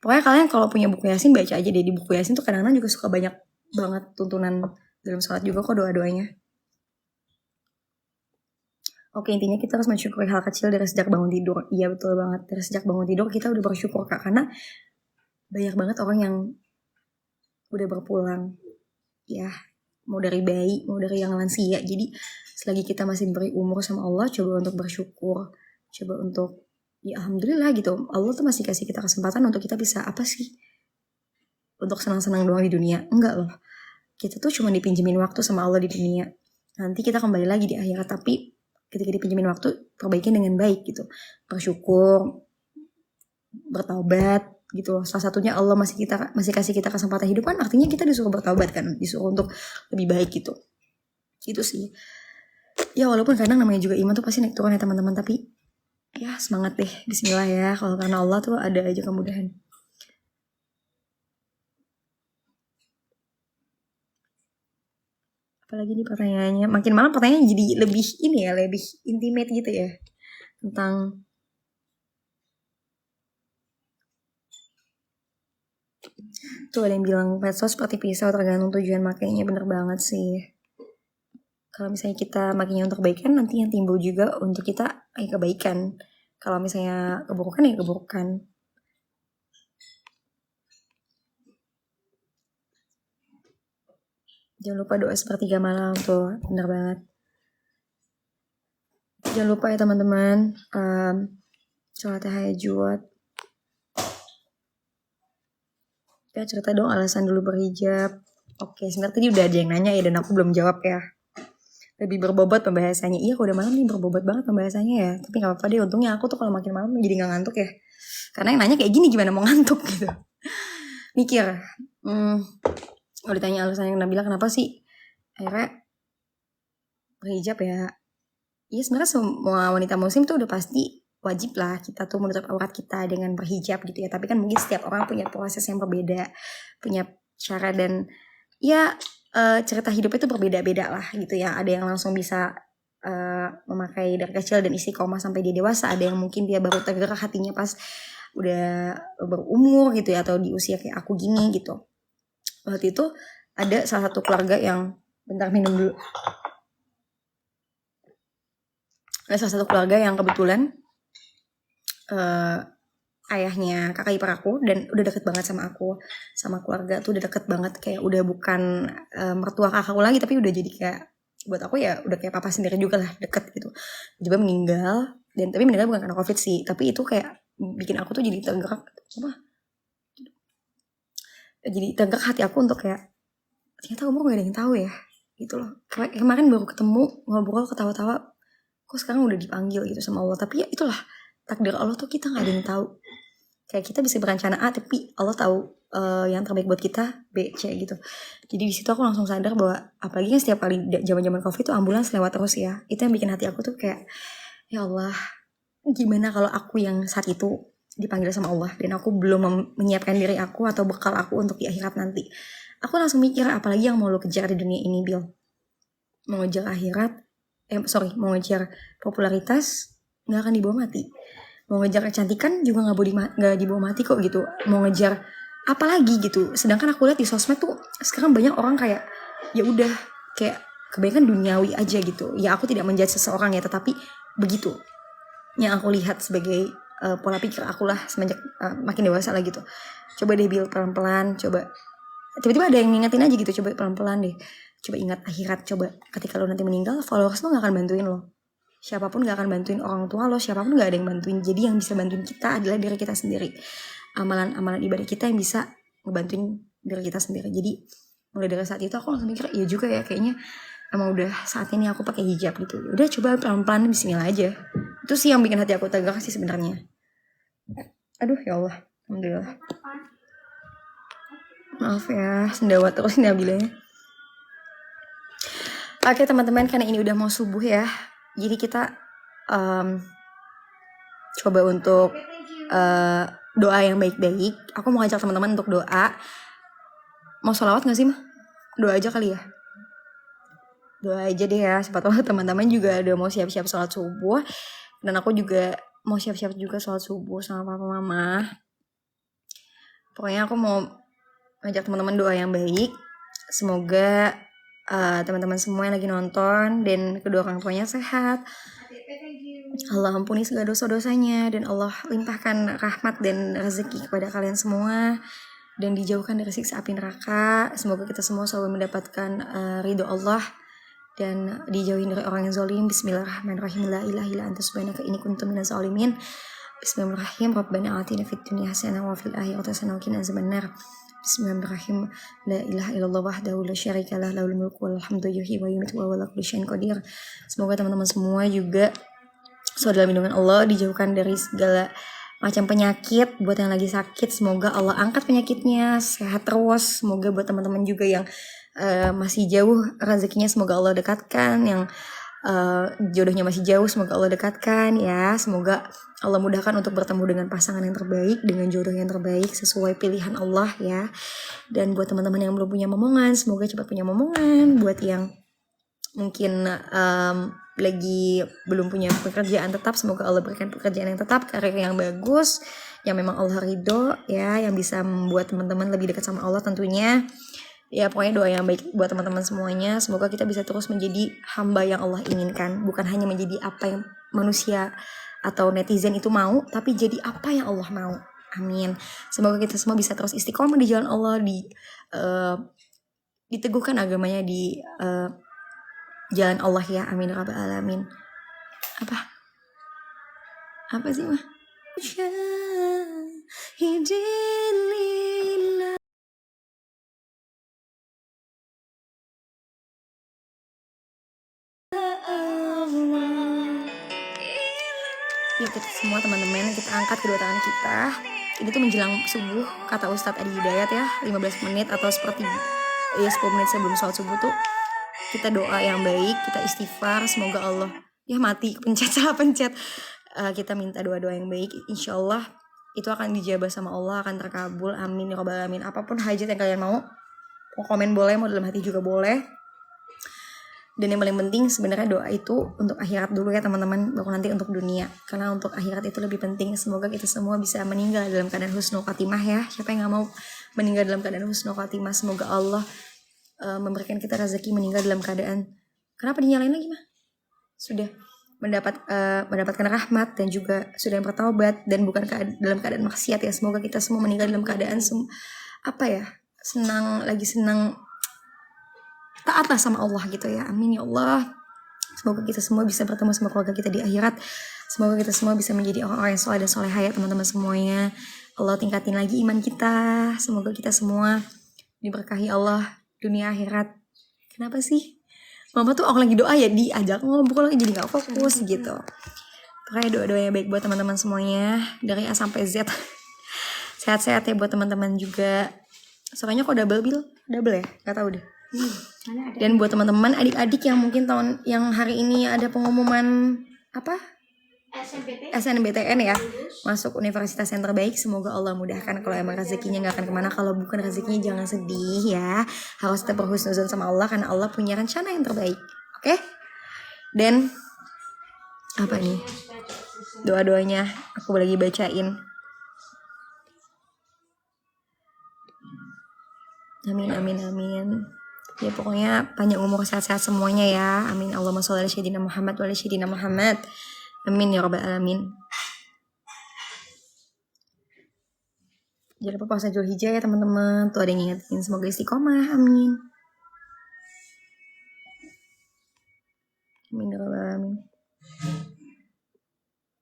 pokoknya kalian kalau punya buku Yasin baca aja deh. Di buku Yasin tuh kadang-kadang juga suka banyak banget tuntunan dalam sholat juga kok doa-doanya. Oke, intinya kita harus mensyukuri hal kecil dari sejak bangun tidur. Iya betul banget, dari sejak bangun tidur kita udah bersyukur Kak, karena banyak banget orang yang udah berpulang ya, mau dari bayi, mau dari yang lansia. Jadi selagi kita masih diberi umur sama Allah, coba untuk bersyukur, coba untuk ya alhamdulillah gitu, Allah tuh masih kasih kita kesempatan untuk kita bisa apa sih, untuk senang-senang doang di dunia. Enggak loh, kita tuh cuma dipinjemin waktu sama Allah di dunia, nanti kita kembali lagi di akhirat. Tapi ketika dipinjemin waktu, perbaikin dengan baik gitu, bersyukur, bertaubat gitu loh. Salah satunya Allah masih kasih kita kesempatan hidup kan, artinya kita disuruh bertaubat kan, disuruh untuk lebih baik gitu. Itu sih ya, walaupun kadang namanya juga iman tuh pasti naik turun ya teman-teman, tapi ya semangat deh, bismillah ya, kalau karena Allah tuh ada aja kemudahan. Apalagi nih pertanyaannya, makin malam pertanyaannya jadi lebih ini ya, lebih intimate gitu ya, tentang tuh ada yang bilang medsos seperti pisau tergantung tujuan makainya. Bener banget sih. Kalau misalnya kita makainya untuk kebaikan, nanti yang timbul juga untuk kita kebaikan. Kalau misalnya keburukan ya keburukan. Jangan lupa doa sepertiga malam tuh, bener banget. Jangan lupa ya teman-teman, sholat tahajud. Ya cerita dong alasan dulu berhijab. Oke, sebenarnya tadi udah ada yang nanya ya, dan aku belum jawab ya. Lebih berbobot pembahasannya. Iya, kalau udah malam nih berbobot banget pembahasannya ya. Tapi gak apa-apa deh, untungnya aku tuh kalau makin malam jadi gak ngantuk ya. Karena yang nanya kayak gini gimana mau ngantuk gitu. Mikir. Kalau ditanya alasan yang Nabila kenapa sih akhirnya berhijab ya. Iya sebenarnya semua wanita muslim tuh udah pasti wajib lah kita tuh menutup aurat kita dengan berhijab gitu ya. Tapi kan mungkin setiap orang punya proses yang berbeda, punya cara dan ya cerita hidupnya itu berbeda-beda lah gitu ya. Ada yang langsung bisa memakai dari kecil dan istiqomah sampai dia dewasa. Ada yang mungkin dia baru tergerak hatinya pas udah berumur gitu ya, atau di usia kayak aku gini gitu. Waktu itu ada salah satu keluarga yang, bentar minum dulu. Ada salah satu keluarga yang kebetulan ayahnya kakak ipar aku, dan udah deket banget sama aku, sama keluarga tuh udah deket banget, kayak udah bukan mertua kakakku lagi, tapi udah jadi kayak buat aku ya udah kayak papa sendiri juga lah, deket gitu. Tiba meninggal, dan tapi meninggal bukan karena covid sih, tapi itu kayak bikin aku tuh jadi tergerak jadi tergerak hati aku untuk kayak ternyata umur gak ada yang tahu ya gitu loh. Kemarin baru ketemu, ngobrol, ketawa-tawa, kok sekarang udah dipanggil gitu sama Allah. Tapi ya itulah takdir Allah tuh, kita gak ada yang tahu. Kayak kita bisa berencana A, tapi Allah tahu yang terbaik buat kita B, C gitu. Jadi di situ aku langsung sadar bahwa apalagi kan setiap kali zaman-zaman Covid tuh ambulans lewat terus ya. Itu yang bikin hati aku tuh kayak, ya Allah, gimana kalau aku yang saat itu dipanggil sama Allah dan aku belum menyiapkan diri aku atau bekal aku untuk di akhirat nanti. Aku langsung mikir, apalagi yang mau lo kejar di dunia ini, Bill. mau ngejar akhirat, mau ngejar popularitas nggak akan dibawa mati. Mau ngejar kecantikan juga nggak dibawa mati kok gitu. Mau ngejar apa lagi gitu. Sedangkan aku lihat di sosmed tuh sekarang banyak orang kayak ya udah kayak kebanyakan duniawi aja gitu. Ya aku tidak menjudge seseorang ya, tetapi begitu yang aku lihat sebagai pola pikir aku lah semenjak makin dewasa lah gitu. Coba deh Bil, pelan-pelan, coba tiba-tiba ada yang ngingetin aja gitu, coba pelan-pelan deh, coba ingat akhirat. Coba ketika lo nanti meninggal, followers lo gak akan bantuin lo, siapapun gak akan bantuin orang tua lo, siapapun gak ada yang bantuin. Jadi yang bisa bantuin kita adalah diri kita sendiri, amalan-amalan ibadah kita yang bisa ngebantuin diri kita sendiri. Jadi mulai dari saat itu aku langsung mikir, iya juga ya, kayaknya emang udah saat ini aku pakai hijab gitu. Udah coba pelan-pelan, bismillah aja. Itu sih yang bikin hati aku tegak sih sebenarnya. Aduh ya Allah, alhamdulillah. Maaf ya, sendawa terus Nabilanya. Oke teman-teman, karena ini udah mau subuh ya, jadi kita coba untuk doa yang baik-baik. Aku mau ngajak teman-teman untuk doa. Mau sholawat gak sih mah? Doa aja kali ya. Doa aja deh ya, siapa tahu teman-teman juga udah mau siap-siap sholat subuh. Dan aku juga mau siap-siap juga sholat subuh sama papa mama. Pokoknya aku mau ngajak teman-teman doa yang baik. Semoga teman-teman semua yang lagi nonton dan kedua orang tuanya sehat. Allah ampuni segala dosa-dosanya dan Allah limpahkan rahmat dan rezeki kepada kalian semua dan dijauhkan dari siksa api neraka. Semoga kita semua selalu mendapatkan ridho Allah dan dijauhin dari orang yang zalim. Bismillahirrahmanirrahim. La ilaha illa anta subhanaka inni kuntu minaz zalimin. Bismillahirrahmanirrahim. Rabbana atina fid dunya hasanah wa fil akhirati hasanah wa qina azabannar. Bismillahirrahmanirrahim. La ilaha illallah wahdahu la syarikalah lahul mulku wal hamdu yuhyi wa yumiitu wa huwa ala kulli syai'in qadir. Semoga teman-teman semua juga selalu dalam lindungan Allah, dijauhkan dari segala macam penyakit. Buat yang lagi sakit, semoga Allah angkat penyakitnya, sehat terus. Semoga buat teman-teman juga yang masih jauh rezekinya, semoga Allah dekatkan. Yang jodohnya masih jauh, semoga Allah dekatkan ya. Semoga Allah mudahkan untuk bertemu dengan pasangan yang terbaik, dengan jodoh yang terbaik sesuai pilihan Allah ya. Dan buat teman-teman yang belum punya momongan, semoga cepat punya momongan. Buat yang mungkin lagi belum punya pekerjaan tetap, semoga Allah berikan pekerjaan yang tetap, karir yang bagus, yang memang Allah ridho ya, yang bisa membuat teman-teman lebih dekat sama Allah tentunya. Ya pokoknya doa yang baik buat teman-teman semuanya. Semoga kita bisa terus menjadi hamba yang Allah inginkan, bukan hanya menjadi apa yang manusia atau netizen itu mau, tapi jadi apa yang Allah mau. Amin. Semoga kita semua bisa terus istiqomah di jalan Allah, diteguhkan agamanya di jalan Allah ya. Amin ya rabbal alamin. Apa sih mah? Yuk kita semua teman-teman, kita angkat kedua tangan kita. Ini tuh menjelang subuh, kata Ustadz Adi Hidayat ya, 15 menit atau seperti 10 menit sebelum sholat subuh tuh kita doa yang baik, kita istighfar. Semoga Allah, ya mati, salah pencet. Kita minta doa-doa yang baik, insya Allah itu akan dijabah sama Allah, akan terkabul. Amin ya rabbal alamin. Apapun hajat yang kalian mau komen boleh, mau dalam hati juga boleh. Dan yang paling penting sebenarnya doa itu untuk akhirat dulu ya teman-teman, baru nanti untuk dunia. Karena untuk akhirat itu lebih penting. Semoga kita semua bisa meninggal dalam keadaan husnul khatimah ya. Siapa yang gak mau meninggal dalam keadaan husnul khatimah? Semoga Allah memberikan kita rezeki meninggal dalam keadaan, kenapa dinyalain lagi mah? Sudah mendapatkan rahmat dan juga sudah yang bertaubat dan bukan dalam keadaan maksiat ya. Semoga kita semua meninggal dalam keadaan senang taatlah sama Allah gitu ya. Amin ya Allah. Semoga kita semua bisa bertemu sama keluarga kita di akhirat. Semoga kita semua bisa menjadi orang-orang yang soleh dan solehah ya teman-teman semuanya. Allah tingkatin lagi iman kita. Semoga kita semua diberkahi Allah dunia akhirat. Kenapa sih Mama tuh orang lagi doa ya diajak ngobrol jadi gak fokus gitu. Pokoknya doa-doa yang baik buat teman-teman semuanya dari A sampai Z. Sehat-sehat ya buat teman-teman juga. Soalnya kok double ya? Gak tahu deh. Dan buat teman-teman adik-adik yang mungkin yang hari ini ada pengumuman SNBTN ya, masuk universitas yang terbaik, semoga Allah mudahkan. Kalau emang rezekinya gak akan kemana, kalau bukan rezekinya jangan sedih ya, harus tetap berhusnuzon sama Allah karena Allah punya rencana yang terbaik. Oke? Dan apa nih? Doa-doanya aku lagi bacain. Amin, amin, amin. Ya pokoknya panjang umur, sehat-sehat semuanya ya. Amin. Allahumma sholli ala sayyidina Muhammad wa ala sayyidina Muhammad. Amin ya rabbal alamin. Jangan lupa puasa Zulhijjah ya teman-teman. Tuh ada yang ngingetin, semoga istiqomah. Amin. Amin ya rabbal alamin.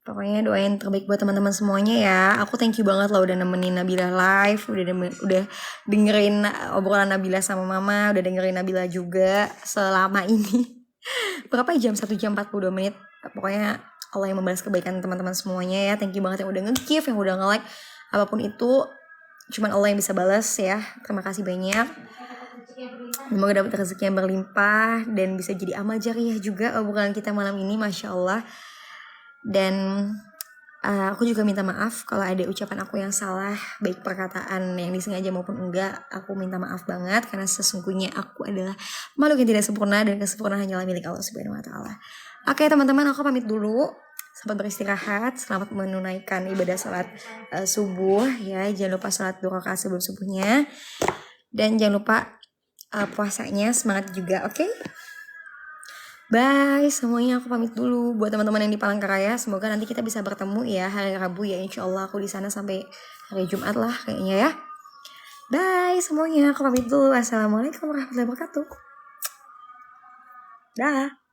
Pokoknya doain terbaik buat teman-teman semuanya ya. Aku thank you banget loh udah nemenin Nabila live, udah dengerin obrolan Nabila sama Mama, udah dengerin Nabila juga selama ini. Berapa jam? 1 jam 42 menit. Pokoknya Allah yang membalas kebaikan teman-teman semuanya ya. Thank you banget yang udah nge-give, yang udah nge-like. Apapun itu, cuman Allah yang bisa balas ya. Terima kasih banyak. Semoga dapat rezeki yang berlimpah dan bisa jadi amal jariah juga obrolan kita malam ini, Masya Allah. Dan aku juga minta maaf kalau ada ucapan aku yang salah, baik perkataan yang disengaja maupun enggak. Aku minta maaf banget karena sesungguhnya aku adalah makhluk yang tidak sempurna dan kesempurnaan hanyalah milik Allah Subhanahu wa taala. Oke teman-teman, aku pamit dulu. Selamat beristirahat, selamat menunaikan ibadah salat subuh ya. Jangan lupa salat 2 rakaat sebelum subuhnya. Dan jangan lupa puasanya semangat juga, oke? Bye semuanya, aku pamit dulu. Buat teman-teman yang di Palangkaraya, semoga nanti kita bisa bertemu ya hari Rabu ya. Insya Allah aku di sana sampai hari Jumat lah kayaknya ya. Bye semuanya, aku pamit dulu. Assalamualaikum warahmatullahi wabarakatuh. Dah.